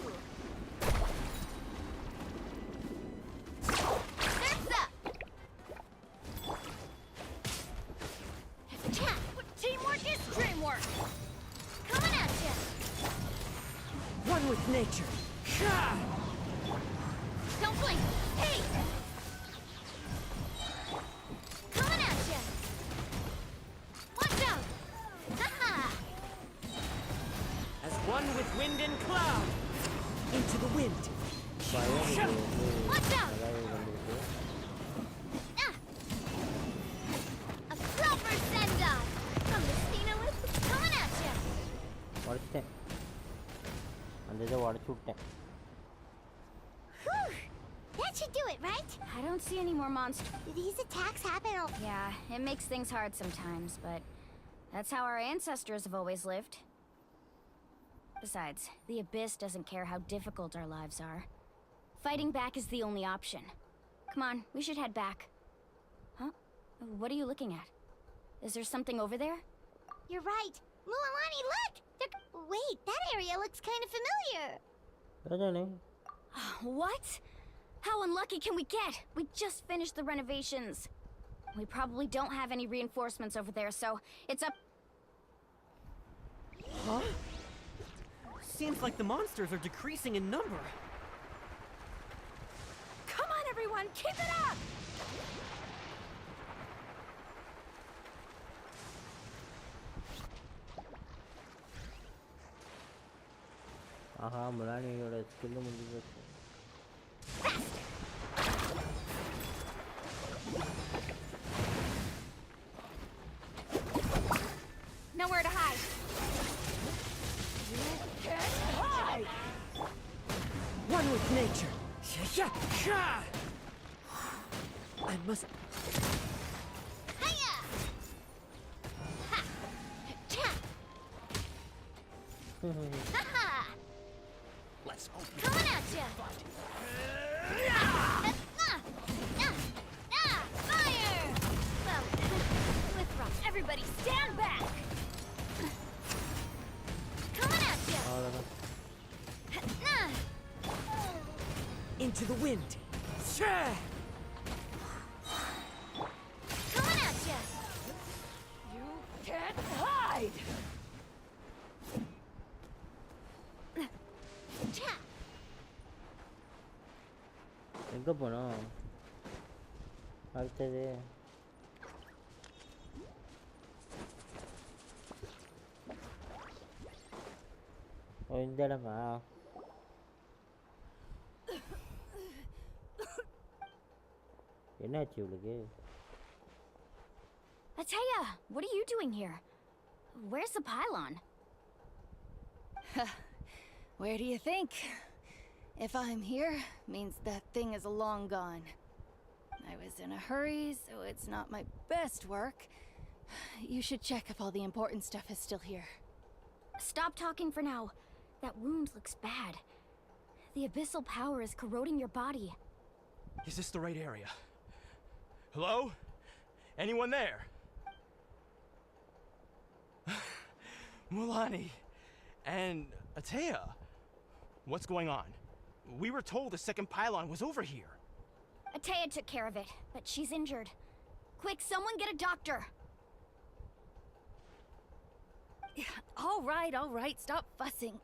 That's up! Teamwork is dreamwork! Coming at ya! One with nature. Don't blink! Hey! Coming at ya! Watch out! Haha! As one with wind and cloud. Into the wind. Watch out! Ah! A proper send-off from the Steenowitz coming at ya! உடச்சிட்டேன் அந்த இதை உடச்சு விட்டேன் Whew! That should do it, right? I don't see any more monsters. Do these attacks happen all... Yeah, it makes things hard sometimes, but that's how our ancestors have always lived. Besides, the Abyss doesn't care how difficult our lives are. Fighting back is the only option. Come on, we should head back. Huh? What are you looking at? Is there something over there? You're right. Mualani, look! Wait, that area looks kind of familiar. அதானே What? How unlucky can we get? We just finished the renovations. We probably don't have any reinforcements over there, so it's up. Huh? Seems like the monsters are decreasing in number. Come on, everyone, keep it up! ஆஹா முலானியோட skill முடிஞ்சு போச்சு Nowhere to hide. You can't hide! One with nature. I must. Hiya! Ha! Cha! Ha-ha! Let's hope we Coming at ya! Fire! Well, with rough, everybody stand back! Coming at ya! அவ்வளோதான் Into the wind. Coming at ya! You can't hide! Cha! எங்கே போனோம் அடுத்தது ஓ இந்த இடமா என்னாச்சு இவளுக்கு Ataya, what are you doing here? Where's the pylon? Where do you think? If I'm here, means that thing is long gone. I was in a hurry, so it's not my best work. You should check if all the important stuff is still here. Stop talking for now. That wound looks bad. The abyssal power is corroding your body. Is this the right area? Hello? Anyone there? Mulani and Ataya. What's going on? We were told the second pylon was over here. Ataya took care of it, but she's injured. Quick, someone get a doctor. All right, stop fussing.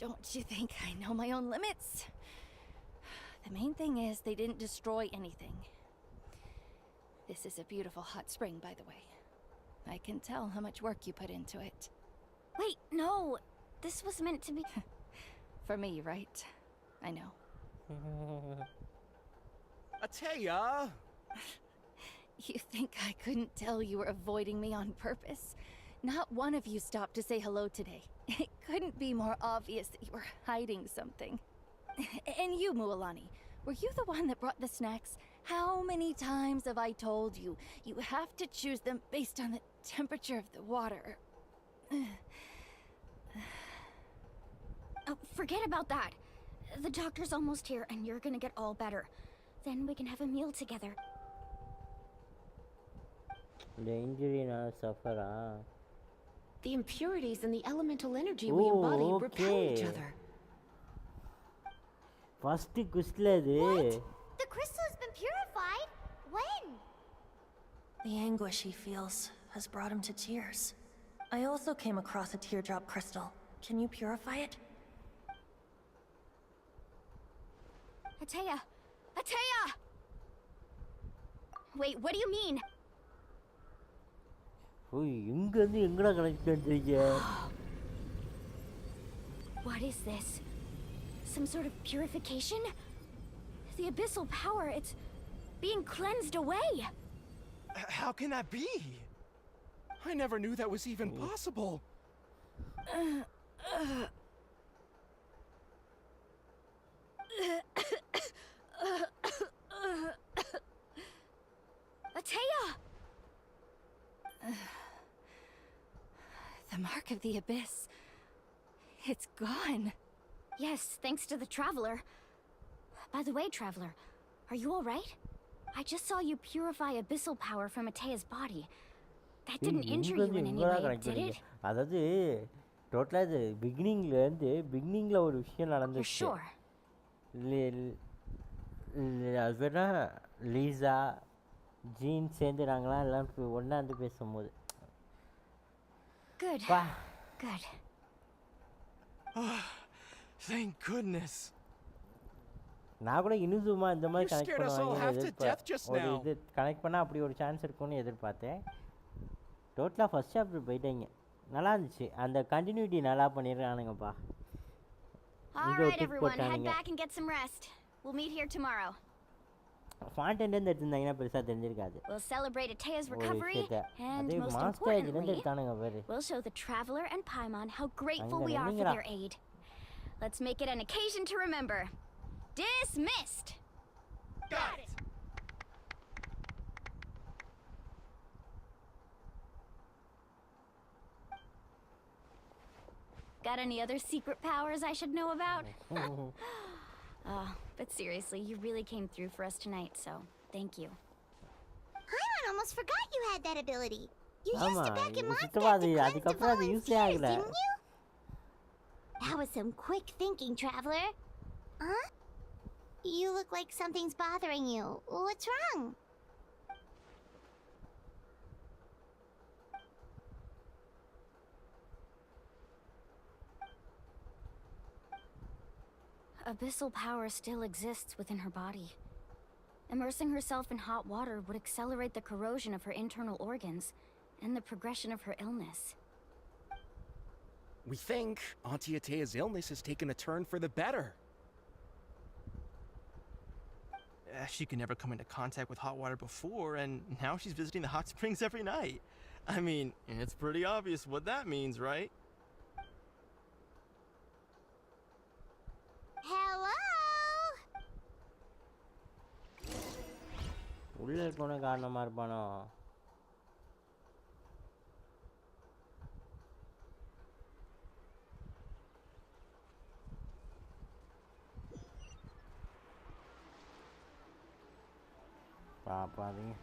Don't you think I know my own limits? The main thing is they didn't destroy anything. This is a beautiful hot spring, by the way. I can tell how much work you put into it. Wait, no. This was meant to be... For me, right? I know. Ataya! You think I couldn't tell you were avoiding me on purpose? Not one of you stopped to say hello today. It couldn't be more obvious that you were hiding something. And you, Mualani, were you the one that brought the snacks? How many times have I told you, you have to choose them based on the temperature of the water? Oh, forget about that. The doctor's almost here and you're gonna get all better. Then we can have a meal together. The injury now suffer. The impurities and the elemental energy we embody repel each other. First questla idu. The crystal has been purified? When? The anguish he feels has brought him to tears. I also came across a teardrop crystal. Can you purify it? Ateya! Ateya! Wait, what do you mean? ஓய் எங்க இருந்து எங்கடா connect பண்றீங்க? What is this? Some sort of purification? The abyssal power, it's being cleansed away. How can that be? I never knew that was even possible. Ateya! The mark of the abyss. It's gone. Yes, thanks to the Traveler. By the way, Traveler, are you alright? I just saw you purify abyssal power from Ateya's body. That didn't injure you in any way, did it? அதாவது டோட்டலா இது பிகினிங்ல ஒரு விஷயம் நடந்துச்சு. Sure. அது பேரா Lisa gene சேர்ந்துறாங்களா எல்லாம் ஒண்ணா வந்து பேசும்போது. Good. Good. Thank goodness. நான் கூட இனுசுமா இந்த மாதிரி You scared us all half to death just ஒரு now. இது கனெக்ட் பண்ணா அப்படி ஒரு சான்ஸ் இருக்கும்னு எதிர்பார்த்தேன். டோட்டலா ஃபர்ஸ்ட் சாப்டர் போயிட்டீங்க. நல்லா இருந்துச்சு. அந்த கண்டினியூட்டி நல்லா பண்ணிருக்கானுங்கப்பா. All right, everyone, head back and get some rest. We'll meet here tomorrow. ஃபாண்ட் எண்ட் எடுத்துட்டாங்கன்னா பெருசா தெரிஞ்சிருக்காது. We'll celebrate Ateya's recovery and most importantly, importantly, we'll show the Traveler and Paimon how grateful we are for their aid. Let's make it an occasion to remember. Dismissed. Got it. Got any other secret powers I should know about? But seriously, you really came through for us tonight, so thank you. Paimon almost forgot you had that ability. You used it back in Mondstadt to cleanse the volunteers, didn't you? That was some quick thinking, Traveler. Huh? You look like something's bothering you. What's wrong? Abyssal power still exists within her body. Immersing herself in hot water would accelerate the corrosion of her internal organs and the progression of her illness. We think Auntie Atea's illness has taken a turn for the better. She could never come into contact with hot water before, and now she's visiting the hot springs every night. I mean, it's pretty obvious what that means, right? Hello? உள்ள இருக்கணும் காரணமா இருப்பானோ? பாப்பாதீங்க.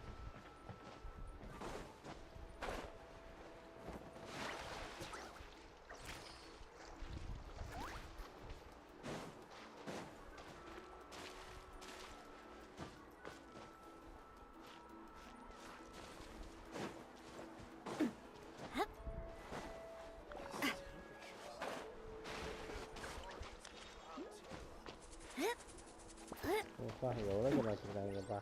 எவ்வளோ தூரம் வச்சுருக்காங்கப்பா.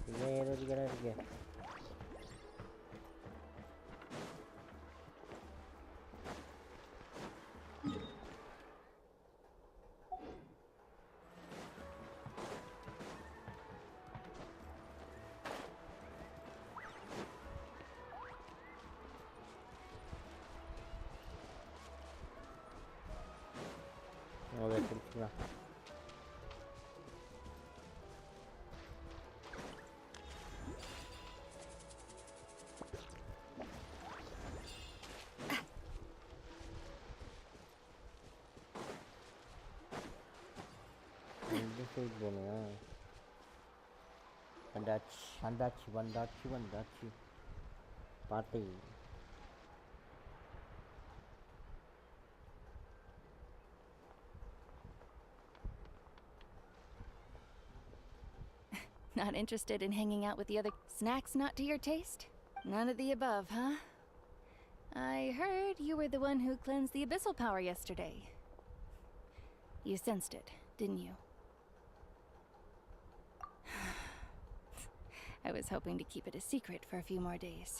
இங்கே ஏறதுக்கு இடம் இருக்கு. அதை பிடிச்சிக்கலாம். ஸ்டேஜ் போனியா வந்தாச்சு party Not interested in hanging out with the other snacks not to your taste? None of the above, huh? I heard you were the one who cleansed the abyssal power yesterday. You sensed it, didn't you? I was hoping to keep it a secret for a few more days.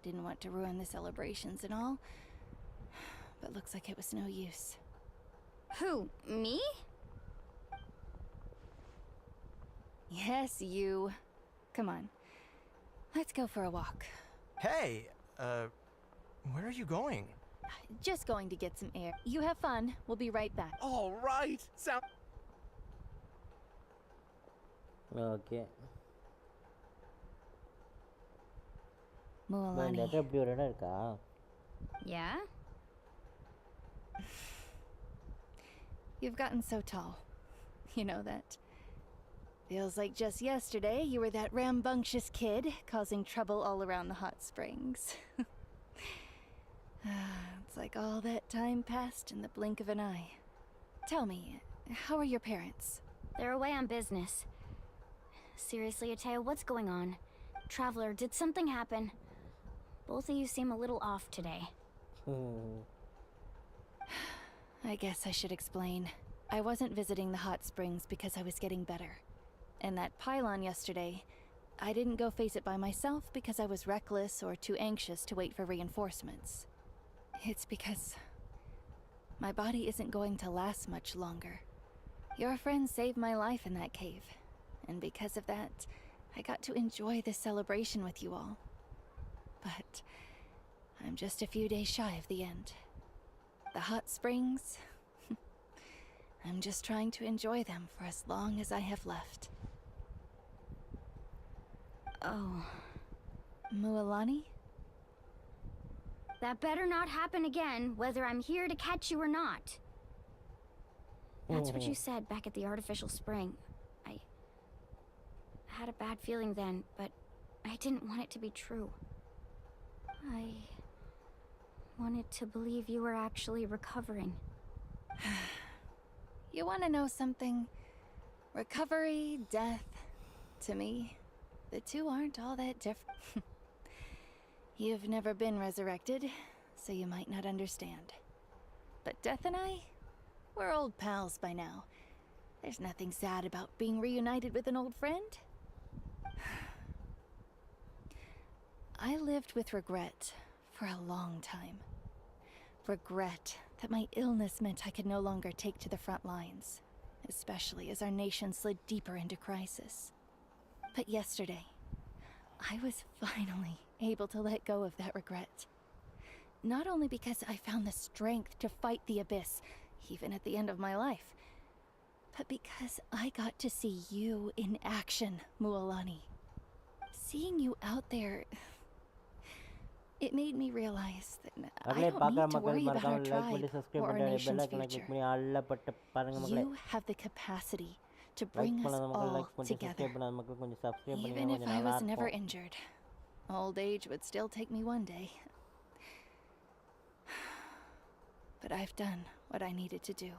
Didn't want to ruin the celebrations and all, but looks like it was no use. Who, me? Yes, you. Come on. Let's go for a walk. Hey, where are you going? Just going to get some air. You have fun. We'll be right back. All right. Okay. Mualani. Yeah? You've gotten so tall. You know that. Feels like just yesterday you were that rambunctious kid causing trouble all around the hot springs. It's like all that time passed in the blink of an eye. Tell me, how are your parents? They're away on business. Seriously, Atea, what's going on? Traveler, did something happen? Both of you seem a little off today. I guess I should explain. I wasn't visiting the hot springs because I was getting better. And that pylon yesterday, I didn't go face it by myself because I was reckless or too anxious to wait for reinforcements. It's because my body isn't going to last much longer. Your friend saved my life in that cave, and because of that, I got to enjoy this celebration with you all. But I'm just a few days shy of the end. The hot springs, I'm just trying to enjoy them for as long as I have left. Oh. Mualani? That better not happen again, whether I'm here to catch you or not. That's what you said back at the artificial spring. I had a bad feeling then, but I didn't want it to be true. I wanted to believe you were actually recovering. You want to know something? Recovery, death, to me, the two aren't all that different. You've never been resurrected, so you might not understand. But Death and I, we're old pals by now. There's nothing sad about being reunited with an old friend. I lived with regret for a long time. Regret that my illness meant I could no longer take to the front lines, especially as our nation slid deeper into crisis. But yesterday, I was finally able to let go of that regret. Not only because I found the strength to fight the abyss, even at the end of my life, but because I got to see you in action, Mualani. Seeing you out there, it made me realize that I don't need to worry about our tribe or our nation's future. You have the capacity to bring us all together. Even if I was never injured, old age would still take me one day. But I've done what I needed to do.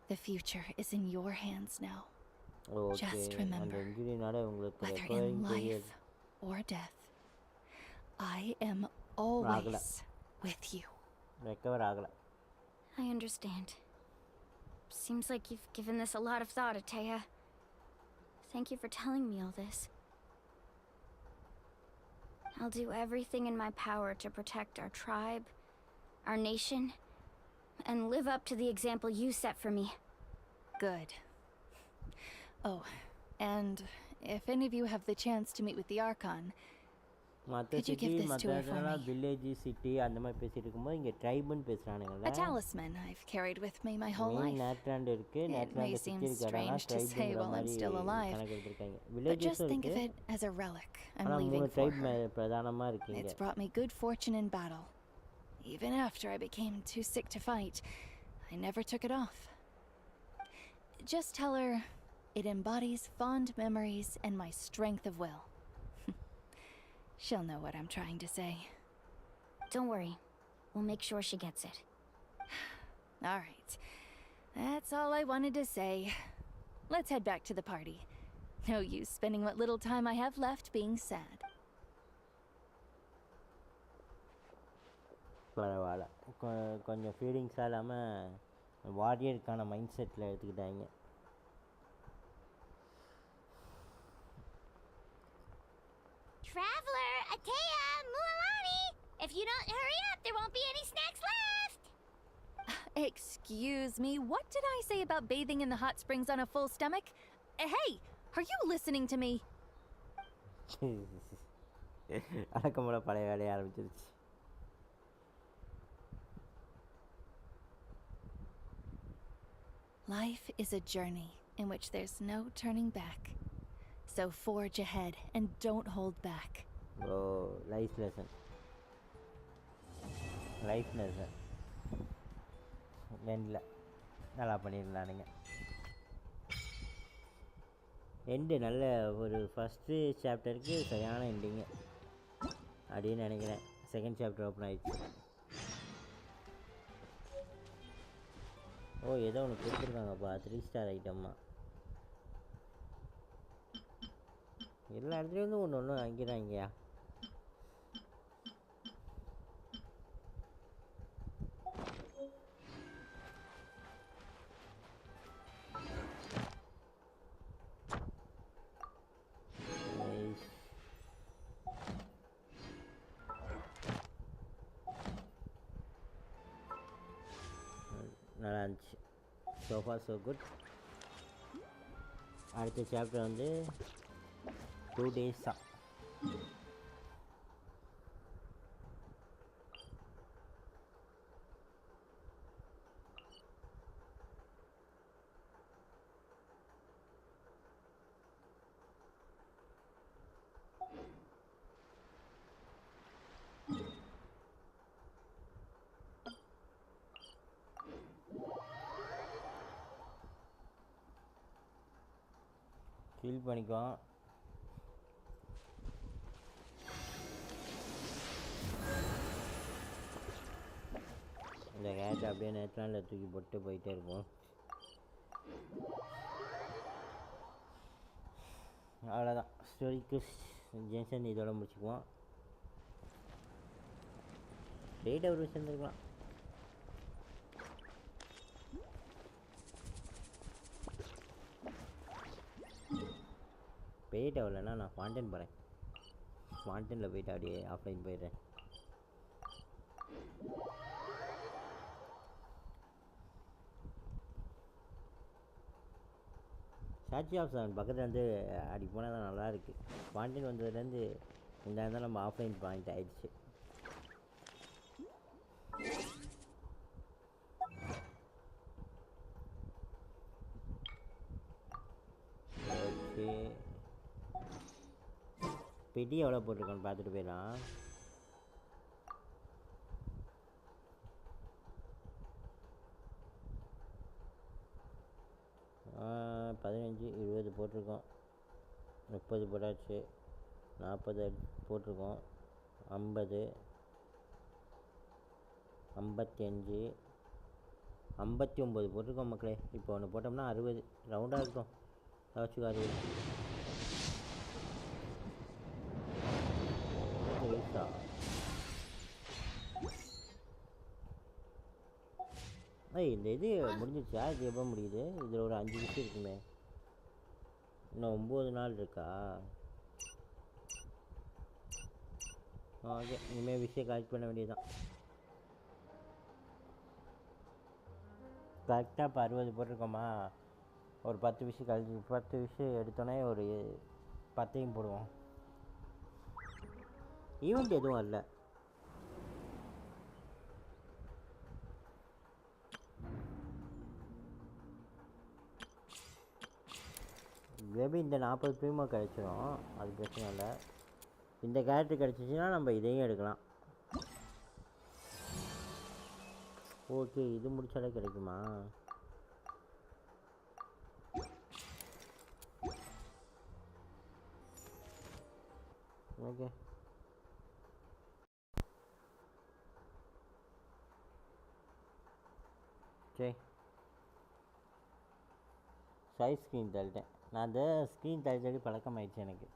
The future is in your hands now. Just remember, whether in life or death, I am always with you. I understand. Seems like you've given this a lot of thought, Atea. Thank you for telling me all this. I'll do everything in my power to protect our tribe, our nation, and live up to the example you set for me. Good. Oh, and if any of you have the chance to meet with the Archon, could you give this to her for me? A talisman I've carried with me my whole life. It may seem strange to say while I'm still alive, but just think of it as a relic I'm leaving for her. It's brought me good fortune in battle. Even after I became too sick to fight, I never took it off. Just tell her it embodies fond memories and my strength of will. She'll know what I'm trying to say. Don't worry. We'll make sure she gets it. All right. That's all I wanted to say. Let's head back to the party. No use spending what little time I have left being sad. பரவாயில்ல கொஞ்சம் ஃபீலிங்ஸாக இல்லாமல் வாரியருக்கான mind settle எடுத்துக்கிட்டாங்க. Traveler, Atea, Mualani! If you don't hurry up, there won't be any snacks left! Excuse me, what did I say about bathing in the hot springs on a full stomach? Hey, are you listening to me? அடக்கமுள்ள பழைய வேலையை ஆரம்பிச்சிருச்சு. Life is a journey in which there's no turning back. So forge ahead and don't hold back. Oh, life lesson. Life lesson. இல்லை நல்லா பண்ணியிருந்தானுங்க. End நல்ல ஒரு first சாப்டருக்கு சரியான ending அப்படின்னு நினைக்கிறேன். செகண்ட் சாப்டர் ஓப்பன் ஆகிடுச்சு. ஓ ஏதோ ஒன்று கொடுத்துருக்காங்கப்பா, 3 ஸ்டார் ஐட்டம்மா. எல்லா இடத்துலேருந்து ஒன்று ஒன்று வாங்கிறாங்கயா. நல்லா இருந்துச்சு. So for so good. அடுத்த சாப்டர் வந்து 2 days தான். ஃபீல் பண்ணிக்குவோம். இந்த கேட் அப்படியே நேச்சுரலில் தூக்கி போட்டு போயிட்டே இருப்போம். அவ்வளோதான். ஸ்டோரிக்கு ஜென்ஷன் இதோட முடிச்சுக்குவோம். டேட் ஒரு விஷயம் இருக்கலாம். போயிட்டு அவ்வளோண்ணா நான் ஃபாண்டன் போகிறேன். ஃபாண்டனில் போயிட்டு அப்படியே ஆஃப்லைன் போயிடுறேன். சாட்சி ஆஃப் 7 பக்கத்தில் வந்து அப்படி போனால் தான் நல்லாயிருக்கு. ஃபாண்டன் வந்ததுலேருந்து இந்த இருந்தால் நம்ம ஆஃப்லைன் பாயிண்ட் ஆயிடுச்சு. ஓகே பெட்டி எவ்வளோ போட்டிருக்கோன்னு பார்த்துட்டு போயிடலாம். பதினஞ்சு 20 போட்டிருக்கோம். 30 போட்டாச்சு. 40 போட்டிருக்கோம். 50 55 59 போட்டிருக்கோம் மக்களே. இப்போ ஒன்று போட்டோம்னா 60 ரவுண்டாக இருக்கும். வச்சுக்கோ 60 வயசா. இந்த இது முடிஞ்சிச்சா? இது எப்போ முடியுது? இதில் ஒரு 5 விஷயம் இருக்குமே. இன்னும் 9 நாள் இருக்கா? ஓகே இனிமேல் விஷயம் கலெக்ட் பண்ண வேண்டியதுதான். கரெக்டாக இப்போ 60 போட்டிருக்கோமா? ஒரு 10 விஷயம் கழிச்சு 10 விஷயம் எடுத்தோன்னே ஒரு 10ஐயும் போடுவோம். ஈவெண்ட் எதுவும் இல்லை. மேபி இந்த 40 ப்ரீமோ கிடச்சிரும், அது பிரச்சனை இல்லை. இந்த கேரக்டர் கிடச்சிச்சின்னா நம்ம இதையும் எடுக்கலாம். ஓகே இது முடிச்சாலே கிடைக்குமா? ஓகே சரி சைஸ் ஸ்க்ரீன் தள்ளிட்டேன் நான் அந்த ஸ்க்ரீன் தள்ளி பழக்கமாயிடுச்சு எனக்கு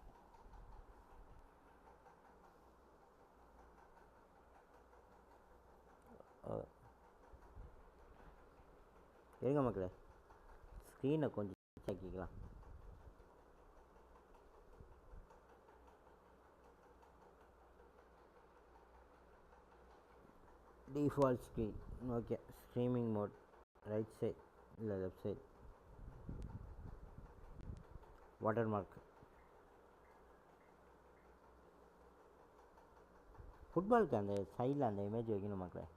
இருங்க மக்களே ஸ்க்ரீனை கொஞ்சம் ஆக்கிக்கலாம் default screen okay streaming mode right side இல்லை லெஃப்ட் சைட் வாட்டர் மார்க் ஃபுட்பாலுக்கு அந்த சைடில் அந்த இமேஜ் வைக்கணும் மக்களே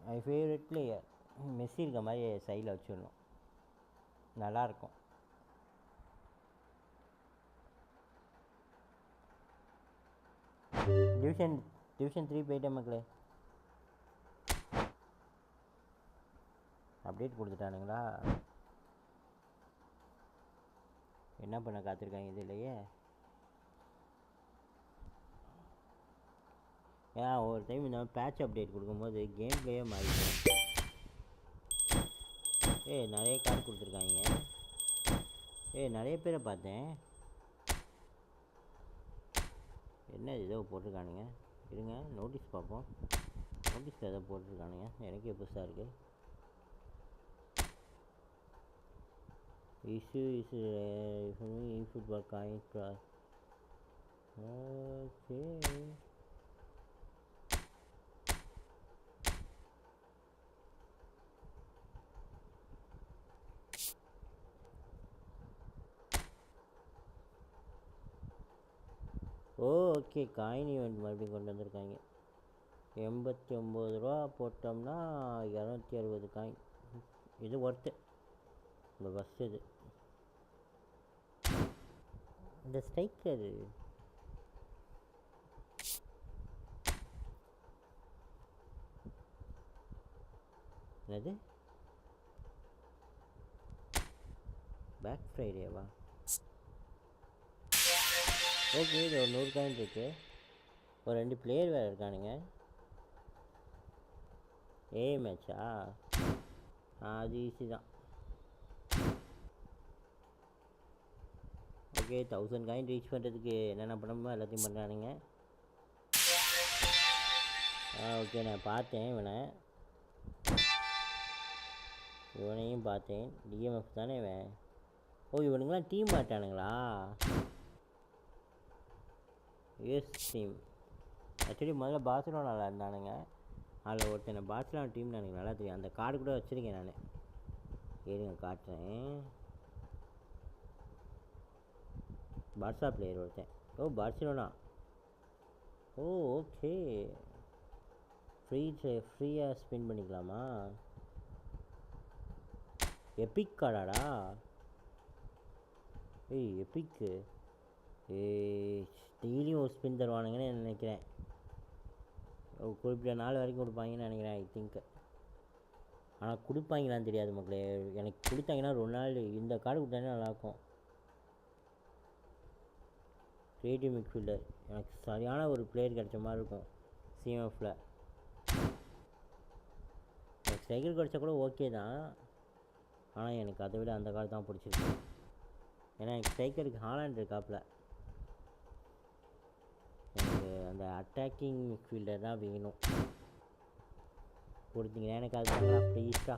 மை ஃபேவரட் பிளேயர் மெஸ்ஸி இருக்க மாதிரி சைடில் வச்சிடணும் நல்லாயிருக்கும் டிவிஷன் 3 போயிட்டேன் மக்களே அப்டேட் கொடுத்துட்டானுங்களா என்ன பண்ண காத்திருக்காங்க இதுலையே ஏன் ஒரு டைம் இந்த பேட்ச் அப்டேட் கொடுக்கும்போது கேம் பிளேயே மாறிடும் நிறைய கார்டு கொடுத்துருக்காங்க நிறைய பேரை பார்த்தேன் என்ன ஏதோ போட்டிருக்கானுங்க இருங்க நோட்டீஸ் பார்ப்போம் நோட்டீஸில் ஏதோ போட்டிருக்கானுங்க எனக்கே புதுசாக இருக்குது issue football kind class okay okay coin event மறுபடியும் கொண்டு வந்திருக்காங்க 89 ரூபா போட்டோம்னா 260 காயின் இது ஒர்த்து இந்த பஸ் இது இந்த ஸ்ட்ரைக்கர் என்னது பேக் ஃப்ரைடேவா ஓகே இது ஒரு 100 காயின் இருக்குது ஒரு 2 பிளேயர் வேறு இருக்கானுங்க மேட்சா அது ஈஸி தான் ஓகே 1000 காயின் ரீச் பண்ணுறதுக்கு என்னென்ன பண்ணணுமோ எல்லாத்தையும் பண்ணுறானுங்க ஓகே நான் பார்த்தேன் இவனையும் பார்த்தேன் டிஎம்எஃப் தானே இவன் இவனுங்களாம் டீம் மாட்டானுங்களா யூஎஸ் டீம் ஆக்சுவலி முதல்ல பார்சலோனாவில் இருந்தானுங்க அதில் ஒருத்தனை பார்சலோனா டீம் எனக்கு நல்லா தெரியும் அந்த கார்டு கூட வச்சுருக்கேன் நான் இருங்க காட்டுறேன் பார்சா பிளேயர் ஒருத்தன் பார்சலோனா ஓகே ஃப்ரீயாக ஸ்பின் பண்ணிக்கலாமா எபிக் கார்டாடா எபிக்கு டெய்லியும் ஒரு ஸ்பின் தருவானுங்கன்னு நினைக்கிறேன் குறிப்பிட்ட நாள் வரைக்கும் கொடுப்பாங்கன்னு நினைக்கிறேன் ஐ திங்க் ஆனால் கொடுப்பாங்களான்னு தெரியாது மக்களே எனக்கு கொடுத்தாங்கன்னா 2 நாள் இந்த கார்டு கொடுத்தாங்கன்னா நல்லாயிருக்கும் கிரியேட்டிவ் மிட்ஃபீல்டர் எனக்கு சரியான ஒரு பிளேயர் கிடைச்ச மாதிரி இருக்கும் சிஎம்எஃப்பில் எனக்கு ஸ்ட்ரைக்கர் கிடைச்சா கூட ஓகே தான் ஆனால் எனக்கு அதை விட அந்த கார்டு தான் பிடிச்சிருக்கு ஏன்னா எனக்கு ஸ்ட்ரைக்கருக்கு ஹாலாண்ட் இருக்காப்புல எனக்கு அந்த அட்டாக்கிங் மிட்ஃபீல்டர் தான் வேணும் கொடுத்தீங்கன்னா எனக்கு அது தாங்களா ப்ளீஸ்டா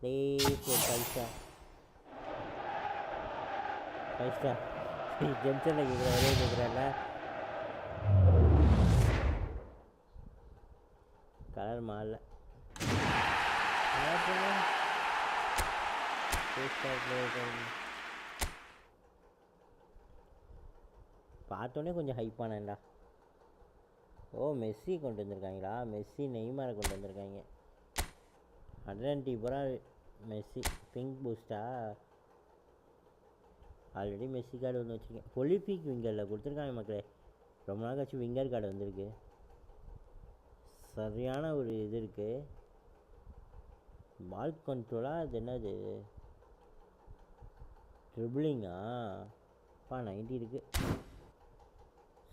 ப்ளீஸ் ஒரு 5 ஸ்டார் ஜென்சனில் கேட்குறாரு கேட்குறேன்ல கலர் மாறல பார்த்தோன்னே கொஞ்சம் ஹைப்பானேன்டா மெஸ்ஸி கொண்டு வந்திருக்காங்களா மெஸ்ஸி நெய்மாரை கொண்டு வந்திருக்காங்க 110 மெஸ்ஸி பிங்க் பூஸ்டா ஆல்ரெடி மெஸ்ஸி கார்டு ஒன்று வச்சுருக்கேன். பொலிபிக் விங்கரில் கொடுத்துருக்காங்க மக்களே. ரொம்ப நாள் கழிச்சு விங்கர் கார்டு வந்திருக்கு. சரியான ஒரு இது இருக்குது. பால் கண்ட்ரோலாக அது என்னது ட்ரிபிளிங்கா? அப்பா 90 இருக்குது.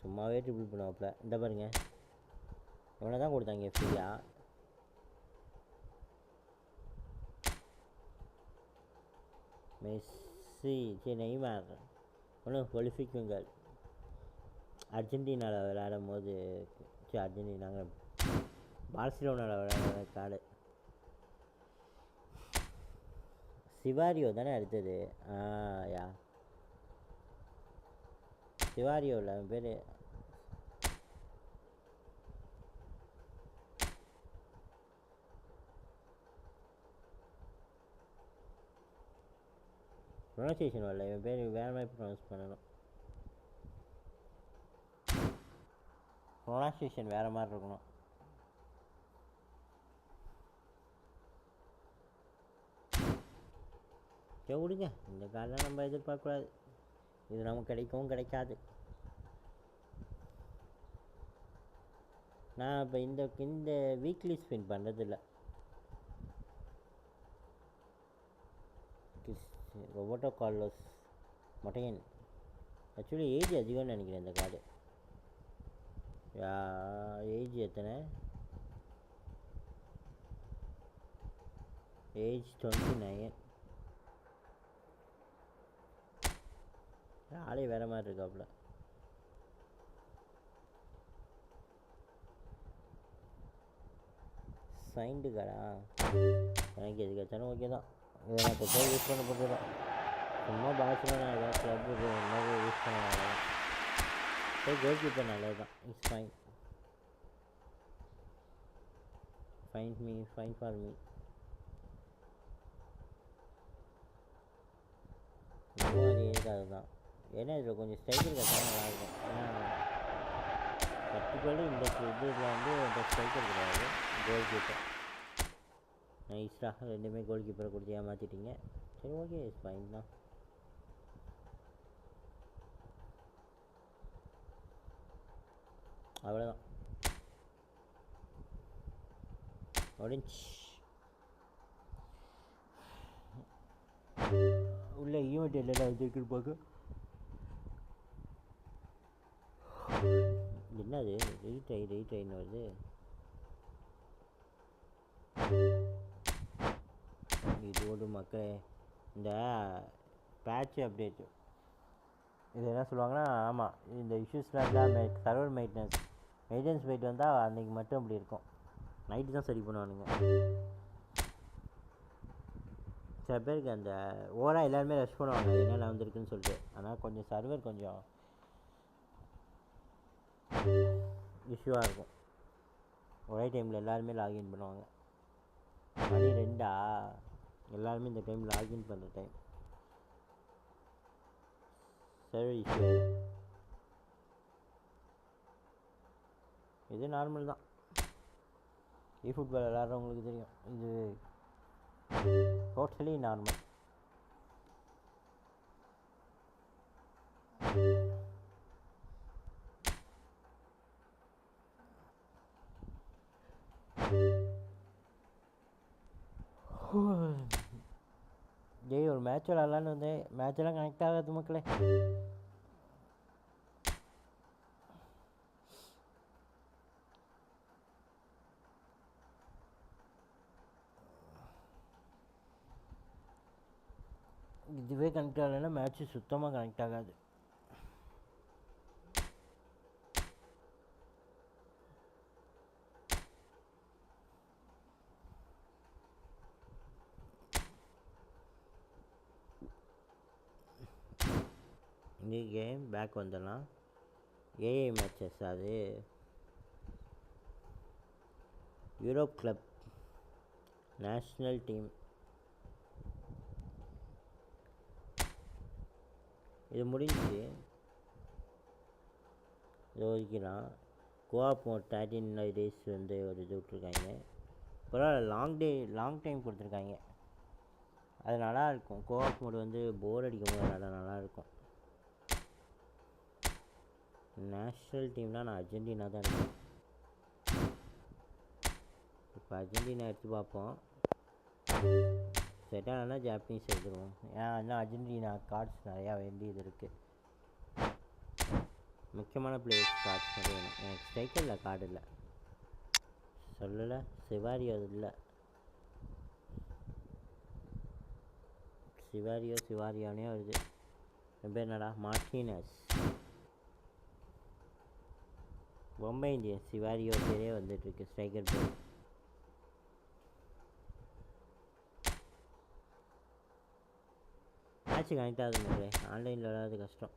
சும்மாவே ட்ரிபிள் பண்ணுவாப்புல. இந்த பாருங்க இவனை தான் கொடுத்தாங்க ஃப்ரீயாக. மெஸ்ஸி சரி நெய்மார் ஒன்றும் பொலிஃபிக் விங்கர் அர்ஜென்டினாவில் விளையாடும் போது சரி அர்ஜென்டினாங்க பார்சிலோனாவில் விளையாடுற கார்டு. சிவாரியோ தானே அடுத்தது. யா சிவாரியோ இல்லை அவன் பேர் ப்ரொனன்சியேஷன் வரல. இவன் பேர் வேறு மாதிரி ப்ரொனவுன்ஸ் பண்ணணும். ப்ரொனன்சியேஷன் வேறு மாதிரி இருக்கணும். சரி விடுங்க, இந்த கார்டெலாம் நம்ம எதிர்பார்க்கக்கூடாது. இது நமக்கு கிடைக்கவும் கிடைக்காது. நான் இப்போ இந்த வீக்லி ஸ்பின் பண்ணுறதில்ல. ரொபோட்டோ கார்லோஸ் மொட்டையன் ஆக்சுவலி ஏஜ் அதிகம்னு நினைக்கிறேன் இந்த கார்டு. ஏஜ் எத்தனை? ஏஜ் 29. ஆளே வேறு மாதிரி இருக்காப்புல. சைண்டு கார்டா? எனக்கு எதுக்கு வச்சாலும் ஓகே தான். இதை நான் இப்போ போய் யூஸ் பண்ண போட்டுதான். சும்மா பாய்ஸ்லாம் நான் ஏதாவது கிளப்பு மாதிரி யூஸ் பண்ண போய் கோல் கீப்பர் நல்லது தான். It's fine. Fine for me. அது இருக்காது தான். ஏன்னா இதில் கொஞ்சம் ஸ்ட்ரைக்கர் கட்டால் நல்லாயிருக்கும். ஏன்னா பர்டிகுலர்லி இந்த இதில் வந்து இந்த ஸ்ட்ரைக்கர் கிடையாது, கோல் கீப்பர். நைஸாக ரெண்டுமே கோல் கீப்பரை கொடுத்து ஏமாற்றிட்டீங்க. சரி ஓகே ஃபைன் தான். அவ்வளோதான். ஆரஞ்ச் உள்ள ஈவெண்ட் எல்லாம் வந்துருக்குன்னு பார்க்க. என்னது ரீட்ரைன்னு வருது. இதோடு மக்களே இந்த பேட்ச் அப்டேட்டு இது என்ன சொல்லுவாங்கன்னா, ஆமாம் இந்த இஷ்யூஸ்லாம் இருந்தால் சர்வர் மெயின்டெனன்ஸ் போயிட்டு வந்தால் அன்றைக்கி மட்டும் அப்படி இருக்கும். நைட்டு தான் சரி பண்ணுவானுங்க. சில பேருக்கு அந்த ஓவராக எல்லாருமே ரஷ் பண்ணுவாங்க என்னென்ன வந்திருக்குன்னு சொல்லிட்டு. ஆனால் கொஞ்சம் சர்வர் கொஞ்சம் இஷ்யூவாக இருக்கும். ஒரே டைமில் எல்லாருமே லாகின் பண்ணுவாங்க. மணி 2 எல்லாருமே இந்த டைம் லாகின் பண்ணுற டைம். சர்வர் இஷ்யூ இது நார்மல் தான். ஃபுட்பால் விளாட்றவங்களுக்கு தெரியும். இது டோட்டலி நார்மல். ஒரு மேட்ச் விளாட்லான்னு வந்து மேட்செல்லாம் கனெக்ட் ஆகாது மக்களே. இதுவே கனெக்ட் ஆகலைன்னா மேட்ச்சு சுத்தமாக கனெக்ட் ஆகாது. இந்த கேம் பேக் வந்துடலாம். ஏஐ மேட்சஸ் அது யூரோப் கிளப் நேஷ்னல் டீம். இது முடிஞ்சு இது ஒதுக்கலாம். கோஆப் மோட் 13 days வந்து ஒரு இது விட்ருக்காங்க. பரவாயில்ல, லாங் டைம் கொடுத்துருக்காங்க. அது நல்லா இருக்கும். கோஆப் மோடு வந்து போர் அடிக்கும் போது நல்லா இருக்கும். நேஷ்னல் டீம்னா நான் அர்ஜென்டினா தான் இருக்கேன். இப்போ அர்ஜென்டினா எடுத்து பார்ப்போம். செட் ஆகலைன்னா ஜாப்பனீஸ் எடுத்துருவோம். ஏன்னா இன்னும் அர்ஜென்டினா கார்ட்ஸ் நிறையா வேண்டியது இருக்குது. முக்கியமான பிளேயர்ஸ் கார்ட்ஸ் மட்டும் வேணும். எனக்கு ஸ்ட்ரைக்கரில் கார்டு இல்லை. சொல்லலை சிவாரியோ இல்லை. சிவாரியோனே வருது. என் பேர் என்னடா மார்டினஸ். பொம்மை இந்தியன் சிவாரியோ பேரே வந்துட்டுருக்கு ஸ்ட்ரைக்கர் பேர். மேட்ச்சு கனெக்ட் ஆகுது மக்களே. ஆன்லைனில் விளையாடுறது கஷ்டம்.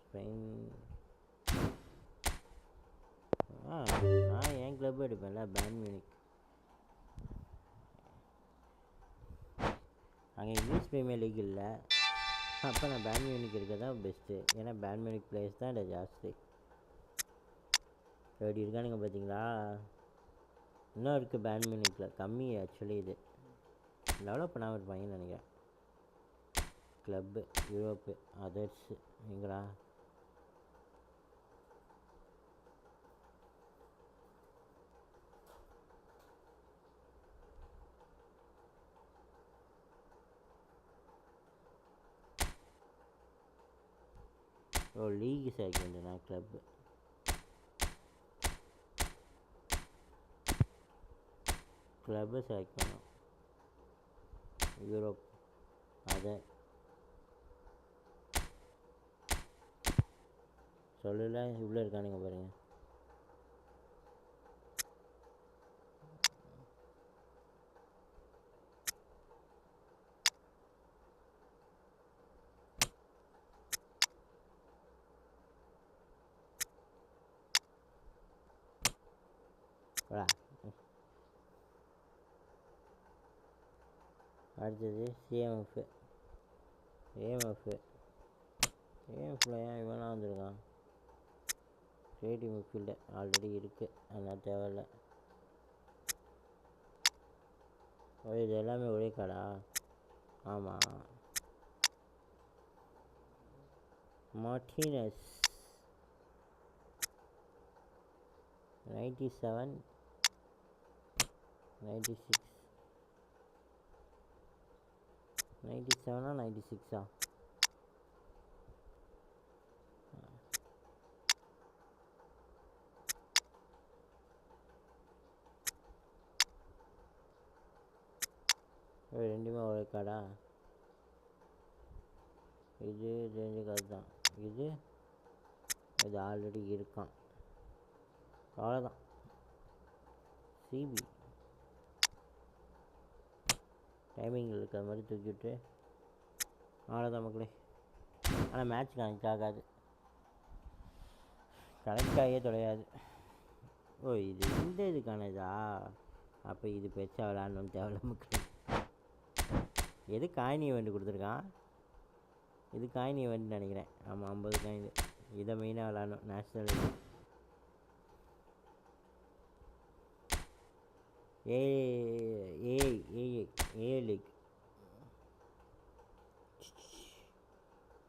ஸ்பெயின் நான் என் கிளப் எடுப்பேன்ல பேன் மியூனிக். அங்கே இங்கிலீஷ் ப்ரீமியர் லீக் இல்லை. அப்போ நான் பேன் மியூனிக் இருக்க தான் பெஸ்ட்டு. ஏன்னா பேன் மியூனிக் பிளேயர்ஸ் தான் இல்லை ஜாஸ்தி. எப்படி இருக்கானுங்க பார்த்தீங்களா? இன்னும் இருக்குது பேன் மியூனிக்கில் கம்மி ஆக்சுவலி. இது டெவலப் பண்ணாமல் இருப்பாங்கன்னு நினைக்கிறேன். கிளப்பு யூரோப்பு அதர்ஸு எங்கடா? ஓ லீக் செலக்ட் பண்ணுறேன். கிளப்பு செலக்ட் பண்ணோம். யூரோப் அதை சொல்லல. இவ்வளோ இருக்கானுங்க பாருங்கள். அடுத்தது சிஎம்எஃப். ஏஎம்எஃப்ல ஏன் இவனாக வந்திருக்கான்? கிரியேட்டிவ் மிட்ஃபீல்டு ஆல்ரெடி இருக்குது, அதனால் தேவையில்லை. இது எல்லாமே ஒரே கார்டா? ஆமாம். மார்டினஸ் 97 96 97 96 ரெண்டுமே ஒரே கார்டா? இது ரெண்டு கார்டு தான். இது ஆல்ரெடி இருக்கான். அவ்வளோதான். சிபி டைமிங் இருக்கிற மாதிரி தூக்கிவிட்டு அவ்வளோதான் மக்களே. ஆனால் மேட்ச் கனெக்ட் ஆகாது. கனெக்ட் ஆகியே தொலையாது. ஓ இது இந்த இதுக்கானதா? அப்போ இது பெருசாக விளாடணும்னு தேவையில்ல மக்களே. எது காயின் ஈவெண்ட் கொடுத்துருக்கான்? இது காயின் ஈவெண்ட் நினைக்கிறேன். ஆமாம் 50 காயின். இதை மெயினாக விளாடணும். நேஷ்னல் ஏ லீக்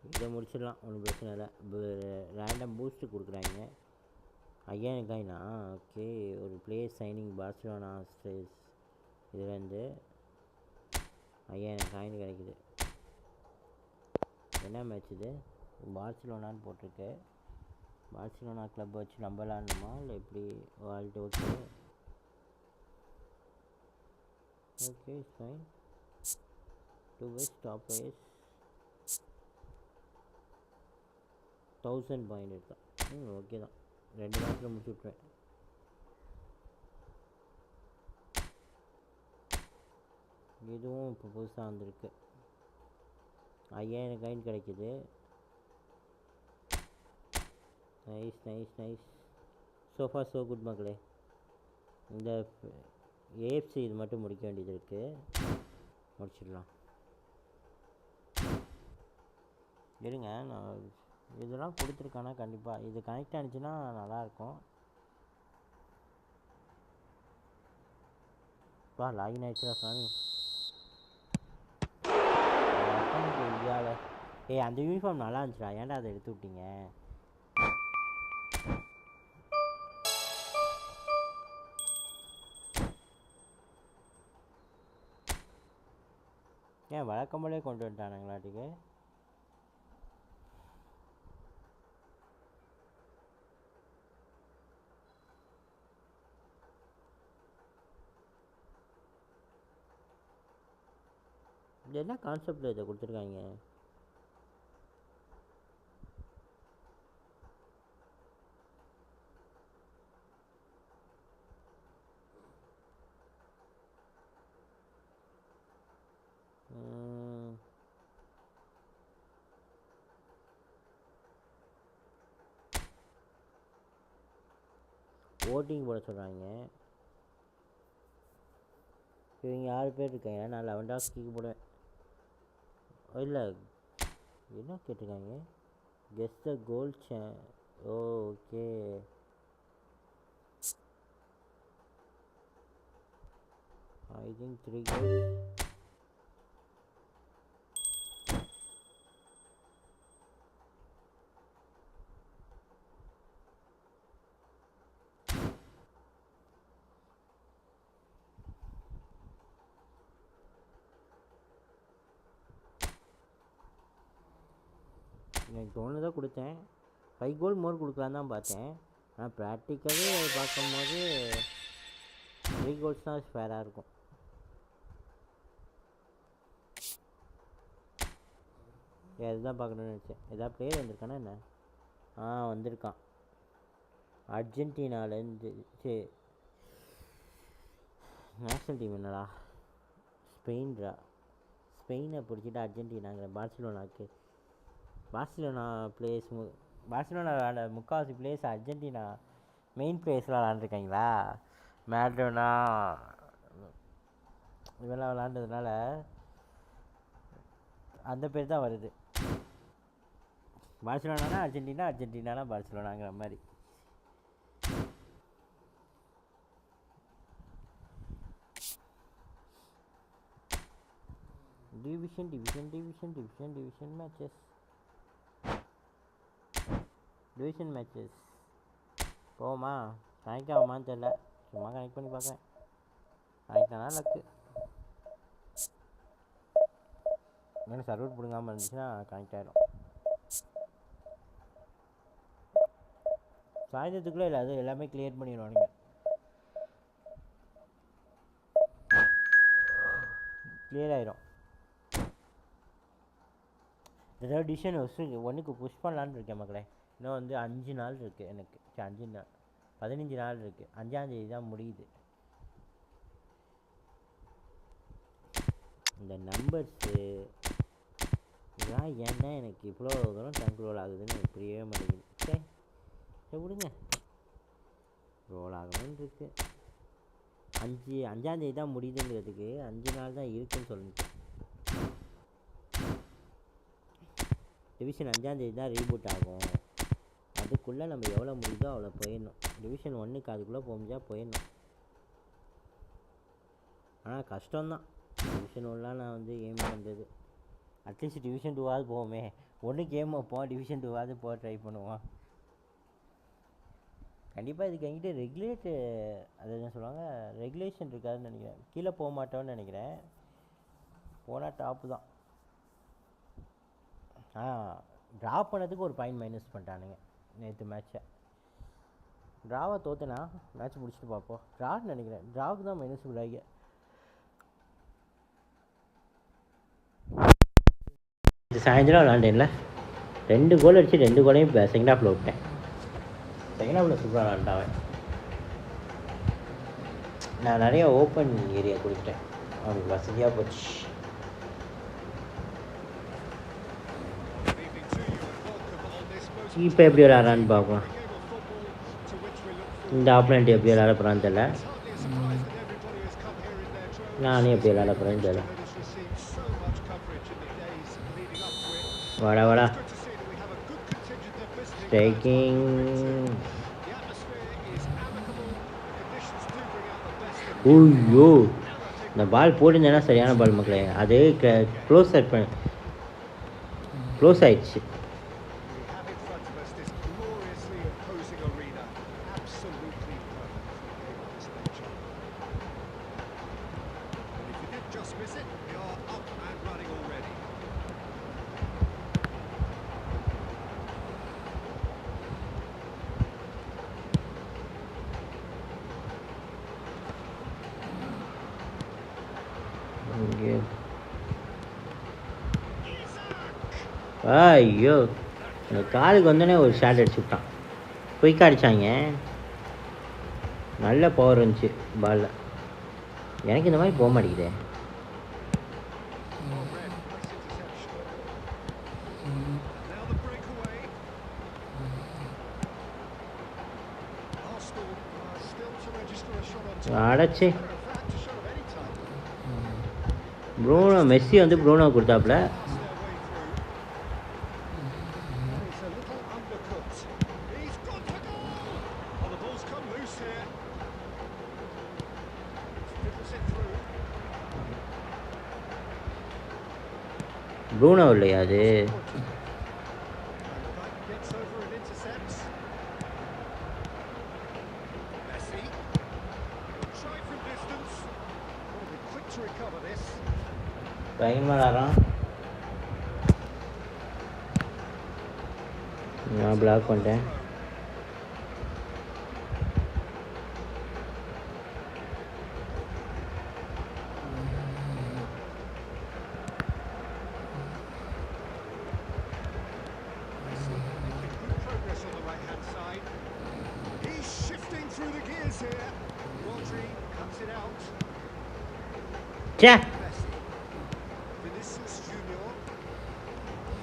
இதை முடிச்சிடலாம், ஒன்றும் பிரச்சனை இல்லை. ரேண்டம் பூஸ்ட்டு கொடுக்குறாங்க. 5000 காயினா? ஓகே. ஒரு பிளேயர் சைனிங் பார்சிலோனா ஸ்ட்ரேஸ். இதுலேருந்து 5000 காயின் கிடைக்குது. என்ன மேட்ச் இது? பார்சிலோனான்னு போட்டிருக்கு. பார்சிலோனா கிளப் வச்சு நம்ம விளாடணுமா இல்லை எப்படி? வாழ்ட்டு okay okay fine. 2 best top players 1000 point எடுத்தான். ஓகே தான். 2 மேட்ச்சில் முடிச்சு விட்ருவேன். இதுவும் இப்போ புதுசாக வந்திருக்கு. 5000 காயின் கிடைக்குது. Nice nice nice. Sofa so good மக்களே. இந்த ஏஎஃப்சி இது மட்டும் முடிக்க வேண்டியது இருக்குது. முடிச்சிடலாம். இருங்க, நான் இதெல்லாம் கொடுத்துருக்கானா? கண்டிப்பாக இது கனெக்ட் ஆனிச்சுன்னா நல்லாயிருக்கும். லாகின் ஆகிடுச்சா சாமி? ஏய் அந்த யூனிஃபார்ம் நல்லா இருந்துச்சுடா, ஏன்டா அதை எடுத்து விட்டீங்க? ஏன் வழக்கம் போலே கொண்டு வந்துட்டானுங்களாட்டுக்கு? இது என்ன கான்செப்டில் இதை கொடுத்துருக்காங்க? ஓட்டிங் போட சொல்கிறாங்க. இவங்க 6 பேர் இருக்காங்க, நான் 11 டாஸ்க்கு போடுவேன். இல்லை என்ன கேட்டிருக்காங்க? Guess the goal okay. I think 3 goals. எனக்கு தோணுதான் கொடுத்தேன். 5 கோல் மோர் கொடுக்கலான்னு தான் பார்த்தேன். ஆனால் ப்ராக்டிக்கலே பார்க்கும்போது 3 கோல்ஸ் தான் ஃபேராக இருக்கும். அதுதான் பார்க்கணுன்னு நினச்சேன். எதாவது பிளேயர் வந்திருக்கானா என்ன? வந்திருக்கான் அர்ஜென்டினாலேருந்து. சரி நேஷ்னல் டீம் என்னடா? ஸ்பெயின்ரா. ஸ்பெயினை பிடிச்சிட்டு அர்ஜென்டினாங்கிற பார்சிலோனா பிளேஸ் பார்சிலோனா விளாண்ட முக்கால்வாசி பிளேஸ் அர்ஜென்டினா மெயின் பிளேஸ்லாம் விளாண்டுருக்காங்களா? மேடோனா இதெல்லாம் விளாண்டதுனால அந்த பேர் தான் வருது. பார்சிலோனானா அர்ஜென்டினா, அர்ஜென்டினானா பார்சிலோனாங்கிற மாதிரி. Division matches. டிவிஷன் மேட்சஸ் போமா? கனெக்ட் ஆகுமான்னு தெரில, சும்மா கனெக்ட் பண்ணி பார்க்குறேன். கனெக்ட் ஆனால் லக்கு. இன்னும் சர்வர் பிடுங்காமல் இருந்துச்சுன்னா கனெக்ட் ஆகிடும். சாயந்தரத்துக்குள்ளே இல்லை, அது எல்லாமே கிளியர் பண்ணிடுவானுங்க. கிளியர் ஆகிடும். ஏதாவது டிசிஷன் ஒன்றுக்கு புஷ் பண்ணலான்னு இருக்கேன் மக்களே. இன்னும் வந்து 5 நாள் இருக்குது எனக்கு. 5 நாள் 15 நாள் இருக்குது. 5ஆம் தேதி தான் முடியுது. இந்த நம்பர்ஸு இதெல்லாம் ஏன்னா எனக்கு இவ்வளோ தூரம் கண்ட்ரோல் ஆகுதுன்னு எனக்கு புரியவே மாட்டேங்குது. சரி விடுங்க, ரோல் ஆகணும்னு இருக்குது. 5ஆம் தேதி தான் முடியுதுங்கிறதுக்கு 5 நாள் தான் இருக்குதுன்னு சொல்லிட்டு. டிவிஷன் 5ஆம் தேதி தான் ரீபூட் ஆகும். அதுக்குள்ளே நம்ம எவ்வளோ முடியுதோ அவ்வளோ போயிடணும். டிவிஷன் 1க்கு அதுக்குள்ளே போக முடிஞ்சால் போயிடணும். ஆனால் கஷ்டம்தான் டிவிஷன் 1லாம் நான் வந்து எய்ம் பண்ணுறது. அட்லீஸ்ட் டிவிஷன் 2ஆவது போவோமே. 1க்கு எய்ம் வைப்போம், டிவிஷன் 2ஆவது போக ட்ரை பண்ணுவோம். கண்டிப்பாக இதுக்கு என்கிட்ட அது என்ன சொல்லுவாங்க, ரெகுலேஷன் இருக்காதுன்னு நினைக்கிறேன். கீழே போக மாட்டோன்னு நினைக்கிறேன். போனால் டாப்பு தான். ட்ராப் பண்ணதுக்கு ஒரு பாயிண்ட் மைனஸ் பண்ணிட்டானுங்க நேற்று மேட்ச்சை. ட்ராவை தோற்றுனா மேட்ச் முடிச்சுட்டு பார்ப்போம். ட்ரான்னு நினைக்கிறேன், ட்ராவுக்கு தான் மைனஸ் விடாங்க. இது சாயந்தரம் விளாண்டேன்ல, 2 கோல் அடிச்சு 2 கோலையும் இப்போ செகண்ட் ஹாஃபில் விட்டேன். செகண்ட் ஹாஃபில் சூப்பராக விளாண்டாவேன். நான் நிறைய ஓப்பன் ஏரியா கொடுத்துட்டேன், அவனுக்கு வசதியாக போச்சு. இப்போ எப்படி விளாட்றான்னு பார்க்கலாம். இந்த ஆப்பனண்ட் எப்படி விளாட போகிறான்னு தெரியல, நானே எப்படி விளாட போகிறேன்னு தெரியல. வாடா ஸ்ட்ரைக்கிங். ஐயோ, இந்த பால் போட்டிருந்தேன்னா சரியான பால் மக்களே. அது க்ளோஸ் செட் பண்ண க்ளோஸ் ஆயிடுச்சு. ஐயோ இந்த காலுக்கு வந்தோடனே ஒரு ஷாட் அடிச்சு விட்டான். குயிக்காக அடித்தாங்க, நல்ல பவர் இருந்துச்சு பாலில். எனக்கு இந்த மாதிரி போக மாட்டேங்குதே. அடைச்சி ப்ரூனோ மெஸ்ஸி வந்து ப்ரூனோ கொடுத்தாப்புல. ப்ரூனோ இல்லையா அது? பயங்கரமாக நான் பிளாக் பண்ணிட்டேன்.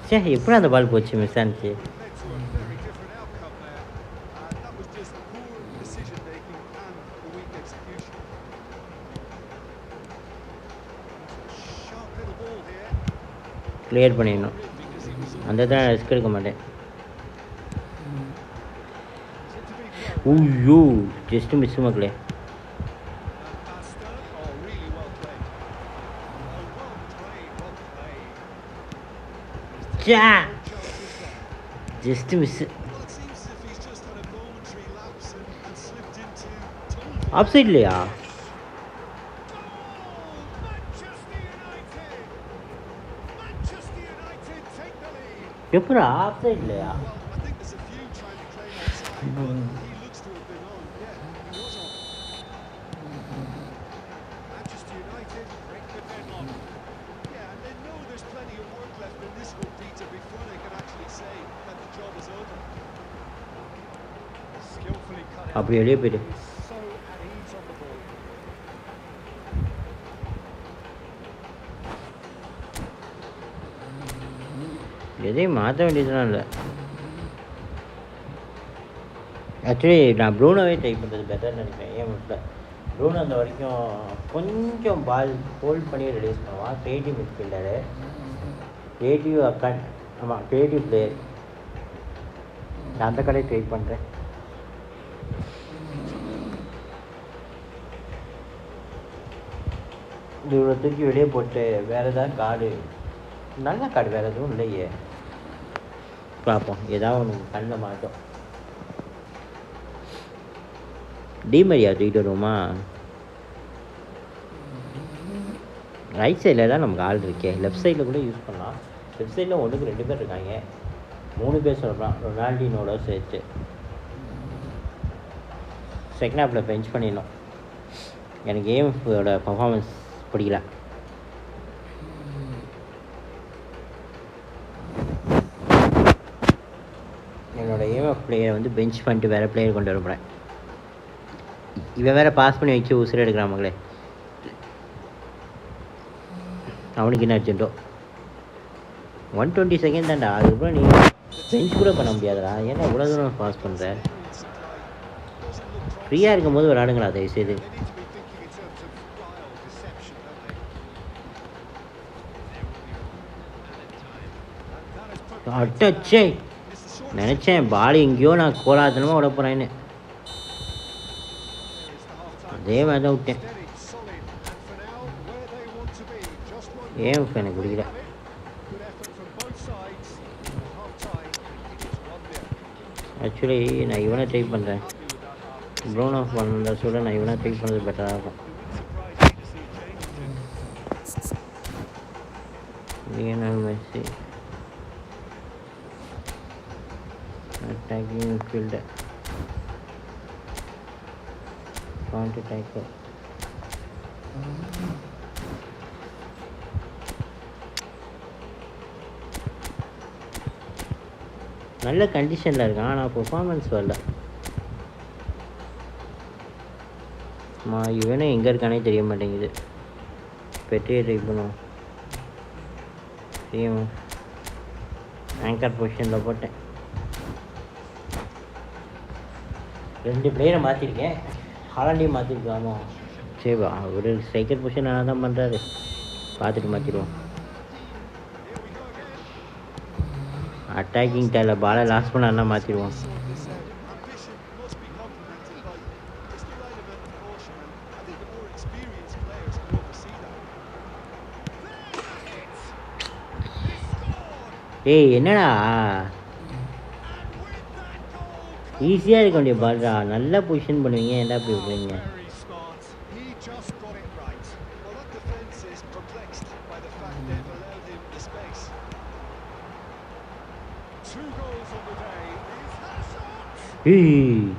சே எப்படி அந்த பால் போச்சு? மிஸ் ஆனிச்சு. கிளியர் பண்ணிடணும். அந்த தான் ரிஸ்க் எடுக்க மாட்டேன். ஐயோ ஜஸ்ட் மிஸ் மக்களே. Just miss. ஆஃப் சைட் இல்லையா? எப்படா ஆஃப் சைட் இல்லையா? அப்படி வெளியே போயிடு. எதையும் மாற்ற வேண்டியதுலாம் இல்லை. ஆக்சுவலி நான் ப்ரூனோவே ட்ரை பண்ணுறது பெட்டர்னு நினைப்பேன். ஏன் மட்டும் ப்ரூனோ அந்த வரைக்கும் கொஞ்சம் பால் ஹோல்ட் பண்ணி ரிலீஸ் பண்ணுவான். கிரியேட்டிவ் மிட்ஃபீல்டரு, கிரியேட்டிவ் அக்கன், ஆமாம் கிரியேட்டிவ் பிளேயர். நான் அந்த கடையை ட்ரை பண்ணுறேன். இவ்வளோ தூக்கி வெளியே போட்டு வேறு ஏதாவது கார்டு, நல்ல கார்டு வேறு எதுவும் இல்லையே. பார்ப்போம், ஏதாவது ஒன்று கண்ணில் மாட்டோம். டிமரியா தூக்கிட்டு வருவோமா? ரைட் சைடில் தான் நமக்கு ஆள் இருக்கே. லெஃப்ட் சைடில் கூட யூஸ் பண்ணலாம். லெஃப்ட் சைடில் 1க்கு 2 பேர் இருக்காங்க, 3 பேர் சொல்லலாம். ரொனால்டினோட சேர்த்து செகண்ட் ஹாஃபில் பெஞ்ச் பண்ணிடணும். எனக்கு கேமோட பர்ஃபார்மன்ஸ் பிடிக்கல. என்னோட ஏஎம்எஃப் பிளேயரை வந்து பெஞ்ச் பண்ணிட்டு வேறு பிளேயர் கொண்டு வர போகிறேன். இவன் வேறு பாஸ் பண்ணி வச்சு உசுறு எடுக்கிறான் மகளே. அவனுக்கு என்ன அர்ஜென்ட்டோ. 120 செகண்ட் தான்டா. அதுக்கப்புறம் நீ பெஞ்ச் கூட பண்ண முடியாதுடா. ஏன்னா இவ்வளோ தூரம் பாஸ் பண்ணுற? ஃப்ரீயாக இருக்கும் போது விளாடுங்களா தயவுசெய்து. அட்டச்சே, நினச்சேன் பால் எங்கேயோ நான் கோலாத்தனமாக விட போகிறேன்னு. அதே மாதிரி தான் விட்டேன். ஏன் எனக்கு பிடிக்கல. ஆக்சுவலி நான் இவனை ட்ரை பண்ணுறேன். ப்ரௌன் ஆஃப் பண்ணுறத சொல்ல நான் இவனை ட்ரை பண்ணுறது பெட்டராக இருக்கும். Lionel Messi attacking midfielder, counter attacker. நல்ல கண்டிஷனில் இருக்கான், ஆனால் பெர்ஃபார்மன்ஸ் வரல. இவனே எங்கே இருக்கானே தெரிய மாட்டேங்குது. பெட்டியை ட்ரை பண்ணுவோம். ஆங்கர் பொசிஷனில் போட்டேன். 2 பிளேயரை மாற்றிருக்கேன். ஹாலண்டையும் மாற்றிருக்காமோ? சரிவா, ஒரு ஸ்ட்ரைக்கர் பொசிஷன் நல்லா தான் பண்ணுறாரு. பார்த்துட்டு மாற்றிடுவோம். அட்டாக்கிங் தேவை, பாலை லாஸ் பண்ணா மாற்றிடுவோம். ஏய் என்னடா ஈஸியாக இருக்க வேண்டிய பால்டா, நல்லா பொசிஷன் பண்ணுவீங்க, என்ன அப்படி விடுறீங்க? ஏய்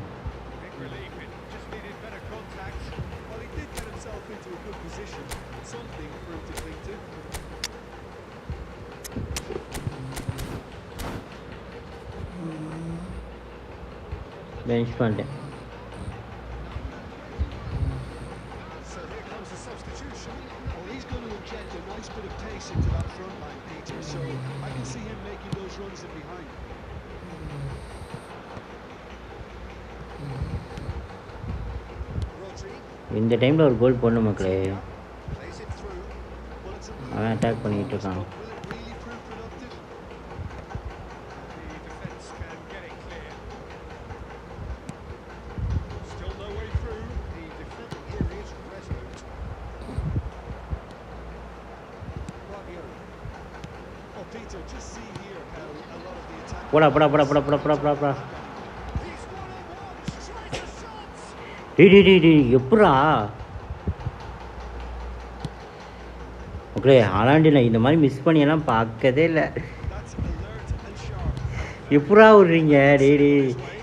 bench பண்ணிட்டேன். இந்த டைமில் ஒரு கோல் போடணும் மக்களே. அவன் அட்டாக் பண்ணிகிட்டு இருக்கான். போடா போடா போடா போடா போடா போடா போடா போடா. டி எப்படா ஓகே ஹாலாண்டில் இந்த மாதிரி மிஸ் பண்ணியெல்லாம் பார்க்கதே இல்லை. எப்படா விட்றீங்க டேடி?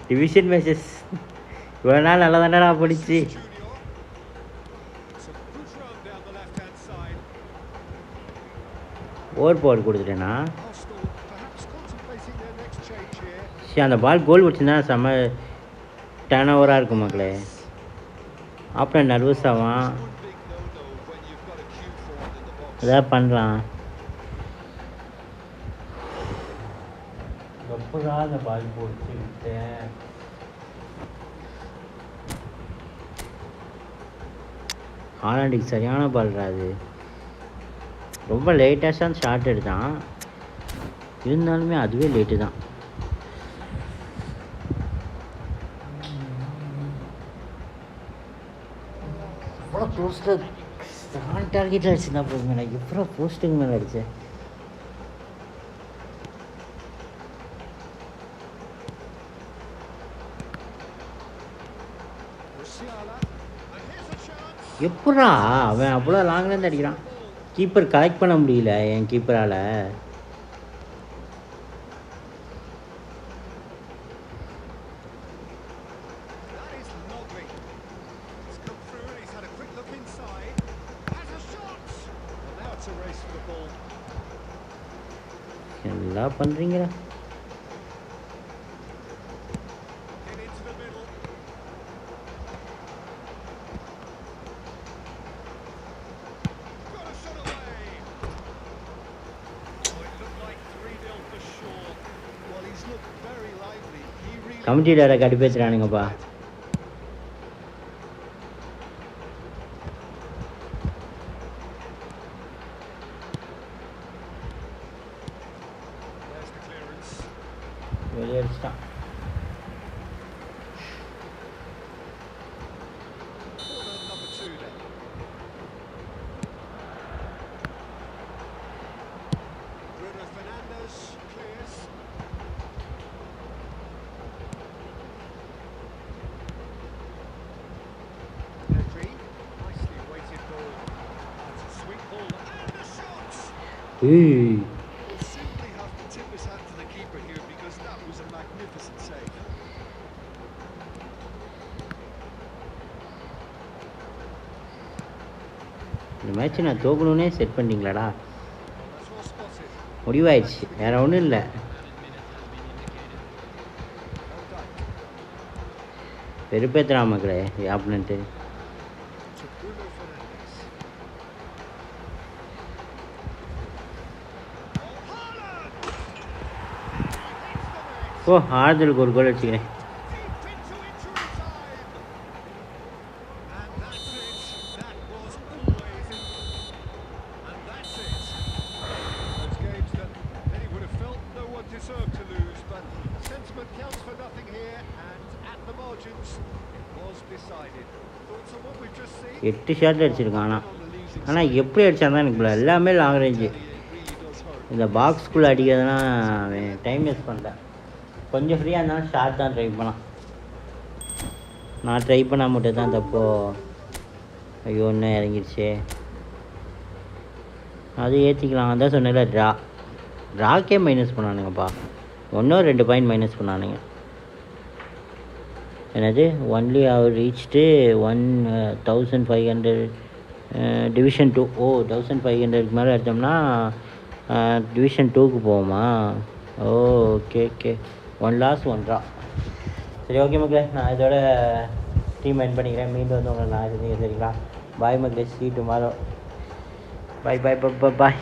டிவிஷன் மேட்சஸ் இவ்வளோ நாள் நல்லா தானடா படிச்சு. ஓவர் பவர் கொடுத்துட்டேன்னா சரி, அந்த பால் கோல் வச்சுருந்தா செம்ம டர்ன் ஓவராக இருக்கும் மக்களே. அப்புறம் நர்வஸ் ஆவான், அதான் பண்ணலாம். எப்படா அந்த பால் போட்டு விட்டேன்? ஹாலாண்டுக்கு சரியான பால்ரா அது. ரொம்ப லேட்டாக தான் ஷார்ட் எடுத்தான், இருந்தாலுமே அதுவே லேட்டு தான். எவ்வளோ போஸ்டர் டார்கெட்டில் அடிச்சுன்னா போதுங்க, நான் எவ்வளோ போஸ்டிங் மேலே அடித்தேன். எப்படா அவன் அவ்வளோ லாங்லேருந்து அடிக்கிறான்? கீப்பர் கலெக்ட் பண்ண முடியல என் கீப்பரால். எல்லாம் பண்ணுறீங்களா? கமிட்டியில் யாரை கடுப்பேற்றுறானுங்கப்பா. வெளியடிச்சிட்டான். Hey. Simply have to tip his hat to the keeper here because that was a magnificent save. இந்த மேட்ச் நான் தோக்கணும்னே செட் பண்ணிட்டீங்களாடா முடிவாயிடுச்சு வேற ஒன்றும் இல்லை வெறுப்பேத்துறா மக்களே ஆப்னன்ட்டு ஓ ஆறுதலுக்கு ஒரு கோல் அடிச்சுக்கிறேன் எட்டு ஷாட் அடிச்சிருக்கான் ஆனால் எப்படி அடித்தாதான் எனக்கு பிள்ளை எல்லாமே லாங் ரேஞ்சு இந்த பாக்ஸ்குள்ளே அடிக்கிறதுனா டைம் வேஸ்ட் பண்ணிட்டேன் கொஞ்சம் ஃப்ரீயாக இருந்தாலும் ஷார்ட் தான் ட்ரை பண்ணான் நான் ட்ரை பண்ணால் மட்டும் தான் தப்போ ஐயோ ஒன்று இறங்கிடுச்சே அது ஏற்றிக்கலாம் அதான் சொன்னல ட்ராக்கே மைனஸ் பண்ணானுங்கப்பா 1-2 பாயிண்ட் மைனஸ் பண்ணானுங்க என்னது ஒன்லி அவர் ரீச்டு 1500 டிவிஷன் 2 ஓ 1500க்கு மேலே எடுத்தோம்னா டிவிஷன் 2க்கு போவோமா ஓ ஓகே ஓகே 1 லாஸ் 1 ட்ரா சரி ஓகே மக்களே நான் இதோட டீம் எண்ட் பண்ணிக்கிறேன் மீண்டும் வந்து உங்களை நான் இது சரிங்களா பாய் மக்களே see you tomorrow bye bye bye bye bye